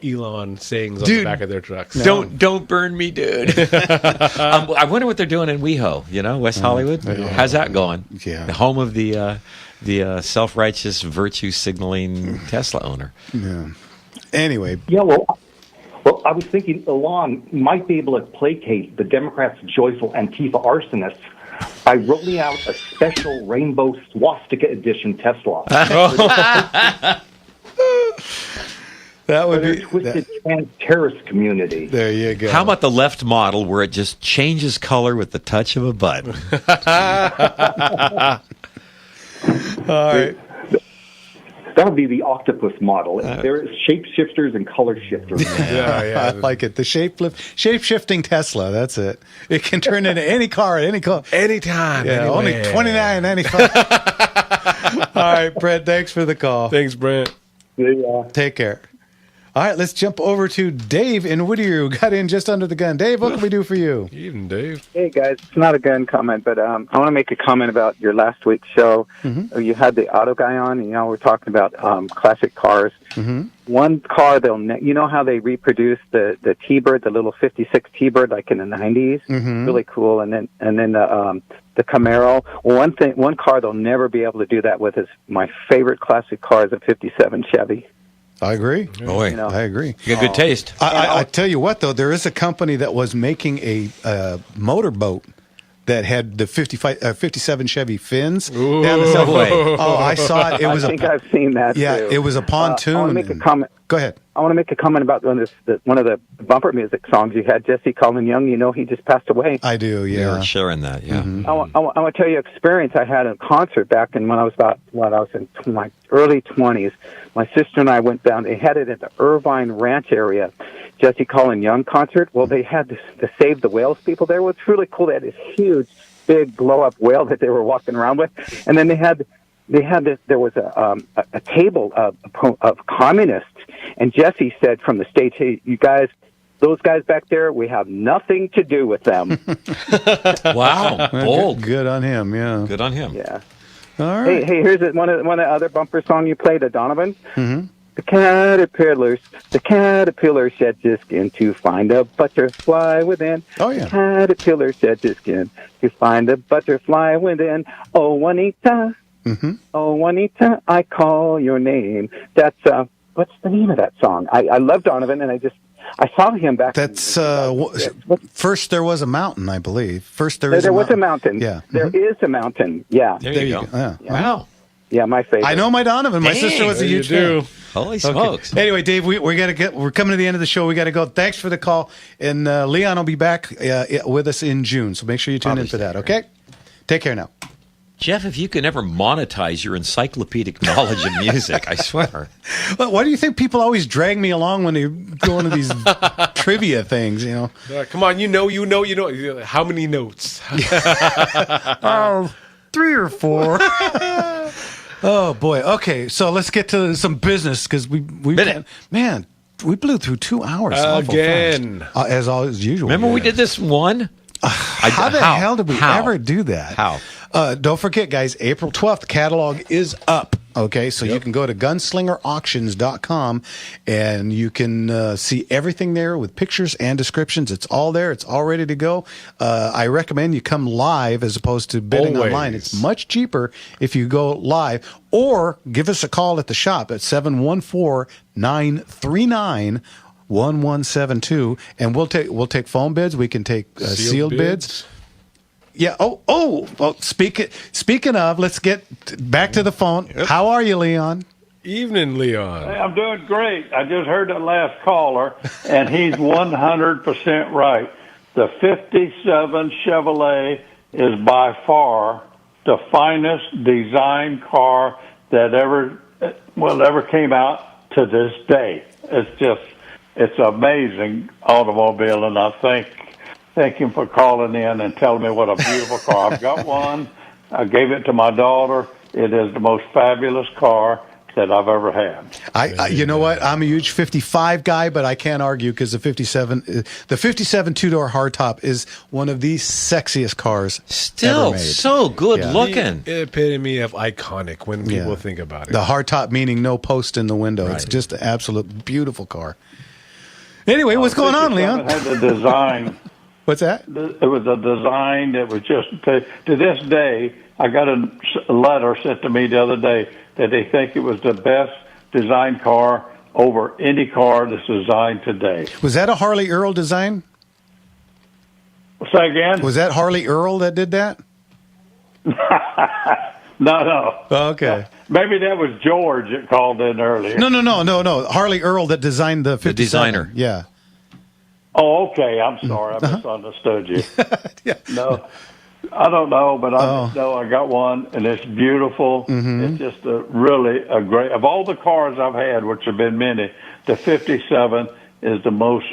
Elon sayings on the back of their trucks. Don't burn me, dude. I wonder what they're doing in WeHo, West Hollywood. How's that going? Yeah. The home of the self-righteous virtue signaling Tesla owner. Yeah. Anyway. Yeah, well, I was thinking Elon might be able to placate the Democrats' joyful Antifa arsonists by rolling out a special rainbow swastika edition Tesla. That would be twisted trans-terrorist community. There you go. How about the left model where it just changes color with the touch of a button? All right. That would be the octopus model. There is shapeshifters and color shifters. Yeah, I like it. The shape-shifting Tesla. That's it. It can turn into any car at any car. Anytime. Yeah, only $29.95. All right, Brent, thanks for the call. Thanks, Brent. Take care. All right, let's jump over to Dave in Whittier, who got in just under the gun. Dave, what can we do for you? Even Dave. Hey, guys. It's not a gun comment, but I want to make a comment about your last week's show. You had the auto guy on, and, we're talking about classic cars. One car, you know how they reproduced the T-Bird, the little 56 T-Bird, like in the 90s? Really cool. And then the Camaro. Well, one car they'll never be able to do that with is my favorite classic car is a 57 Chevy. I agree. Boy, I agree. You got good taste. I tell you what, though, there is a company that was making a motorboat that had the 57 Chevy fins down the subway. Oh, I saw it. I think I've seen that. Yeah, too. it was a pontoon. I want to make a comment. Go ahead. I want to make a comment about one of the bumper music songs you had. Jesse Colin Young. He just passed away. I do. Yeah, you're sharing that. Yeah. I want to tell you an experience I had in a concert back when I was I was in my early 20s. My sister and I went down. They had it at the Irvine Ranch area. Jesse Colin Young concert. Well, they had the Save the Whales people there. Well, it's really cool. They had this huge, big blow-up whale that they were walking around with, and then they had this. There was a table of communists, and Jesse said from the stage, "Hey, you guys, those guys back there, we have nothing to do with them." Wow, bold. Good on him. Yeah. Good on him. Yeah. All right. Hey, here's one of the other bumper song you played, Donovan. The caterpillar shed its skin to find a butterfly within. Oh, yeah. The caterpillar shed its skin to find a butterfly within. Oh, Juanita. Oh, Juanita, I call your name. That's, what's the name of that song? I love Donovan, and I saw him back. That's first there was a mountain, I believe. First there was a mountain. Yeah, there is a mountain. Yeah, there you go. Yeah. Wow. Yeah, my favorite. I know my Donovan. My sister was a huge fan. Holy smokes! Okay. Anyway, Dave, we're coming to the end of the show. We got to go. Thanks for the call, and Leon will be back with us in June. So make sure you tune in for that. Okay. Take care now. Jeff, if you can ever monetize your encyclopedic knowledge of music, I swear. Well, why do you think people always drag me along when they go into these trivia things, Come on, you know. How many notes? 3 or 4. Oh, boy. Okay, so let's get to some business because we blew through 2 hours. Again. As usual. Remember we did this one? How the hell did we ever do that? How? Don't forget, guys, April 12th, the catalog is up. Okay, so you can go to gunslingerauctions.com and you can see everything there with pictures and descriptions. It's all there. It's all ready to go. I recommend you come live as opposed to bidding online. It's much cheaper if you go live, or give us a call at the shop at 714-939-1172, and we'll take phone bids. We can take sealed bids. Yeah. Oh. Well, speaking of, let's get back to the phone. Yep. How are you, Leon? Evening, Leon. Hey, I'm doing great. I just heard that last caller, and he's 100% right. The 57 Chevrolet is by far the finest design car that ever came out to this day. It's amazing automobile, and I thank him for calling in and telling me what a beautiful car. I've got one. I gave it to my daughter. It is the most fabulous car that I've ever had. I you know what? I'm a huge 55 guy, but I can't argue because the 57 two-door hardtop is one of the sexiest cars Still ever made. so good looking. The epitome of iconic when people think about it. The hardtop meaning no post in the window. It's just an absolute beautiful car. Anyway, what's going on, Leon? It had the design. What's that? It was a design that was just, to this day, I got a letter sent to me the other day that they think it was the best designed car over any car that's designed today. Was that a Harley Earl design? Say again? Was that Harley Earl that did that? No. Okay. Maybe that was George that called in earlier. No. Harley Earl that designed the 57. The designer. Yeah. Oh, okay. I'm sorry. I misunderstood you. No, I don't know, but I just know I got one, and it's beautiful. It's just really a great. Of all the cars I've had, which have been many, the 57 is the most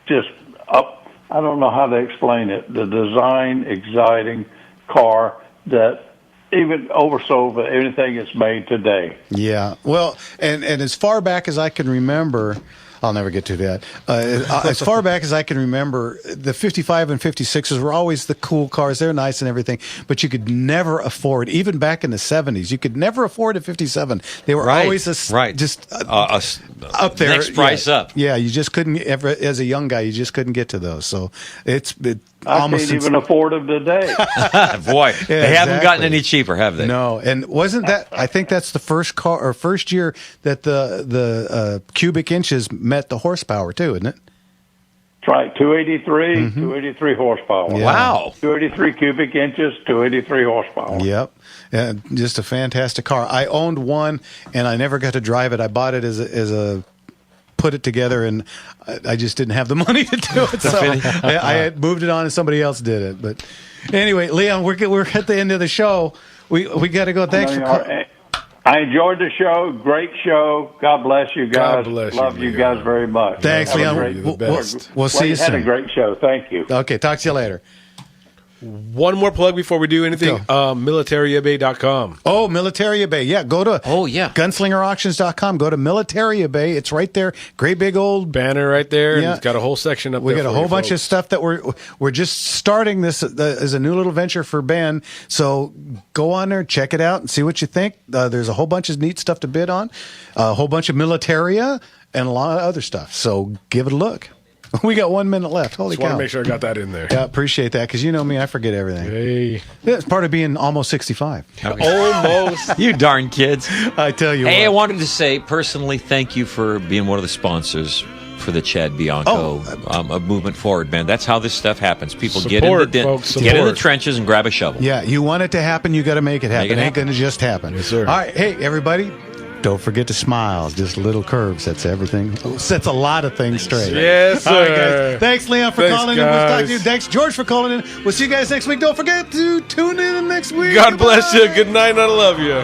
just up. I don't know how to explain it. The design, exciting car that even oversold for anything that's made today. Yeah. Well, and as far back as I can remember, I'll never get to that. As far back as I can remember, the 55 and 56s were always the cool cars. They're nice and everything, but you could never afford, even back in the 70s, you could never afford a 57. They were always just up there. Next price up. Yeah, you just couldn't ever, as a young guy, you just couldn't get to those. So I can't even afford them today. Boy, they haven't gotten any cheaper, have they? No, and wasn't that? I think that's the first year that the cubic inches met the horsepower too, isn't it? That's right, 283 horsepower. Yeah. Wow, 283 cubic inches, 283 horsepower. Yep, and just a fantastic car. I owned one, and I never got to drive it. I bought it as a put it together, and I just didn't have the money to do it, so I had moved it on, and somebody else did it. But anyway, Leon, we're at the end of the show. We got to go. Thanks for. I enjoyed the show. Great show. God bless you guys. Love you guys very much. Thanks, Leon. We'll see you soon. Had a great show. Thank you. Okay, talk to you later. One more plug before we do anything. MilitaryAbay.com. Oh, Military Bay. Yeah, go to gunslingerauctions.com. Go to Military Bay. It's right there. Great big old banner right there. Yeah. It's got a whole section up there. We got a whole bunch of stuff that we're just starting this as a new little venture for Ben. So go on there, check it out, and see what you think. There's a whole bunch of neat stuff to bid on, a whole bunch of militaria, and a lot of other stuff. So give it a look. We got 1 minute left. Holy Just cow. want to make sure I got that in there. Yeah, appreciate that, because you know me, I forget everything. Hey. It's part of being almost 65. Almost. You darn kids. I tell you Hey, what. I wanted to say personally thank you for being one of the sponsors for the Chad Bianco movement forward, man. That's how this stuff happens. People get in the trenches and grab a shovel. Yeah, you want it to happen, you got to make it happen. Make it It ain't going to just happen. Yes, sir. All right, hey, everybody. Don't forget to smile. Just little curves. That's everything. Sets a lot of things straight. Yes, sir. All right, guys. Thanks, Leon, for calling in. We'll talk to you. Guys. Thanks, George, for calling in. We'll see you guys next week. Don't forget to tune in next week. God bless you. Good night. I love you.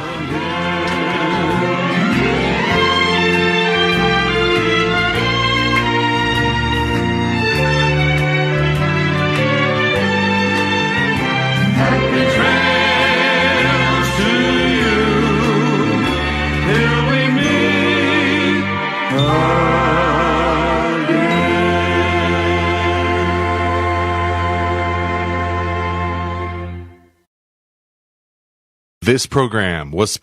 This program was